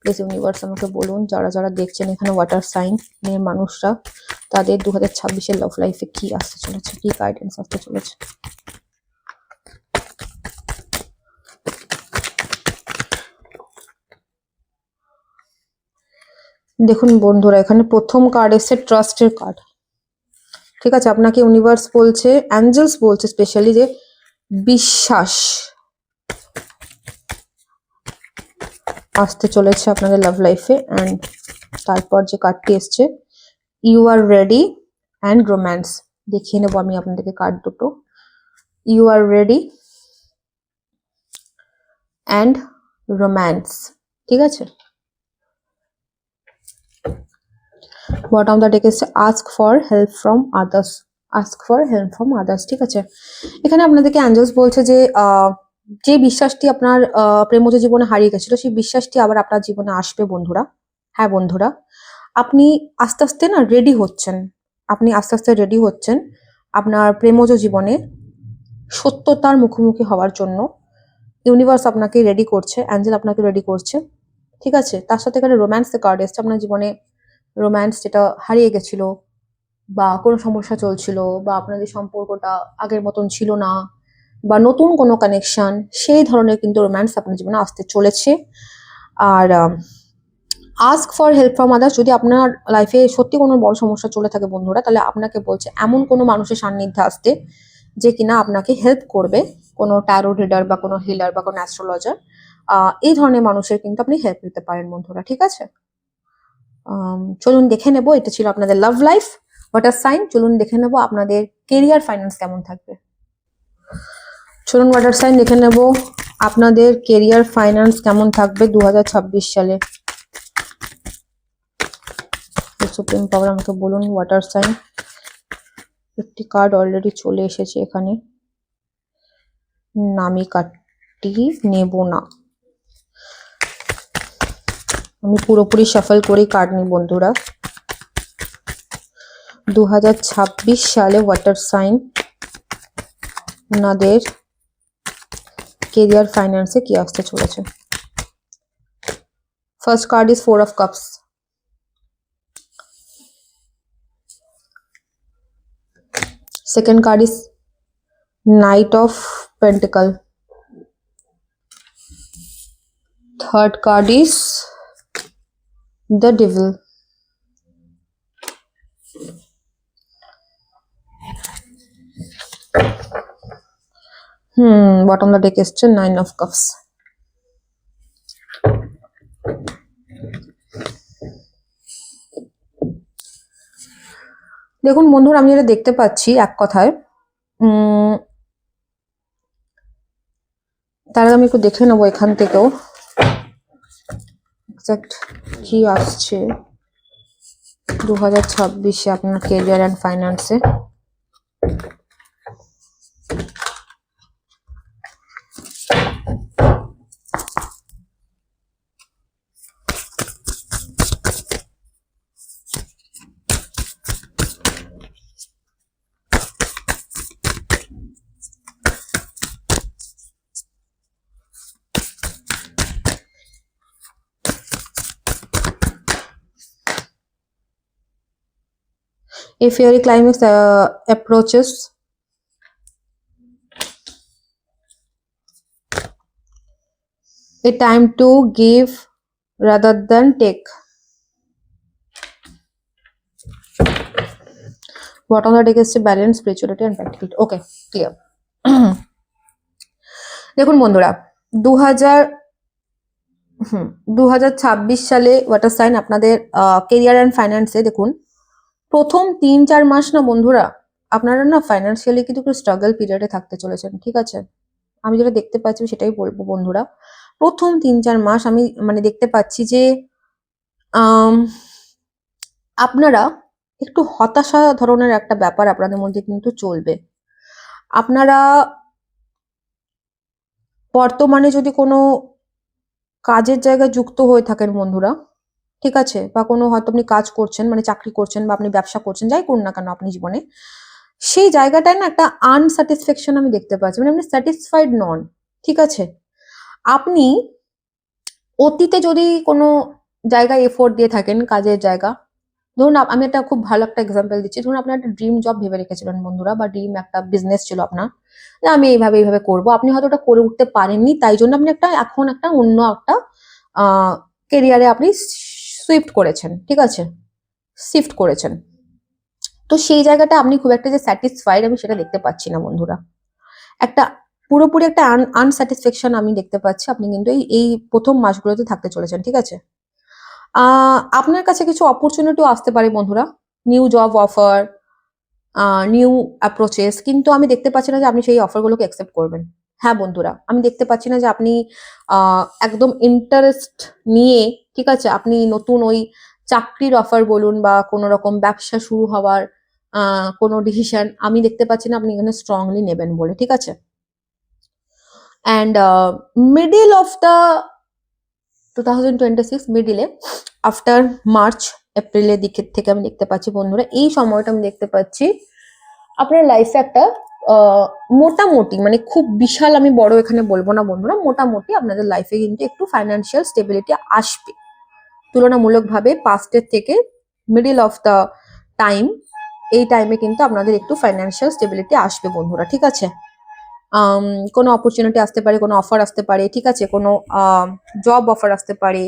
প্লিজ ইউনিভার্স আমাকে বলুন, যারা যারা দেখছেন এখানে ওয়াটার সাইন এর মানুষরা, তাদের 2026-এর লাভ লাইফে কি আসতে চলেছে, কি গাইডেন্স আসতে চলেছে। দেখুন বন্ধুরা এখানে প্রথম কার্ড এসছে ট্রাস্টের কার্ড, ঠিক আছে? আপনাকে ইউনিভার্স বলছে, অ্যাঞ্জেলস বলছে স্পেশালি যে বিশ্বাস আসতে চলেছে আপনাদের লাভ লাইফে। অ্যান্ড তারপর যে কার্ডটি এসছে you are ready and romance. দেখিয়ে নেবো আমি আপনাদেরকে কার্ড দুটো। You are ready and romance, ঠিক আছে? বটম দ্য ডেক এসছে ask for help from others, ask for help from others, ঠিক আছে? এখানে আপনাদেরকে অ্যাঞ্জেলস বলছে যে যে বিশ্বাসটি আপনার প্রেমজ জীবনে হারিয়ে গেছিল সেই বিশ্বাসটি আবার আপনার জীবনে আসবে বন্ধুরা। হ্যাঁ বন্ধুরা, আপনি আস্তে আস্তে না রেডি হচ্ছেন, আপনি আস্তে আস্তে রেডি হচ্ছেন আপনার প্রেমজ জীবনে সত্যতার মুখোমুখি হওয়ার জন্য। ইউনিভার্স আপনাকে রেডি করছে, অ্যাঞ্জেল আপনাকে রেডি করছে, ঠিক আছে? তার সাথে এখানে রোম্যান্সের কার্ড এসছে। আপনার জীবনে রোম্যান্স যেটা হারিয়ে গেছিল বা কোনো সমস্যা চলছিল বা আপনাদের সম্পর্কটা আগের মতন ছিল না বা নতুন কোনো কানেকশন, সেই ধরনের কিন্তু রোম্যান্স আপনার জীবনে আসতে চলেছে। আর ask for help from others, যদি আপনার লাইফে সত্যি কোনো বড় সমস্যা চলে থাকে বন্ধুরা, তাহলে আপনাকে বলছে এমন কোনো মানুষের সান্নিধ্যে আসতে যে কিনা আপনাকে হেল্প করবে, কোনো ট্যারো রিডার বা কোনো হিলার বা কোনো অ্যাস্ট্রোলজার। এই ধরনের মানুষের কিন্তু আপনি হেল্প নিতে পারেন বন্ধুরা, ঠিক আছে? চলুন দেখে নেবো, এটা ছিল আপনাদের লাভ লাইফ ওয়াটার সাইন। চলুন দেখে নেবো আপনাদের কেরিয়ার ফাইন্যান্স কেমন থাকবে। চলুন ওয়াটার সাইন দেখে নেবো আপনাদের কেরিয়ার ফাইন্যান্স কেমন থাকবে 2026 সালে। সুপ্রিম পাওয়ার আমাকে বলুন ওয়াটার সাইন। একটি কার্ড অলরেডি চলে এসেছে এখানে, আমি কার্ডটি নেব না, আমি পুরোপুরি শাফল করে কার্ড নিই বন্ধুরা। 2026 সালে ওয়াটার সাইন ওনাদের কেরিয়ার ফাইন্যান্সে কি আসতে চলেছে। First card is 4 of Cups, second card is Knight of Pentacle, third card is the Devil, bottom the deck এসছে 9 of Cups। দেখুন বন্ধুরা আমি যেটা দেখতে পাচ্ছি এক কথায়, তার আমি একটু দেখে নেবো এখান থেকেও এক্সাক্ট কি আসছে 2026-এ আপনার কেরিয়ার অ্যান্ড ফাইন্যান্সে। A fairy climax approaches, a time to give rather than take, bottom of the deck এসছে balance, spirituality and practical. Okay, clear. দেখুন বন্ধুরা, 2026 সালে ওয়াটার সাইন আপনাদের কেরিয়ার অ্যান্ড ফাইন্যান্সে দেখুন প্রথম 3-4 মাস না বন্ধুরা, আপনারা না ফাইন্যান্সিয়ালি কিন্তু একটু স্ট্রাগল পিরিয়ডে থাকতে চলেছেন, ঠিক আছে? আমি যেটা দেখতে পাচ্ছি সেটাই বলবো বন্ধুরা। প্রথম 3-4 মাস আমি মানে দেখতে পাচ্ছি যে আপনারা একটু হতাশা ধরনের একটা ব্যাপার আপনাদের মধ্যে কিন্তু চলবে। আপনারা বর্তমানে যদি কোনো কাজের জায়গায় যুক্ত হয়ে থাকেন বন্ধুরা, ঠিক আছে, বা কোনো হয়তো আপনি কাজ করছেন, মানে চাকরি করছেন বা আপনি ব্যবসা করছেন, যাই করুন না কেন আপনি জীবনে, সেই জায়গাটায় না একটা আনস্যাটিসফ্যাকশন আমি দেখতে পাচ্ছি, মানে আপনি স্যাটিসফাইড নন, ঠিক আছে? আপনি অতীতে যদি কোনো জায়গায় এফোর্ট দিয়ে থাকেন, কাজের জায়গা, ধরুন আমি একটা খুব ভালো একটা এক্সাম্পল দিচ্ছি। ধরুন আপনার একটা ড্রিম জব ভেবে রেখেছিলেন বন্ধুরা, বা ড্রিম একটা বিজনেস ছিল আপনার, যে আমি এইভাবে করবো। আপনি হয়তো ওটা করে উঠতে পারেননি, তাই জন্য আপনি এখন একটা অন্য একটা কেরিয়ারে আপনি শিফট করেছেন, ঠিক আছে, শিফট করেছেন। তো সেই জায়গাটা আপনি খুব একটা যে স্যাটিসফাইড আমি সেটা দেখতে পাচ্ছি না বন্ধুরা। একটা পুরোপুরি একটা আনস্যাটিসফ্যাকশন আমি দেখতে পাচ্ছি। আপনি কিন্তু এই প্রথম মাসগুলোতে থাকতে চলেছেন, ঠিক আছে? আপনার কাছে কিছু অপরচুনিটিও আসতে পারে বন্ধুরা, new job offer, new approaches, কিন্তু আমি দেখতে পাচ্ছি না যে আপনি সেই অফারগুলোকে অ্যাকসেপ্ট করবেন। হ্যাঁ বন্ধুরা, আমি দেখতে পাচ্ছি না যে আপনি একদম ইন্টারেস্ট নিয়ে, ঠিক আছে, আপনি নতুন ওই চাকরির অফার বলুন বা কোনো রকম ব্যবসা শুরু হওয়ার কোনো ডিসিশন আমি দেখতে পাচ্ছি না আপনি এখানে স্ট্রংলি নেবেন বলে, ঠিক আছে? অ্যান্ড মিডিল অফ দ্য 2026 মিডিলে, আফটার মার্চ এপ্রিলের দিকের থেকে আমি দেখতে পাচ্ছি বন্ধুরা, এই সময়টা আমি দেখতে পাচ্ছি আপনার লাইফে একটা মোটামুটি, মানে খুব বিশাল আমি বড় এখানে বলবো না বন্ধুরা, মোটামুটি আপনাদের লাইফে কিন্তু একটু ফাইন্যান্সিয়াল স্টেবিলিটি আসবে তুলনামূলকভাবে পাস্টের থেকে। মিডিল অফ দ্য টাইম, এই টাইমে কিন্তু আপনাদের একটু ফাইন্যান্সিয়াল স্টেবিলিটি আসবে বন্ধুরা, ঠিক আছে? কোনো অপরচুনিটি আসতে পারে, কোনো অফার আসতে পারে, ঠিক আছে, কোনো জব অফার আসতে পারে,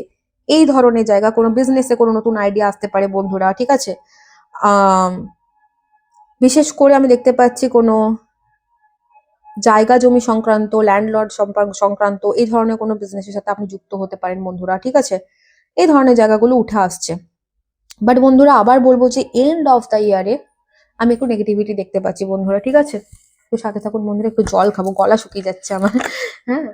এই ধরনের জায়গা, কোনো বিজনেসে কোনো নতুন আইডিয়া আসতে পারে বন্ধুরা, ঠিক আছে? বিশেষ করে আমি দেখতে পাচ্ছি কোনো জায়গা জমি সংক্রান্ত, ল্যান্ডলর্ড সংক্রান্ত এই ধরনের কোনো বিজনেসের সাথে আপনি যুক্ত হতে পারেন বন্ধুরা, ঠিক আছে? এই ধরনের জায়গাগুলো উঠে আসছে। বাট বন্ধুরা আবার বলবো যে এন্ড অফ দ্য ইয়ারে আমি একটু নেগেটিভিটি দেখতে পাচ্ছি বন্ধুরা, ঠিক আছে? একটু সাথে থাকুন বন্ধুরা, একটু জল খাবো, গলা শুকিয়ে যাচ্ছে আমার। হ্যাঁ,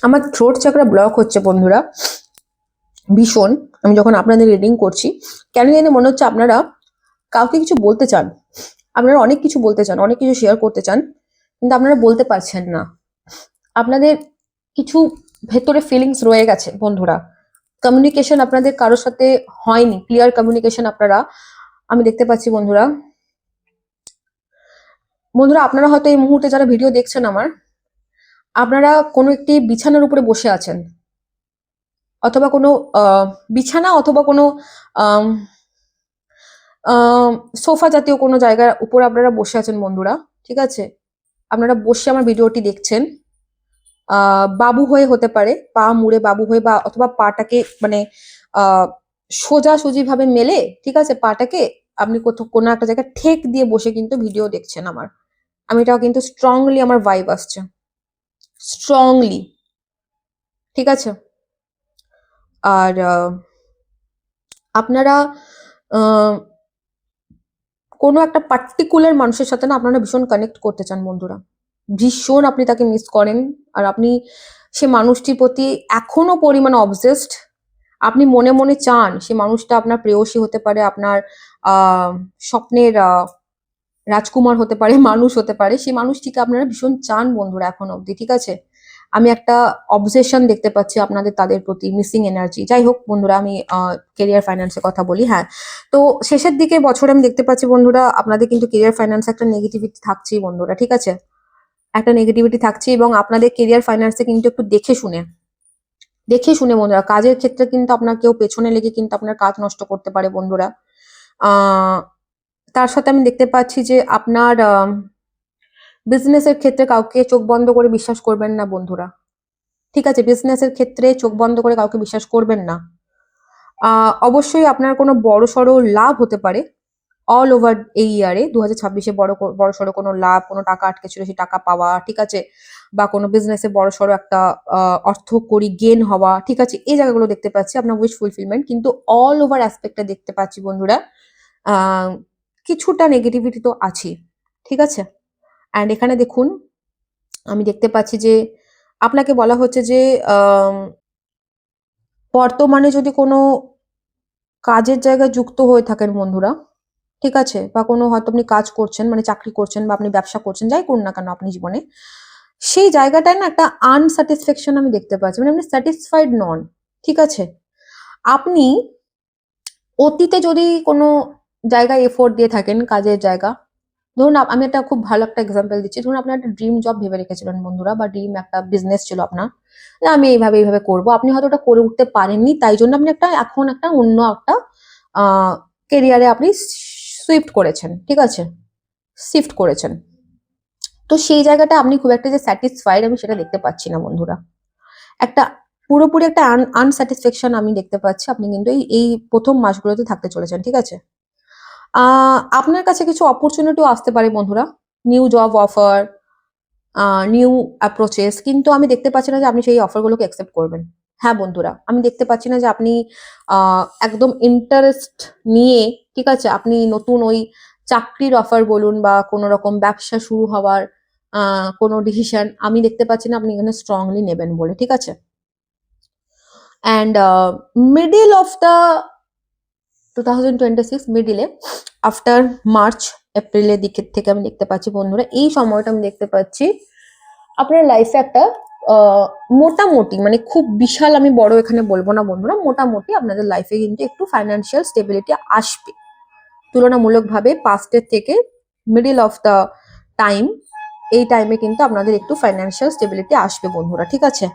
আমার থ্রোট চাকরা ব্লক হচ্ছে বন্ধুরা ভীষণ। আমি যখন আপনাদের রিডিং করছি কেন জানি মনে হচ্ছে আপনারা কাউকে কিছু বলতে চান, আপনারা অনেক কিছু বলতে চান, অনেক কিছু শেয়ার করতে চান, কিন্তু আপনারা বলতে পারছেন না। আপনাদের কিছু ভেতরে ফিলিংস রয়ে গেছে বন্ধুরা, কমিউনিকেশন আপনাদের কারোর সাথে হয়নি, ক্লিয়ার কমিউনিকেশন আপনারা, আমি দেখতে পাচ্ছি বন্ধুরা। বন্ধুরা আপনারা হয়তো এই মুহূর্তে যারা ভিডিও দেখছেন আমার, আপনারা কোনো একটি বিছানার উপরে বসে আছেন, অথবা কোনো বিছানা অথবা কোনো সোফা জাতীয় কোনো জায়গার উপর আপনারা বসে আছেন বন্ধুরা, ঠিক আছে? আপনারা বসে আমার ভিডিওটি দেখছেন, বাবু হয়ে হতে পারে, পা মুড়ে বাবু হয়ে, বা অথবা পাটাকে মানে সোজাসুজি ভাবে মেলে, ঠিক আছে, পাটাকে আপনি কোথাও কোনো একটা জায়গায় ঠেক দিয়ে বসে কিন্তু ভিডিও দেখছেন আমার। আমি এটাও কিন্তু স্ট্রংলি আমার ভাইব আসছে, স্ট্রংলি, ঠিক আছে? আর আপনারা কোনো একটা পার্টিকুলার মানুষের সাথে না আপনারা ভীষণ কানেক্ট করতে চান বন্ধুরা, ভীষণ আপনি তাকে মিস করেন, আর আপনি সে মানুষটির প্রতি এখনো পরিমাণে অবসেসড। আপনি মনে মনে চান সে মানুষটা আপনার প্রেয়সী হতে পারে, আপনার স্বপ্নের রাজকুমার হতে পারে, মানুষ হতে পারে, সেই মানুষটিকে আপনারা ভীষণ চান বন্ধুরা এখন অবধি, ঠিক আছে? আমি একটা অবজেশন দেখতে পাচ্ছি আপনাদের তাদের প্রতি, মিসিং এনার্জি। যাই হোক বন্ধুরা, আমি কেরিয়ার ফাইন্যান্সের কথা বলি। হ্যাঁ, তো শেষের দিকে বছরে আমি দেখতে পাচ্ছি বন্ধুরা আপনাদের কিন্তু কেরিয়ার ফাইন্যান্সে একটা নেগেটিভিটি থাকছেই বন্ধুরা, ঠিক আছে? একটা নেগেটিভিটি থাকছে, এবং আপনাদের কেরিয়ার ফাইন্যান্সে কিন্তু একটু দেখে শুনে বন্ধুরা, কাজের ক্ষেত্রে কিন্তু আপনার কেউ পেছনে লেগে কিন্তু আপনার কাজ নষ্ট করতে পারে বন্ধুরা। তার সাথে আমি দেখতে পাচ্ছি যে আপনার বিজনেসের ক্ষেত্রে কাউকে চোখ বন্ধ করে বিশ্বাস করবেন না বন্ধুরা, ঠিক আছে? বিজনেসের ক্ষেত্রে চোখ বন্ধ করে কাউকে বিশ্বাস করবেন না। অবশ্যই আপনার কোনো বড়সড় লাভ হতে পারে অল ওভার এই ইয়ারে 2026-এ বড়সড় কোনো লাভ, কোনো টাকা আটকে ছিল সেই টাকা পাওয়া, ঠিক আছে? বা কোনো বিজনেসে বড়সড় একটা অর্থকড়ি গেইন হওয়া, ঠিক আছে? এই জায়গাগুলো দেখতে পাচ্ছি আপনার উইশ ফুলফিলমেন্ট। কিন্তু অল ওভার অ্যাসপেক্টটা দেখতে পাচ্ছি বন্ধুরা আহ, কিছুটা নেগেটিভিটি তো আছেই, ঠিক আছে? অ্যান্ড এখানে দেখুন আমি দেখতে পাচ্ছি যে আপনাকে বলা হচ্ছে যে বর্তমানে যদি কোনো কাজের জায়গায় যুক্ত হয়ে থাকেন বন্ধুরা, ঠিক আছে? বা কোনো হয়তো আপনি কাজ করছেন, মানে চাকরি করছেন বা আপনি ব্যবসা করছেন, যাই করুন না কেন আপনি জীবনে, সেই জায়গাটায় না একটা আনস্যাটিসফ্যাকশন আমি দেখতে পাচ্ছি, মানে আপনি স্যাটিসফাইড নন, ঠিক আছে? আপনি অতীতে যদি কোনো জায়গায় এফোর্ট দিয়ে থাকেন, কাজের জায়গা, ধরুন আমি একটা খুব ভালো একটা এক্সাম্পল দিচ্ছি। ধরুন আপনার একটা ড্রিম জব ভেবে রেখেছিলেন বন্ধুরা, বা ড্রিম একটা বিজনেস ছিল আপনার, যে আমি এইভাবে করবো। আপনি হয়তো ওটা করে উঠতে পারেননি, তাই জন্য আপনি এখন একটা অন্য একটা কেরিয়ারে আপনি সুইফট করেছেন, ঠিক আছে? শিফট করেছেন। তো সেই জায়গাটা আপনি খুব একটা যে স্যাটিসফাইড, আমি সেটা দেখতে পাচ্ছি না বন্ধুরা। একটা পুরোপুরি একটা আনস্যাটিসফ্যাকশন আমি দেখতে পাচ্ছি। আপনি কিন্তু এই প্রথম মাসগুলোতে থাকতে চলেছেন, ঠিক আছে? আপনার কাছে কিছু অপরচুনিটিও আসতে পারে বন্ধুরা, new job offer, new approaches, কিন্তু আমি দেখতে পাচ্ছি না যে আপনি সেই অফারগুলোকে অ্যাকসেপ্ট করবেন। হ্যাঁ বন্ধুরা, আমি দেখতে পাচ্ছি না যে আপনি একদম ইন্টারেস্ট নিয়ে, ঠিক আছে, আপনি নতুন ওই চাকরির অফার বলুন বা কোনো রকম ব্যবসা শুরু হওয়ার কোনো ডিসিশন আমি দেখতে পাচ্ছি না আপনি এখানে স্ট্রংলি নেবেন বলে, ঠিক আছে? অ্যান্ড মিডিল অফ দ্য 2026, মিডিলে আফটার মার্চ এপ্রিলের দিকের থেকে আমি দেখতে পাচ্ছি বন্ধুরা, এই সময়টা আমি দেখতে পাচ্ছি আপনার লাইফে একটা মোটামুটি, মানে খুব বিশাল আমি বড় এখানে বলবো না বন্ধুরা, মোটামুটি আপনাদের লাইফে কিন্তু একটু ফাইন্যান্সিয়াল স্টেবিলিটি আসবে তুলনামূলকভাবে পাস্টের থেকে। মিডিল অফ দ্য টাইম, এই টাইমে কিন্তু আপনাদের একটু ফাইন্যান্সিয়াল স্টেবিলিটি আসবে বন্ধুরা, ঠিক আছে?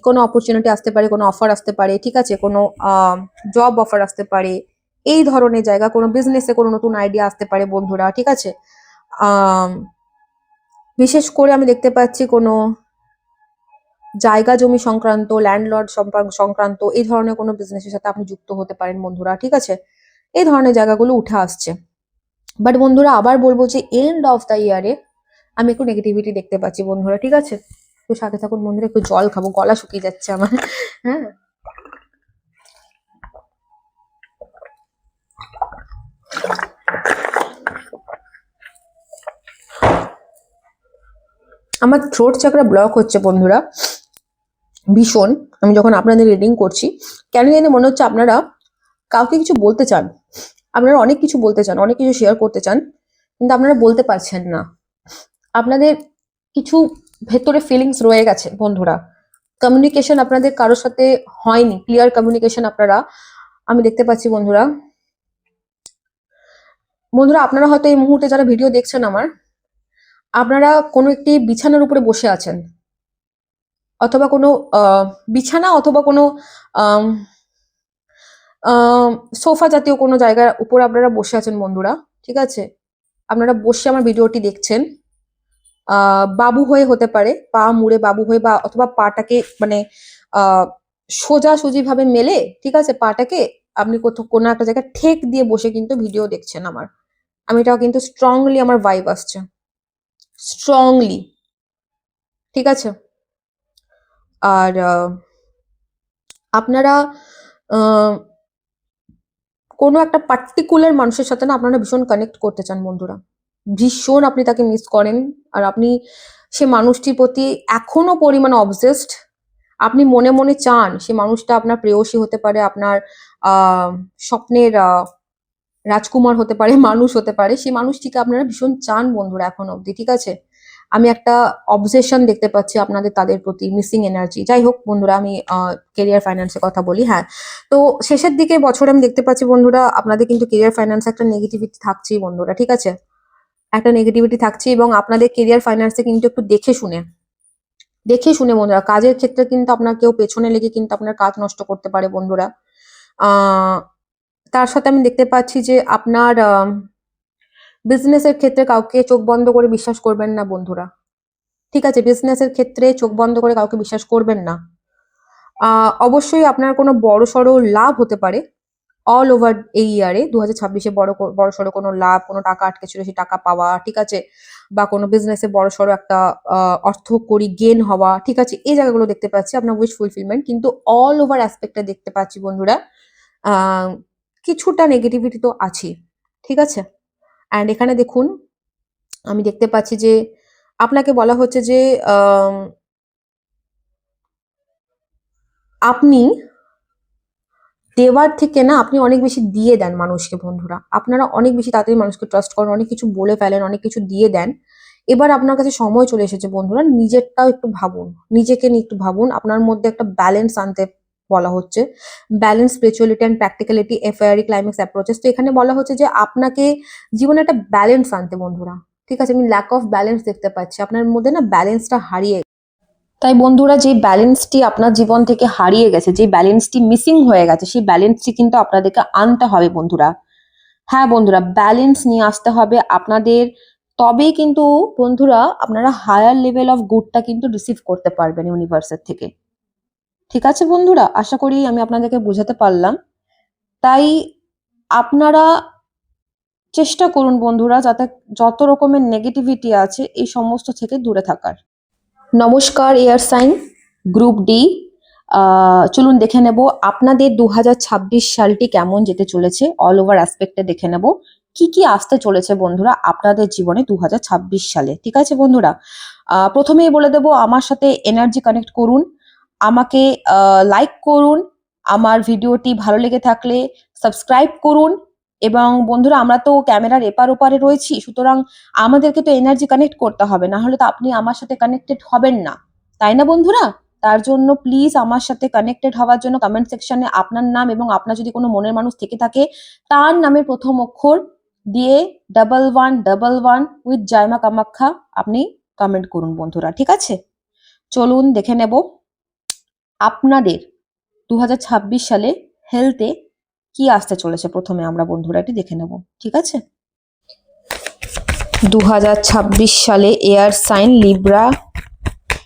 কোনো অপরচুনিটি আসতে পারে, কোনো অফার আসতে পারে, ঠিক আছে? কোনো জব অফার আসতে পারে, এই ধরনের জায়গা, কোনো বিজনেসে কোনো নতুন আইডিয়া আসতে পারে বন্ধুরা, ঠিক আছে? বিশেষ করে আমি দেখতে পাচ্ছি কোনো জায়গা জমি সংক্রান্ত, ল্যান্ডলর্ড সংক্রান্ত এই ধরনের কোনো বিজনেসের সাথে আপনি যুক্ত হতে পারেন বন্ধুরা, ঠিক আছে? এই ধরনের জায়গাগুলো উঠে আসছে। বাট বন্ধুরা আবার বলবো যে এন্ড অফ দ্য ইয়ারে আমি একটু নেগেটিভিটি দেখতে পাচ্ছি বন্ধুরা, ঠিক আছে? একটু সাথে থাকুন বন্ধুরা, একটু জল খাবো, গলা শুকিয়ে যাচ্ছে আমার। হ্যাঁ, আমার থ্রোট চাকরা ব্লক হচ্ছে বন্ধুরা ভীষণ। আমি যখন আপনাদের রিডিং করছি কেন জানি মনে হচ্ছে আপনারা কাউকে কিছু বলতে চান, আপনারা অনেক কিছু বলতে চান, অনেক কিছু শেয়ার করতে চান, কিন্তু আপনারা বলতে পারছেন না। আপনাদের কিছু ভেতরে ফিলিংস রয়ে গেছে বন্ধুরা, কমিউনিকেশন আপনাদের কারোর সাথে হয়নি, ক্লিয়ার কমিউনিকেশন আপনারা, আমি দেখতে পাচ্ছি বন্ধুরা। বন্ধুরা আপনারা হয়তো এই মুহূর্তে যারা ভিডিও দেখছেন আমার, আপনারা কোনো একটি বিছানার উপরে বসে আছেন, অথবা কোনো বিছানা অথবা কোনো সোফা জাতীয় কোনো জায়গার উপর আপনারা বসে আছেন বন্ধুরা, ঠিক আছে? আপনারা বসে আমার ভিডিওটি দেখছেন। বাবু হয়ে হতে পারে, পা মুড়ে বাবু হয়ে, বা অথবা পাটাকে মানে সোজাসুজি ভাবে মেলে, ঠিক আছে, পাটাকে আপনি কোথাও কোনো একটা জায়গায় ঠেক দিয়ে বসে কিন্তু ভিডিও দেখছেন আমার। আমি এটাও কিন্তু স্ট্রংলি আমার ভাইব আসছে, স্ট্রংলি, ঠিক আছে? আর আপনারা কোনো একটা পার্টিকুলার মানুষের সাথে না আপনারা ভীষণ কানেক্ট করতে চান বন্ধুরা, ভীষণ আপনি তাকে মিস করেন, আর আপনি সে মানুষটির প্রতি এখনো পরিমাণে অবজেসড। আপনি মনে মনে চান সে মানুষটা আপনার প্রেয়সী হতে পারে, আপনার স্বপ্নের রাজকুমার হতে পারে, মানুষ হতে পারে, সেই মানুষটিকে আপনারা ভীষণ চান বন্ধুরা এখন অব্দি, ঠিক আছে? আমি একটা অবজেশন দেখতে পাচ্ছি আপনাদের তাদের প্রতি, মিসিং এনার্জি। যাই হোক বন্ধুরা, আমি কেরিয়ার ফাইন্যান্সের কথা বলি। হ্যাঁ, তো শেষের দিকে বছরে আমি দেখতে পাচ্ছি বন্ধুরা আপনাদের কিন্তু কেরিয়ার ফাইন্যান্সে একটা নেগেটিভিটি থাকছেই বন্ধুরা, ঠিক আছে? একটা নেগেটিভিটি থাকছে, এবং আপনাদের কেরিয়ার ফাইন্যান্সে কিন্তু একটু দেখে শুনে বন্ধুরা, কাজের ক্ষেত্রে কিন্তু আপনার কেউ পেছনে লেগে কিন্তু আপনার কাজ নষ্ট করতে পারে বন্ধুরা। তার সাথে আমি দেখতে পাচ্ছি যে আপনার বিজনেসের ক্ষেত্রে কাউকে চোখ বন্ধ করে বিশ্বাস করবেন না বন্ধুরা, ঠিক আছে? বিজনেসের ক্ষেত্রে চোখ বন্ধ করে কাউকে বিশ্বাস করবেন না। অবশ্যই আপনার কোনো বড়সড় লাভ হতে পারে অল ওভার এই ইয়ারে 2026-এ বড়সড় কোনো লাভ, কোনো টাকা আটকে ছিল সেই টাকা পাওয়া, ঠিক আছে? বা কোনো বিজনেসে বড়সড় একটা অর্থকড়ি গেইন হওয়া, ঠিক আছে? এই জায়গাগুলো দেখতে পাচ্ছি আপনার উইশ ফুলফিলমেন্ট। কিন্তু অল ওভার অ্যাসপেক্টে দেখতে পাচ্ছি বন্ধুরা কিছুটা নেগেটিভিটি তো আছেই, ঠিক আছে? অ্যান্ড এখানে দেখুন আমি দেখতে পাচ্ছি যে আপনাকে বলা হচ্ছে যে আপনি দেওয়ার থেকে না আপনি অনেক বেশি দিয়ে দেন মানুষকে বন্ধুরা। আপনারা অনেক বেশি তাড়াতাড়ি মানুষকে ট্রাস্ট করেন, অনেক কিছু বলে ফেলেন, অনেক কিছু দিয়ে দেন। এবার আপনার কাছে সময় চলে এসেছে বন্ধুরা, নিজেরটাও একটু ভাবুন, নিজেকে নিয়ে একটু ভাবুন। আপনার মধ্যে একটা ব্যালেন্স আনতে বলা হচ্ছে, balance, spirituality and practicality, F I R E, climax approaches. তো এখানে বলা হচ্ছে যে আপনাকে জীবনে একটা ব্যালেন্স আনতে বন্ধুরা, ঠিক আছে? আমি ল্যাক অফ ব্যালেন্স দেখতে পাচ্ছি, আপনার মধ্যে না ব্যালেন্সটা হারিয়ে। তাই বন্ধুরা, যে ব্যালেন্সটি আপনার জীবন থেকে হারিয়ে গেছে, যে ব্যালেন্সটি মিসিং হয়ে গেছে, সেই ব্যালেন্সটি কিন্তু আপনাদেরকে আনতে হবে বন্ধুরা। হ্যাঁ বন্ধুরা, ব্যালেন্স নিয়ে আসতে হবে আপনাদের, তবেই কিন্তু বন্ধুরা আপনারা হায়ার লেভেল অফ গুডটা কিন্তু রিসিভ করতে পারবেন ইউনিভার্সের থেকে, ঠিক আছে বন্ধুরা? আশা করি আমি আপনাদেরকে বোঝাতে পারলাম। তাই আপনারা চেষ্টা করুন বন্ধুরা, যাতে যত রকমের নেগেটিভিটি আছে এই সমস্ত থেকে দূরে থাকার। নমস্কার এয়ার সাইন গ্রুপ ডি, চলুন দেখে নেব আপনাদের 2026 সালটি কেমন যেতে চলেছে। অল ওভার অ্যাসপেক্টে দেখে নেব কি কি আসতে চলেছে বন্ধুরা আপনাদের জীবনে 2026 সালে, ঠিক আছে বন্ধুরা? প্রথমেই বলে দেব আমার সাথে এনার্জি কানেক্ট করুন, আমাকে লাইক করুন, আমার ভিডিওটি ভালো লেগে থাকলে সাবস্ক্রাইব করুন। এবং বন্ধুরা, আমরা তো ক্যামেরার এপার ওপারে রয়েছি, সুতরাং আমাদেরকে তো এনার্জি কানেক্ট করতে হবে, না হলে তো আপনি আমার সাথে কানেক্টেড হবেন না, তাই না বন্ধুরা? তার জন্য প্লিজ আমার সাথে কানেক্টেড হওয়ার জন্য কমেন্ট সেকশনে আপনার নাম এবং আপনার যদি কোনো মনের মানুষ থেকে থাকে তার নামের প্রথম অক্ষর দিয়ে 1111 উইথ জয়মা কামাখ্যা আপনি কমেন্ট করুন বন্ধুরা, ঠিক আছে? চলুন দেখে নেব আপনাদের 2026 সালে হেলথে কি আসতে চলেছে। প্রথমে আমরা বন্ধুরা এটি দেখে নেব, ঠিক আছে? 2026 সালে air sign Libra,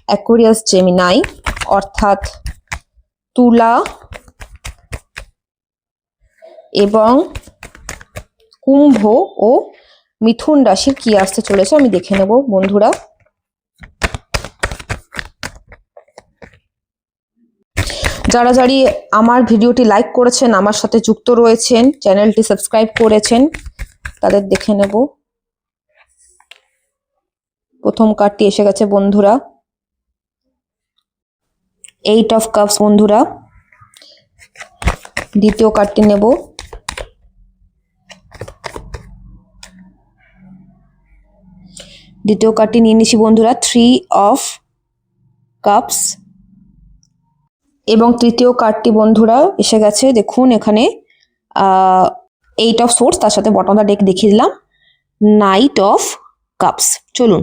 Aquarius, Gemini অর্থাৎ তুলা এবং কুম্ভ ও মিথুন রাশির কি আসতে চলেছে আমি দেখে নেব বন্ধুরা। যারা যারা আমার ভিডিওটি লাইক করেছেন, আমার সাথে যুক্ত রয়েছেন, চ্যানেলটি সাবস্ক্রাইব করেছেন, তাদের দেখে নেব। প্রথম কার্ডটি এসে গেছে বন্ধুরা, 8 অফ কাপস বন্ধুরা। দ্বিতীয় কার্ডটি নেব, দ্বিতীয় কার্ডটি নিয়ে নিচ্ছি বন্ধুরা, 3 অফ কাপস। এবং তৃতীয় কার্ডটি বন্ধুরা এসে গেছে, দেখুন এখানে 8 অফ সোর্স, তার সাথে বটম অফ দ্য ডেক দেখিয়ে দিলাম, নাইট অফ কাপস। চলুন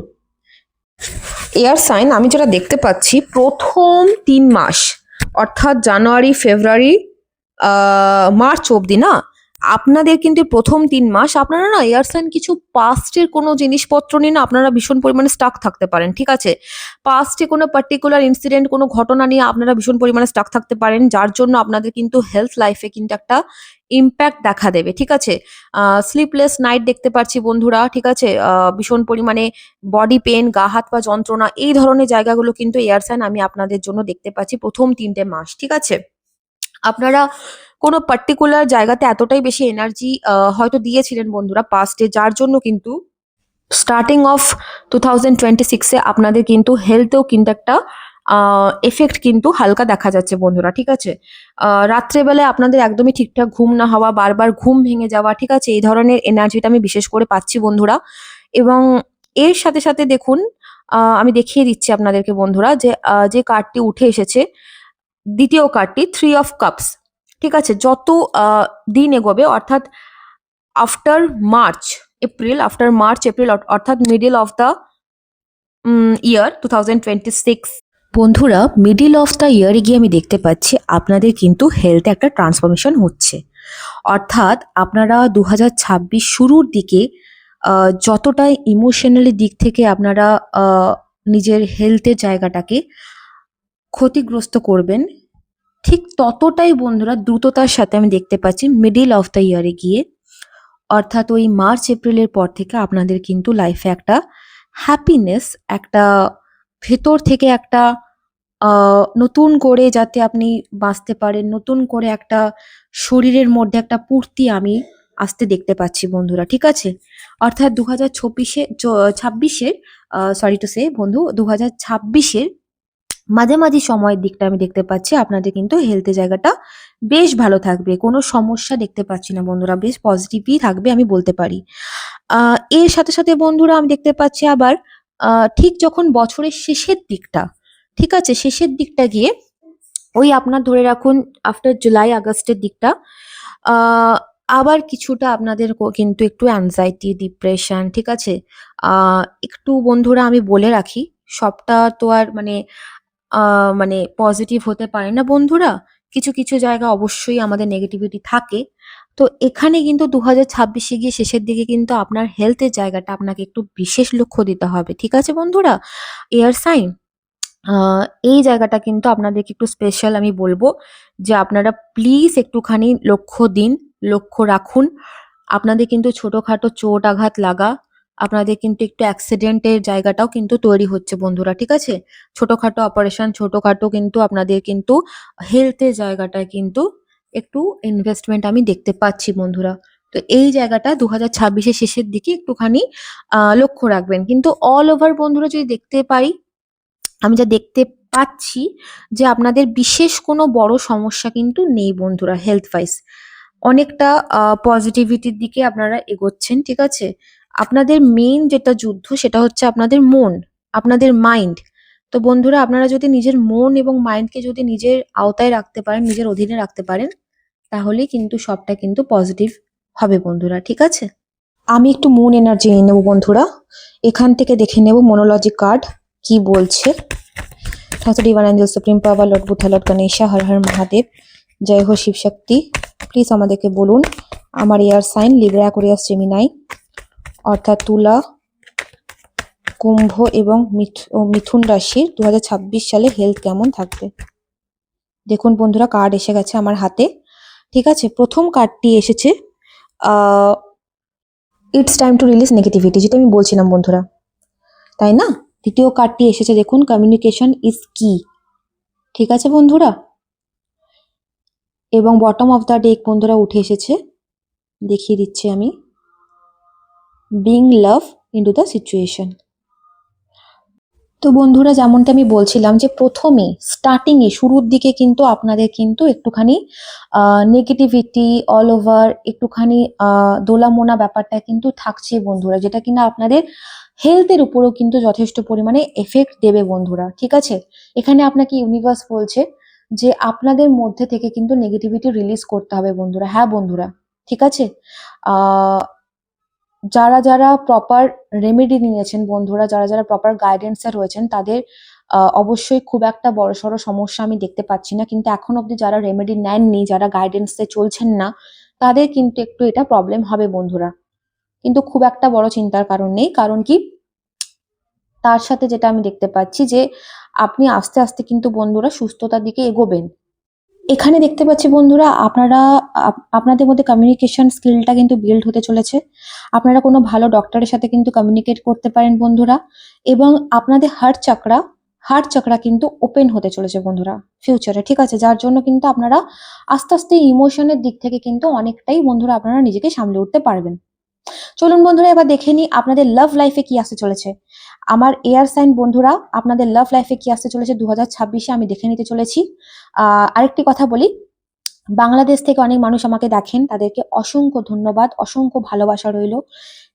এয়ার সাইন, আমি যেটা দেখতে পাচ্ছি প্রথম 3 মাস অর্থাৎ জানুয়ারি, ফেব্রুয়ারি, মার্চ অবধি না, আপনাদের কিন্তু প্রথম 3 মাস আপনারা না এয়ার সাইন কিছু পাস্টের কোনো জিনিসপত্র নিয়ে না আপনারা ভীষণ পরিমাণে স্টাক থাকতে পারেন, ঠিক আছে? পাস্টে কোনো পার্টিকুলার ইনসিডেন্ট, কোনো ঘটনা নিয়ে আপনারা ভীষণ পরিমাণে স্টাক থাকতে পারেন, যার জন্য আপনাদের কিন্তু হেলথ লাইফে কিন্তু একটা ইম্প্যাক্ট দেখা দেবে, ঠিক আছে? স্লিপলেস নাইট দেখতে পাচ্ছি বন্ধুরা, ঠিক আছে? ভীষণ পরিমাণে বডি পেন, গা হাত পা যন্ত্রণা, এই ধরনের জায়গাগুলো কিন্তু এয়ার সাইন আমি আপনাদের জন্য দেখতে পাচ্ছি প্রথম 3টে মাস, ঠিক আছে? আপনারা কোনো পার্টিকুলার জায়গাতে এতটাই বেশি এনার্জি হয়তো দিয়েছিলেন বন্ধুরা পাস্টে, যার জন্য কিন্তু স্টার্টিং অফ 2026-এ আপনাদের কিন্তু হেলথেও কিন্তু একটা এফেক্ট কিন্তু হালকা দেখা যাচ্ছে বন্ধুরা, ঠিক আছে? রাত্রেবেলায় আপনাদের একদমই ঠিকঠাক ঘুম না হওয়া, বারবার ঘুম ভেঙে যাওয়া, ঠিক আছে? এই ধরনের এনার্জিটা আমি বিশেষ করে পাচ্ছি বন্ধুরা। এবং এর সাথে সাথে দেখুন, আমি দেখিয়ে দিচ্ছি আপনাদেরকে বন্ধুরা যে কার্ডটি উঠে এসেছে, দ্বিতীয় কার্ডটি 3 অফ কাপস, ঠিক আছে? যত দিন এগোবে অর্থাৎ আফটার মার্চ এপ্রিল, অর্থাৎ মিডল অফ দ্য ইয়ার 2026 বন্ধুরা, মিডল অফ দ্য ইয়ারে গিয়ে আমি দেখতে পাচ্ছি আপনাদের কিন্তু হেলথে একটা ট্রান্সফরমেশন হচ্ছে। অর্থাৎ আপনারা 2026 শুরুর দিকে যতটাই ইমোশনালি দিক থেকে আপনারা নিজের হেলথের জায়গাটাকে ক্ষতিগ্রস্ত করবেন, ঠিক ততটাই বন্ধুরা দ্রুততার সাথে আমি দেখতে পাচ্ছি মিডল অফ দ্য ইয়ারে গিয়ে, অর্থাৎ ওই মার্চ এপ্রিলের পর থেকে আপনাদের কিন্তু লাইফে একটা হ্যাপিনেস, একটা ভেতর থেকে একটা নতুন করে যাতে আপনি বাঁচতে পারেন, নতুন করে একটা শরীরের মধ্যে একটা পূর্তি আমি আসতে দেখতে পাচ্ছি বন্ধুরা, ঠিক আছে? অর্থাৎ 2026-এর সরি টু সে বন্ধু, 2026-এর মাঝামাঝি সময়ের দিকটা আমি দেখতে পাচ্ছি আপনাদের কিন্তু হেলথের জায়গাটা বেশ ভালো থাকবে। কোনো সমস্যা দেখতে পাচ্ছি না বন্ধুরা, বেশ পজিটিভই থাকবে আমি বলতে পারি। এর সাথে সাথে বন্ধুরা আমি দেখতে পাচ্ছি আবার ঠিক যখন বছরের শেষের দিকটা, ঠিক আছে, শেষের দিকটা গিয়ে ওই আপনার ধরে রাখুন আফটার জুলাই আগস্টের দিকটা আহ, আবার কিছুটা আপনাদের কিন্তু একটু অ্যাংজাইটি, ডিপ্রেশন, ঠিক আছে? একটু বন্ধুরা আমি বলে রাখি, সবটা তো আর মানে পজিটিভ হতে পারে না বন্ধুরা। কিছু কিছু জায়গা অবশ্যই আমাদের নেগেটিভিটি থাকে। তো এখানে কিন্তু 2026-এ গিয়ে শেষের দিকে কিন্তু আপনার হেলথের জায়গাটা আপনাকে একটু বিশেষ লক্ষ্য দিতে হবে, ঠিক আছে বন্ধুরা? এয়ার সাইন, এই জায়গাটা কিন্তু আপনাদেরকে একটু স্পেশাল আমি বলবো যে আপনারা প্লিজ একটুখানি লক্ষ্য দিন, লক্ষ্য রাখুন। আপনাদের কিন্তু ছোটখাটো চোট আঘাত লাগা, আপনাদের কিন্তু একটু অ্যাক্সিডেন্টের জায়গাটাও কিন্তু তৈরি হচ্ছে বন্ধুরা, ঠিক আছে? ছোটখাটো অপারেশন, ছোটখাটো কিন্তু আপনাদের কিন্তু হেলথের জায়গাটায় কিন্তু একটু ইনভেস্টমেন্ট আমি দেখতে পাচ্ছি বন্ধুরা। তো এই জায়গাটা 2026-এর শেষের দিকে একটুখানি লক্ষ্য রাখবেন। কিন্তু অল ওভার বন্ধুরা যদি দেখতে পাই, আমি যা দেখতে পাচ্ছি যে আপনাদের বিশেষ কোনো বড় সমস্যা কিন্তু নেই বন্ধুরা হেলথ ওয়াইজ। অনেকটা পজিটিভিটির দিকে আপনারা এগোচ্ছেন, ঠিক আছে? আপনাদের মেইন যেটা যুদ্ধ সেটা হচ্ছে আপনাদের মন, আপনাদের মাইন্ড। তো বন্ধুরা আপনারা যদি নিজের মন এবং মাইন্ডকে যদি নিজের আওতায় রাখতে পারেন, নিজের অধীনে রাখতে পারেন, তাহলেই কিন্তু সবটা কিন্তু পজিটিভ হবে বন্ধুরা, ঠিক আছে? আমি একটু মুন এনার্জি নিয়ে নেবো বন্ধুরা, এখান থেকে দেখে নেব মোনোলজি কার্ড কি বলছে। ঠাকুর divine angel supreme power lord Buddha lord Ganesha, Har Har Mahadev, জয় হো শিব শক্তি। প্লিজ আমাদেরকে বলুন আমার air sign Libra, Aquarius, Gemini অর্থাৎ তুলা, কুম্ভ এবং মিথুন রাশির 2026 সালে হেলথ কেমন থাকবে। দেখুন বন্ধুরা কার্ড এসে গেছে আমার হাতে, ঠিক আছে? প্রথম কার্ডটি এসেছে it's time to release negativity, যেটা আমি বলছিলাম বন্ধুরা, তাই না? দ্বিতীয় কার্ডটি এসেছে দেখুন কমিউনিকেশন ইজ কি, ঠিক আছে বন্ধুরা? এবং বটম অফ দ্য ডেক বন্ধুরা উঠে এসেছে, দেখিয়ে দিচ্ছি আমি, being love into the situation. তো বন্ধুরা যেমনটা আমি বলছিলাম যে প্রথমে স্টার্টিংয়ে শুরুর দিকে কিন্তু আপনাদের কিন্তু একটুখানি নেগেটিভিটি অল ওভার, একটুখানি দোলামোনা ব্যাপারটা কিন্তু থাকছে বন্ধুরা, যেটা কিনা আপনাদের হেলথের উপরেও কিন্তু যথেষ্ট পরিমাণে এফেক্ট দেবে বন্ধুরা, ঠিক আছে? এখানে আপনাকে ইউনিভার্স বলছে যে আপনাদের মধ্যে থেকে কিন্তু নেগেটিভিটি রিলিজ করতে হবে বন্ধুরা। হ্যাঁ বন্ধুরা, ঠিক আছে? আহ যারা যারা প্রপার রেমেডি নিয়েছেন বন্ধুরা, যারা যারা প্রপার গাইডেন্সে রয়েছেন, তাদের অবশ্যই খুব একটা বড়সড় সমস্যা আমি দেখতে পাচ্ছি না। কিন্তু এখন অবধি যারা রেমেডি নেননি, যারা গাইডেন্সে চলছেন না, তাদের কিন্তু একটু এটা প্রবলেম হবে বন্ধুরা। কিন্তু খুব একটা বড় চিন্তার কারণ নেই, কারণ কি তার সাথে যেটা আমি দেখতে পাচ্ছি যে আপনি আস্তে আস্তে কিন্তু বন্ধুরা সুস্থতার দিকে এগোবেন। এখানে দেখতে পাচ্ছি বন্ধুরা আপনারা আপনাদের মধ্যে কমিউনিকেশন স্কিলটা কিন্তু বিল্ড হতে চলেছে। আপনারা কোনো ভালো ডক্টরের সাথে কিন্তু কমিউনিকেট করতে পারেন বন্ধুরা, এবং আপনাদের হার্ট চাকরা কিন্তু ওপেন হতে চলেছে বন্ধুরা ফিউচারে, ঠিক আছে? যার জন্য কিন্তু আপনারা আস্তে আস্তে ইমোশনের দিক থেকে কিন্তু অনেকটাই বন্ধুরা আপনারা নিজেকে সামলে উঠতে পারবেন। চলুন বন্ধুরা এবার দেখে নিই আপনাদের লাভ লাইফে কি আসতে চলেছে। আমার এয়ার সাইন বন্ধুরা আপনাদের লাভ লাইফে কি আসতে চলেছে 2026-এ আমি দেখে নিতে চলেছি। আরেকটি কথা বলি, বাংলাদেশ থেকে অনেক মানুষ আমাকে দেখেন, তাদেরকে অসংখ্য ধন্যবাদ, অসংখ্য ভালোবাসা রইল।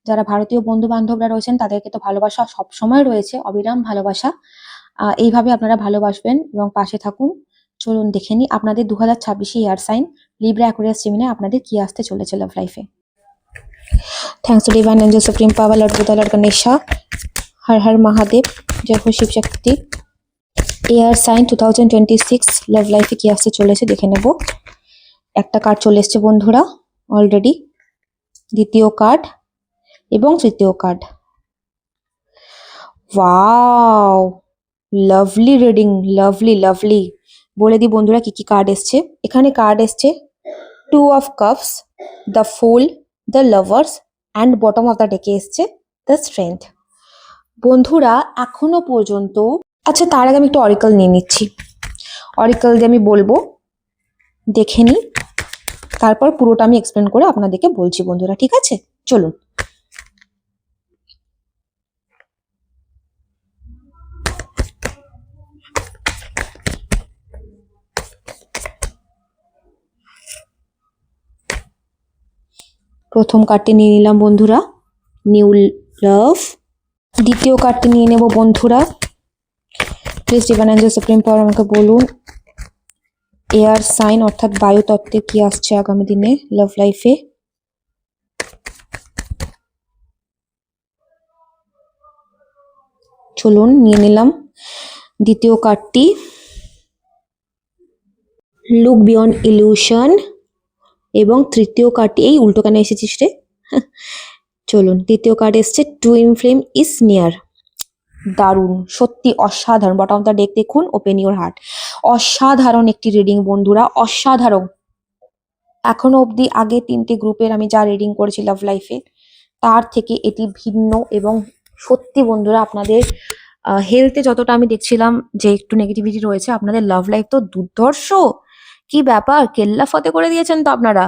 যারা ভারতীয় বন্ধু বান্ধবরা রয়েছেন তাদেরকে তো ভালোবাসা সবসময় রয়েছে, অবিরাম ভালোবাসা। এইভাবে আপনারা ভালোবাসবেন এবং পাশে থাকুন। চলুন দেখে নিই আপনাদের 2026 air sign Libra, Aquarius, Gemini আপনাদের কি আসতে চলেছে লাভ লাইফে। Thanks to divine angel supreme power lord Buddha lord Ganesha, Har Har Mahadev, जय हो शिव शक्ति। এয়ার সাইন 2026 লাভ লাইফে কি আসতে চলেছে দেখে নেব। একটা কার্ড চলে এসছে বন্ধুরা অলরেডি, দ্বিতীয় কার্ড। এবং তৃতীয় card. Wow, lovely reading, lovely lovely. বলে দিই বন্ধুরা কি কি কার্ড এসছে। এখানে কার্ড এসছে two of cups, the fool, the lovers and bottom of the ডেকে এসছে দ্য স্ট্রেংথ। বন্ধুরা এখনো পর্যন্ত, আচ্ছা তার আগে আমি একটু অরিকল নিয়ে নিচ্ছি। অরিকল দিয়ে আমি বলবো, দেখে নিই, তারপর পুরোটা আমি এক্সপ্লেন করে আপনাদেরকে বলছি বন্ধুরা, ঠিক আছে? চলুন। প্রথম কার্ডটি নিয়ে নিলাম বন্ধুরা, নিউ লাভ। দ্বিতীয় কার্ডটি নিয়ে নেব বন্ধুরা। Please divine angel supreme power আমাকে বলুন এয়ার সাইন অর্থাৎ বায়ুতত্ত্বে কি আসছে আগামী দিনে লাভ লাইফে। চলুন নিয়ে নিলাম দ্বিতীয় কার্ডটি, লুক বিয়ন্ড ইলিউশন। এবং তৃতীয় কার্ডটি, এই উল্টো কেন এসেছিস রে। চলুন, তৃতীয় কার্ড এসছে টুইন ফ্লেম ইজ নিয়ার। দারুণ, সত্যি অসাধারণ। বটম অফ দ্য ডেক দেখুন, ওপেন ইউর হার্ট। অসাধারণ একটি রিডিং বন্ধুরা, অসাধারণ। এখনো অবধি আগে 3টে গ্রুপের আমি যা রিডিং করেছি লাভ লাইফে, তার থেকে এটি ভিন্ন। এবং সত্যি বন্ধুরা, আপনাদের হেলথে যতটা আমি দেখছিলাম যে একটু নেগেটিভিটি রয়েছে, আপনাদের লাভ লাইফ তো দুর্ধর্ষ। কি ব্যাপার, কেল্লা ফতে করে দিয়েছেন তো আপনারা।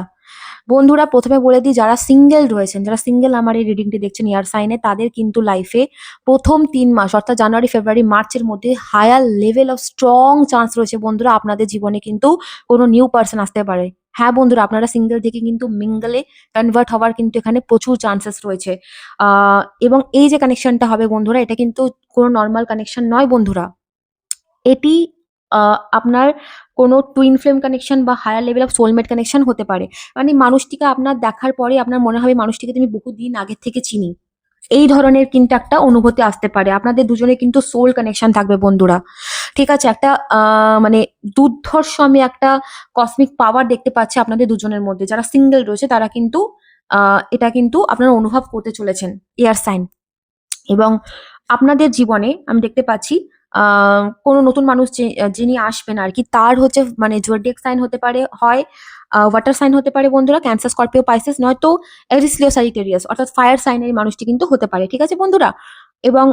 বন্ধুরা প্রথমে বলে দিই, যারা সিঙ্গেল রয়েছেন, যারা সিঙ্গেল আমার এই রিডিংটি দেখছেন ইয়ার সাইনে, তাদের কিন্তু লাইফে প্রথম 3 মাস অর্থাৎ জানুয়ারি, ফেব্রুয়ারি, মার্চের মধ্যে higher level of strong chance রয়েছে বন্ধুরা। আপনাদের জীবনে কিন্তু কোনো নিউ পার্সন আসতে পারে। হ্যাঁ বন্ধুরা, আপনারা সিঙ্গেল থেকে কিন্তু মিঙ্গলে কনভার্ট হওয়ার কিন্তু এখানে প্রচুর চান্সেস রয়েছে। এবং এই যে কানেকশনটা হবে বন্ধুরা, এটা কিন্তু কোনো নর্মাল কানেকশন নয় বন্ধুরা। এটি আপনার কোনো টুইন ফ্লেম কানেকশন বা higher level of soulmate connection হতে পারে। মানে মানুষটিকে আপনার দেখার পরে আপনার মনে হবে মানুষটিকে তুমি বহুদিন আগের থেকে চিনি। এই ধরনের কিন্তু একটা অনুভূতি আসতে পারে। আপনাদের দুজনে কিন্তু সোল কানেকশন থাকবে বন্ধুরা, ঠিক আছে? একটা মানে দুর্ধর্ষ আমি একটা কসমিক পাওয়ার দেখতে পাচ্ছি আপনাদের দুজনের মধ্যে। যারা সিঙ্গেল রয়েছে তারা কিন্তু এটা কিন্তু আপনারা অনুভব করতে চলেছেন এয়ার সাইন। এবং আপনাদের জীবনে আমি দেখতে পাচ্ছি কোনো নতুন মানুষ যিনি আসবেন আর কি, তার হচ্ছে মানে জোডিয়াক সাইন হতে পারে, হয় ওয়াটার সাইন হতে পারে বন্ধুরা, ক্যান্সার, স্করপিও, পাইসেস, নয়তো এরিস, লিও, স্যাজিটেরিয়াস অর্থাৎ ফায়ার সাইনের মানুষটি কিন্তু হতে পারে, ঠিক আছে বন্ধুরা? এবং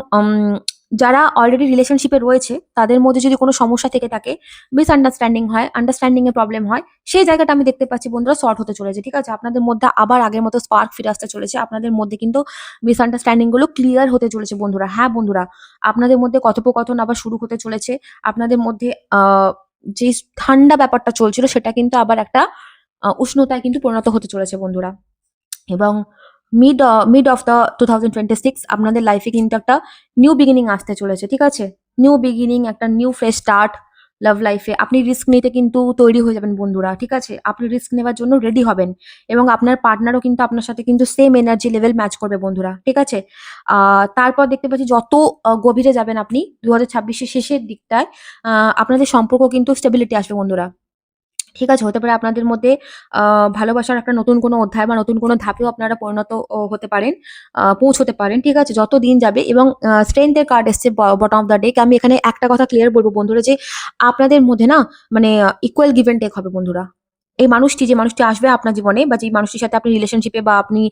যারা অলরেডি রিলেশনশিপে রয়েছে তাদের মধ্যে যদি কোনো সমস্যা থেকে থাকে, মিসআন্ডারস্ট্যান্ডিং হয়, আন্ডারস্ট্যান্ডিং এ প্রবলেম হয়, সেই জায়গাটা আমি দেখতে পাচ্ছি বন্ধুরা সর্ট হতে চলেছে, ঠিক আছে? আপনাদের মধ্যে আবার আগের মতো স্পার্ক ফিরে আসতে চলেছে। আপনাদের মধ্যে কিন্তু মিসআন্ডারস্ট্যান্ডিং গুলো ক্লিয়ার হতে চলেছে বন্ধুরা। হ্যাঁ বন্ধুরা, আপনাদের মধ্যে কথোপকথন আবার শুরু হতে চলেছে। আপনাদের মধ্যে যে ঠান্ডা ব্যাপারটা চলছিল সেটা কিন্তু আবার একটা উষ্ণতায় কিন্তু পরিণত হতে চলেছে বন্ধুরা। এবং মিড অফ দ্য 2026 আপনাদের লাইফে কিন্তু একটা নিউ বিগিনিং আসতে চলেছে, ঠিক আছে? নিউ বিগিনিং, একটা নিউ ফ্রেশ স্টার্ট লাভ লাইফে। আপনি রিস্ক নিতে কিন্তু তৈরি হয়ে যাবেন বন্ধুরা, ঠিক আছে? আপনি রিস্ক নেওয়ার জন্য রেডি হবেন। এবং আপনার পার্টনারও কিন্তু আপনার সাথে কিন্তু সেম এনার্জি লেভেল ম্যাচ করবে বন্ধুরা, ঠিক আছে? তারপর দেখতে পাচ্ছি যত গভীরে যাবেন আপনি 2026-এর শেষের দিকটায়, আপনাদের সম্পর্ক কিন্তু স্টেবিলিটি আসবে বন্ধুরা, ঠিক আছে? হতে পারে আপনাদের মধ্যে ভালোবাসার একটা নতুন কোনো অধ্যায় বা নতুন কোনো ধাপেও আপনারা পরিণত হতে পারেন, পৌঁছতে পারেন, ঠিক আছে? যত দিন যাবে। এবং স্ট্রেংথ এর কার্ড এসছে বটম অফ দ্য ডেক। আমি এখানে একটা কথা ক্লিয়ার বলবো বন্ধুরা, যে আপনাদের মধ্যে না মানে ইকুয়াল গিভ এন্ড টেক হবে বন্ধুরা। এই মানুষটি, যে মানুষটি আসবে আপনার জীবনে, বা যে মানুষটির সাথে আপনি রিলেশনশিপে বা আপনি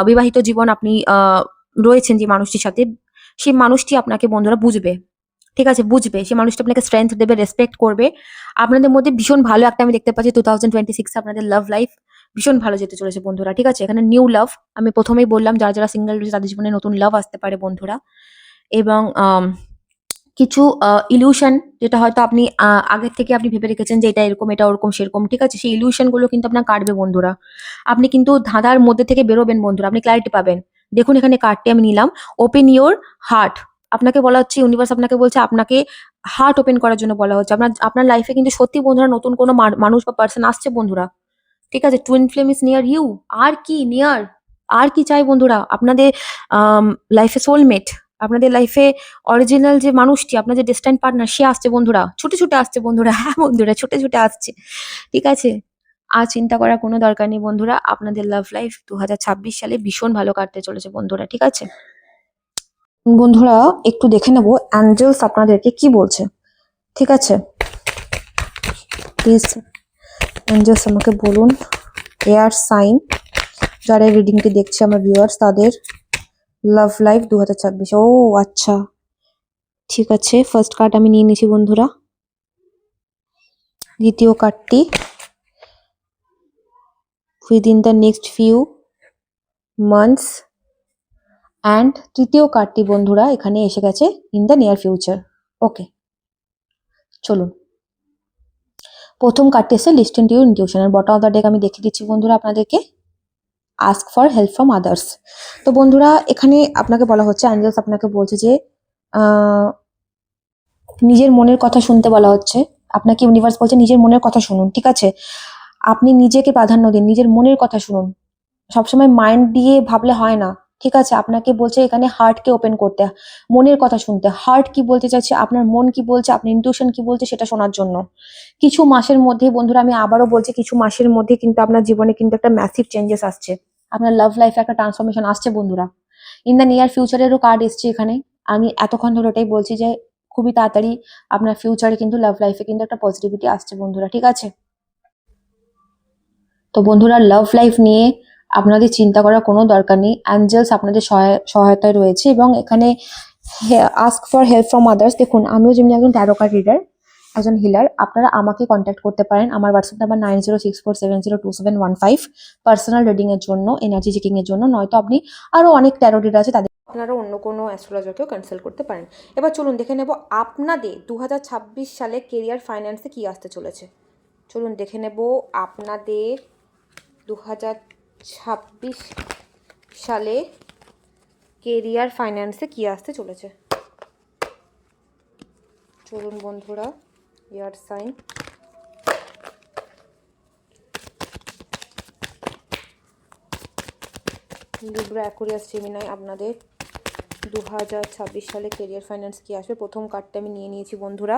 বিবাহিত জীবন আপনি রয়েছেন যে মানুষটির সাথে, সেই মানুষটি আপনাকে বন্ধুরা বুঝবে, ঠিক আছে? বুঝবে। সেই মানুষটা আপনাকে স্ট্রেংথ দেবে, রেসপেক্ট করবে। আপনাদের মধ্যে ভীষণ ভালো একটা আমি দেখতে পাচ্ছি 2026 আপনাদের লাভ লাইফ ভীষণ ভালো যেতে চলেছে বন্ধুরা, ঠিক আছে? এখানে নিউ লাভ, আমি প্রথমেই বললাম যারা যারা সিঙ্গেল রয়েছে তাদের জীবনে নতুন লাভ আসতে পারে বন্ধুরা। এবং কিছু ইলিউশন, যেটা হয়তো আপনি আগের থেকে আপনি ভেবে রেখেছেন যে এটা এরকম, এটা ওরকম, সেরকম, ঠিক আছে? সেই ইলিউশন গুলো কিন্তু আপনার কাটবে বন্ধুরা। আপনি কিন্তু ধাঁধার মধ্যে থেকে বেরোবেন বন্ধুরা, আপনি ক্লারিটি পাবেন। দেখুন এখানে কার্ডটি আমি নিলাম, ওপেন ইউর হার্ট। আপনাকে বলা হচ্ছে, ইউনিভার্স আপনাকে বলছে, আপনাকে হার্ট ওপেন করার জন্য বলা হচ্ছে। আপনার আপনার লাইফে কিন্তু সত্যি বন্ধুরা নতুন কোনো মানুষ বা পার্সন আসছে বন্ধুরা, ঠিক আছে? Twin flame is near you. আর কি নিয়ার, আর কি চাই বন্ধুরা? আপনাদের লাইফে সোলমেট, আপনাদের লাইফে অরিজিনাল যে মানুষটি, আপনার যে ডেস্টাইন পার্টনার, সে আসছে বন্ধুরা, ছুটে ছুটে আসছে বন্ধুরা। হ্যাঁ বন্ধুরা, ছুটে ছুটে আসছে, ঠিক আছে? আর চিন্তা করার কোনো দরকার নেই বন্ধুরা, আপনাদের লাভ লাইফ 2026 সালে ভীষণ ভালো কাটতে চলেছে বন্ধুরা, ঠিক আছে? বন্ধুরা একটু দেখে নেবো অ্যাঞ্জেলস আপনাদেরকে কি বলছে, ঠিক আছে? প্লিজ অ্যাঞ্জেলস আমাকে বলুন এয়ার সাইন, যারা রিডিংটি দেখছে আমার ভিউয়ার্স, তাদের লাভ লাইফ 2026। ও আচ্ছা, ঠিক আছে, ফার্স্ট কার্ড আমি নিয়ে নিয়েছি বন্ধুরা। দ্বিতীয় কার্ডটি within the next few months, অ্যান্ড তৃতীয় কার্ডটি বন্ধুরা এখানে এসে গেছে in the near future. Okay, চলুন। প্রথম কার্ডটি এসে লিস্টেন টু ইউর ইনটিউশন, আর বটম অফ দ্য ডেক আমি দেখিয়ে দিচ্ছি বন্ধুরা আপনাদেরকে, ask for help from others. তো বন্ধুরা এখানে আপনাকে বলা হচ্ছে, অ্যাঞ্জেলস আপনাকে বলছে যে নিজের মনের কথা শুনতে বলা হচ্ছে আপনাকে। ইউনিভার্স বলছে নিজের মনের কথা শুনুন, ঠিক আছে? আপনি নিজেকে প্রাধান্য দিন, নিজের মনের কথা শুনুন, সবসময় মাইন্ড দিয়ে ভাবলে হয় না, ঠিক আছে? আপনাকে বলছে এখানে হার্টকে ওপেন করতে, মনের কথা শুনতে। হার্ট কি বলতে চাইছে, আপনার মন কি বলছে, আপনার ইনটিউশন কি বলছে সেটা শোনার জন্য। কিছু মাসের মধ্যেই বন্ধুরা, আমি আবারও বলছি, কিছু মাসের মধ্যে কিন্তু আপনার জীবনে কিন্তু একটা ম্যাসিভ চেঞ্জেস আসছে, আপনার লাভ লাইফে একটা ট্রান্সফরমেশন আসছে বন্ধুরা। ইন দ্য নিয়ার ফিউচারেরও কার্ড এসছে এখানে। আমি এতক্ষণ ধরে ওটাই বলছি যে খুবই তাড়াতাড়ি আপনার ফিউচারে কিন্তু লাভ লাইফে কিন্তু একটা পজিটিভিটি আসছে বন্ধুরা, ঠিক আছে? তো বন্ধুরা লাভ লাইফ নিয়ে আপনাদের চিন্তা করার কোনো দরকার নেই, অ্যাঞ্জেলস আপনাদের সহায়তায় রয়েছে, এবং এখানে ask for help from others. দেখুন, আমিও যেমনি একজন ট্যারো কার্ড রিডার, একজন হিলার, আপনারা আমাকে কন্ট্যাক্ট করতে পারেন। আমার হোয়াটসঅ্যাপ নাম্বার 9064702715, পার্সোনাল রিডিং এর জন্য, এনার্জি চেকিং এর জন্য। নয়তো আপনি আরো অনেক ট্যারো রিডার আছে, তাদের আপনারা অন্য কোনো অ্যাস্ট্রোলজারকেও কনসাল্ট করতে পারেন। এবার চলুন দেখে নেব আপনাদের 2026 সালে কেরিয়ার ফাইন্যান্সে কি আসতে চলেছে। চলুন দেখে নেব আপনাদের 2026 সালে কেরিয়ার ফাইন্যান্সে কি আসতে চলেছে। চলুন বন্ধুরা, air sign, Libra, Aquarius, Gemini, আপনাদের 2026 সালে কেরিয়ার ফাইন্যান্স কি আসবে। প্রথম কার্ডটা আমি নিয়ে নিয়েছি বন্ধুরা,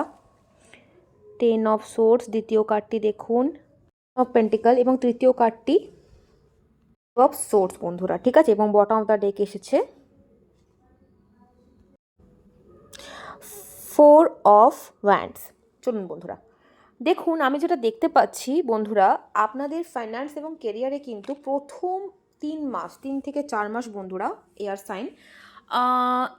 10 অফ সোর্স। দ্বিতীয় কার্ডটি দেখুন, অফ পেন্টিকল, এবং তৃতীয় কার্ডটি অফ সোর্স বন্ধুরা, ঠিক আছে? এবং বটম অফ দ্য ডেক এসেছে 4 অফ ওয়ান্ডস। চলুন বন্ধুরা দেখুন, আমি যেটা দেখতে পাচ্ছি বন্ধুরা, আপনাদের ফাইন্যান্স এবং কেরিয়ারে কিন্তু প্রথম 3 থেকে 4 মাস বন্ধুরা, এয়ার সাইন,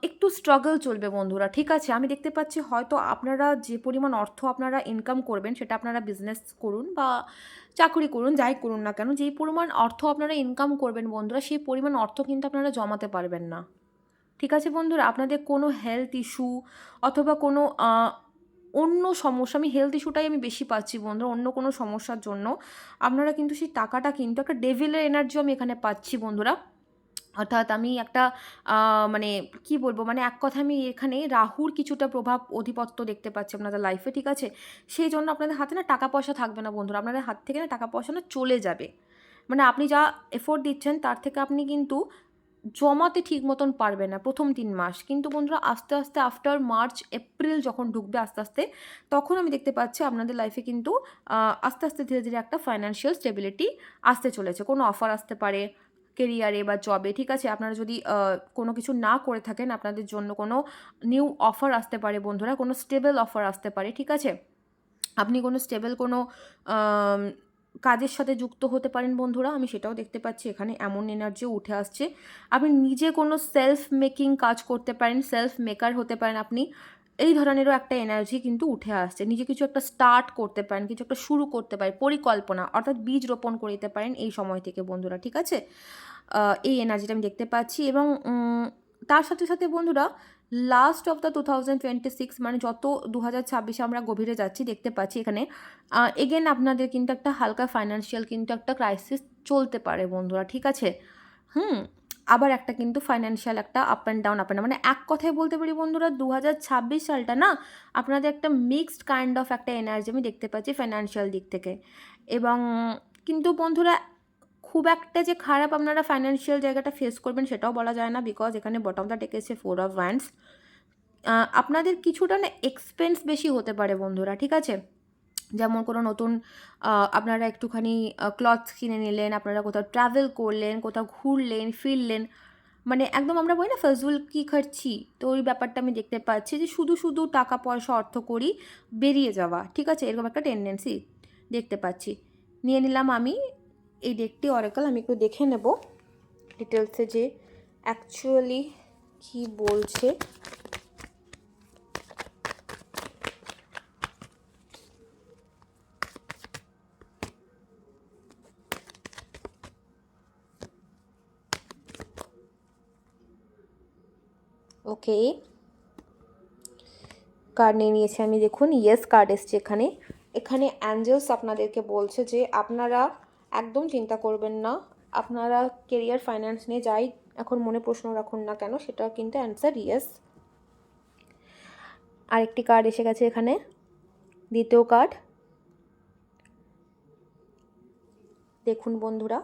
একটু স্ট্রাগল চলবে বন্ধুরা, ঠিক আছে? আমি দেখতে পাচ্ছি হয়তো আপনারা যে পরিমাণ অর্থ আপনারা ইনকাম করবেন, সেটা আপনারা বিজনেস করুন বা চাকরি করুন, যাই করুন না কেন, যেই পরিমাণ অর্থ আপনারা ইনকাম করবেন বন্ধুরা, সেই পরিমাণ অর্থ কিন্তু আপনারা জমাতে পারবেন না, ঠিক আছে বন্ধুরা? আপনাদের কোনো হেলথ ইস্যু অথবা কোনো অন্য সমস্যা, আমি হেলথ ইস্যুটাই আমি বেশি পাচ্ছি বন্ধুরা, অন্য কোনো সমস্যার জন্য আপনারা কিন্তু সেই টাকাটা কিন্তু একটা ডেভিলের এনার্জিও আমি এখানে পাচ্ছি বন্ধুরা। অর্থাৎ আমি একটা মানে কি বলবো, মানে এক কথা আমি এখানে রাহুর কিছুটা প্রভাব অধিপত্য দেখতে পাচ্ছি আপনাদের লাইফে, ঠিক আছে? সেই জন্য আপনাদের হাতে না টাকা পয়সা থাকবে না বন্ধুরা, আপনাদের হাত থেকে না টাকা পয়সা না চলে যাবে। মানে আপনি যা এফোর্ট দিচ্ছেন তার থেকে আপনি কিন্তু জমাতে ঠিক মতন পারবে না প্রথম 3 মাস, কিন্তু বন্ধুরা আস্তে আস্তে আফটার মার্চ এপ্রিল যখন ঢুকবে আস্তে আস্তে, তখন আমি দেখতে পাচ্ছি আপনাদের লাইফে কিন্তু আস্তে আস্তে ধীরে ধীরে একটা ফাইন্যান্সিয়াল স্টেবিলিটি আসতে চলেছে। কোনো অফার আসতে পারে কেরিয়ারে বা জবে, ঠিক আছে? আপনারা যদি কোনো কিছু না করে থাকেন, আপনাদের জন্য কোনো নিউ অফার আসতে পারে বন্ধুরা, কোনো স্টেবল অফার আসতে পারে, ঠিক আছে? আপনি কোনো স্টেবল কোনো কাজের সাথে যুক্ত হতে পারেন বন্ধুরা, আমি সেটাও দেখতে পাচ্ছি এখানে, এমন এনার্জিও উঠে আসছে। আপনি নিজে কোনো সেলফ মেকিং কাজ করতে পারেন, সেলফ মেকার হতে পারেন আপনি, এই ধরনেরও একটা এনার্জি কিন্তু উঠে আসছে। নিজে কিছু একটা স্টার্ট করতে পারেন, কিছু একটা শুরু করতে পারেন, পরিকল্পনা অর্থাৎ বীজ রোপণ করে দিতে পারেন এই সময় থেকে বন্ধুরা, ঠিক আছে? এই এনার্জিটা আমি দেখতে পাচ্ছি। এবং তার সাথে সাথে বন্ধুরা লাস্ট অফ দ্য 2026, মানে যত 2026 আমরা গভীরে যাচ্ছি, দেখতে পাচ্ছি এখানে এগেন আপনাদের কিন্তু একটা হালকা ফাইন্যান্সিয়াল কিন্তু একটা ক্রাইসিস চলতে পারে বন্ধুরা, ঠিক আছে? আবার একটা কিন্তু ফাইন্যান্সিয়াল একটা আপ অ্যান্ড ডাউন, মানে এক কথায় বলতে পারি বন্ধুরা 2026 সালটা না আপনাদের একটা মিক্সড কাইন্ড অফ একটা এনার্জি আমি দেখতে পাচ্ছি ফাইন্যান্সিয়াল দিক থেকে। এবং কিন্তু বন্ধুরা খুব একটা যে খারাপ আপনারা ফাইন্যান্সিয়াল জায়গাটা ফেস করবেন সেটাও বলা যায় না, বিকজ এখানে বটম দ্য ডেক এসে 4 অফ ওয়ান্ডস। আপনাদের কিছুটা না এক্সপেন্স বেশি হতে পারে বন্ধুরা, ঠিক আছে? যেমন কোনো নতুন আপনারা একটুখানি ক্লথ কিনে নিলেন, আপনারা কোথাও ট্রাভেল করলেন, কোথাও ঘুরলেন ফিরলেন, মানে একদম আমরা বলি না ফাজুল কি খাচ্ছি, তো ওই ব্যাপারটা আমি দেখতে পাচ্ছি যে শুধু শুধু টাকা পয়সা অর্থ করি বেরিয়ে যাওয়া, ঠিক আছে, এরকম একটা টেন্ডেন্সি দেখতে পাচ্ছি। নিয়ে নিলাম আমি এই ডেকটি অরাকল, আমি একটু দেখে নেব ডিটেলসে যে অ্যাকচুয়ালি কি বলছে। ওকে, কার্ড নিয়ে নিয়েছি আমি, দেখুন ইয়েস কার্ড এসছে এখানে। এখানে অ্যাঞ্জেলস আপনাদেরকে বলছে যে আপনারা একদম চিন্তা করবেন না, আপনারা কেরিয়ার ফাইন্যান্স নিয়ে যাই এখন মনে প্রশ্ন রাখুন না কেন, সেটা কিন্তু অ্যান্সার ইয়েস। আরেকটি কার্ড এসে গেছে এখানে, দ্বিতীয় কার্ড, দেখুন বন্ধুরা,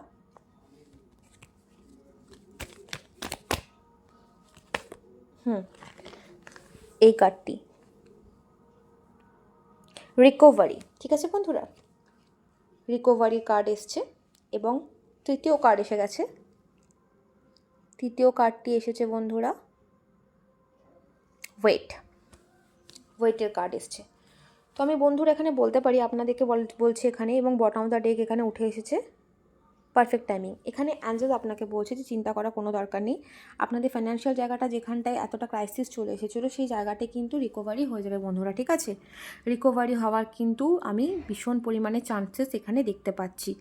এই কার্ডটি রিকভারি, ঠিক আছে বন্ধুরা, রিকভারি কার্ড এসছে। এবং তৃতীয় কার্ড এসে গেছে, তৃতীয় কার্ডটি এসেছে বন্ধুরা ওয়েটের কার্ড এসছে। তো আমি বন্ধুরা এখানে বলতে পারি আপনাদেরকে বলছি এখানে, এবং বটম অফ দ্য ডেক এখানে উঠে এসেছে পারফেক্ট টাইমিং। এখানে অ্যাঞ্জেল আপনাকে বলছে যে চিন্তা করার কোনো দরকার নেই, আপনাদের ফাইন্যান্সিয়াল জায়গাটা যেখানটায় এতটা ক্রাইসিস চলে এসেছিলো সেই জায়গাতে কিন্তু রিকভারি হয়ে যাবে বন্ধুরা, ঠিক আছে, রিকভারি হওয়ার কিন্তু আমি ভীষণ পরিমাণে চান্সেস এখানে দেখতে পাচ্ছি।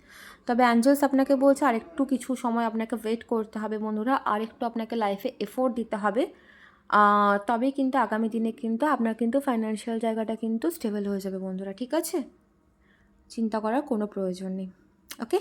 তবে অ্যাঞ্জেলস আপনাকে বলছে আরেকটু কিছু সময় আপনাকে ওয়েট করতে হবে বন্ধুরা, আরেকটু আপনাকে লাইফে এফোর্ট দিতে হবে, তবে কিন্তু আগামী দিনে কিন্তু আপনার কিন্তু ফাইন্যান্সিয়াল জায়গাটা কিন্তু স্টেবল হয়ে যাবে বন্ধুরা, ঠিক আছে, চিন্তা করার কোনো প্রয়োজন নেই। ওকে।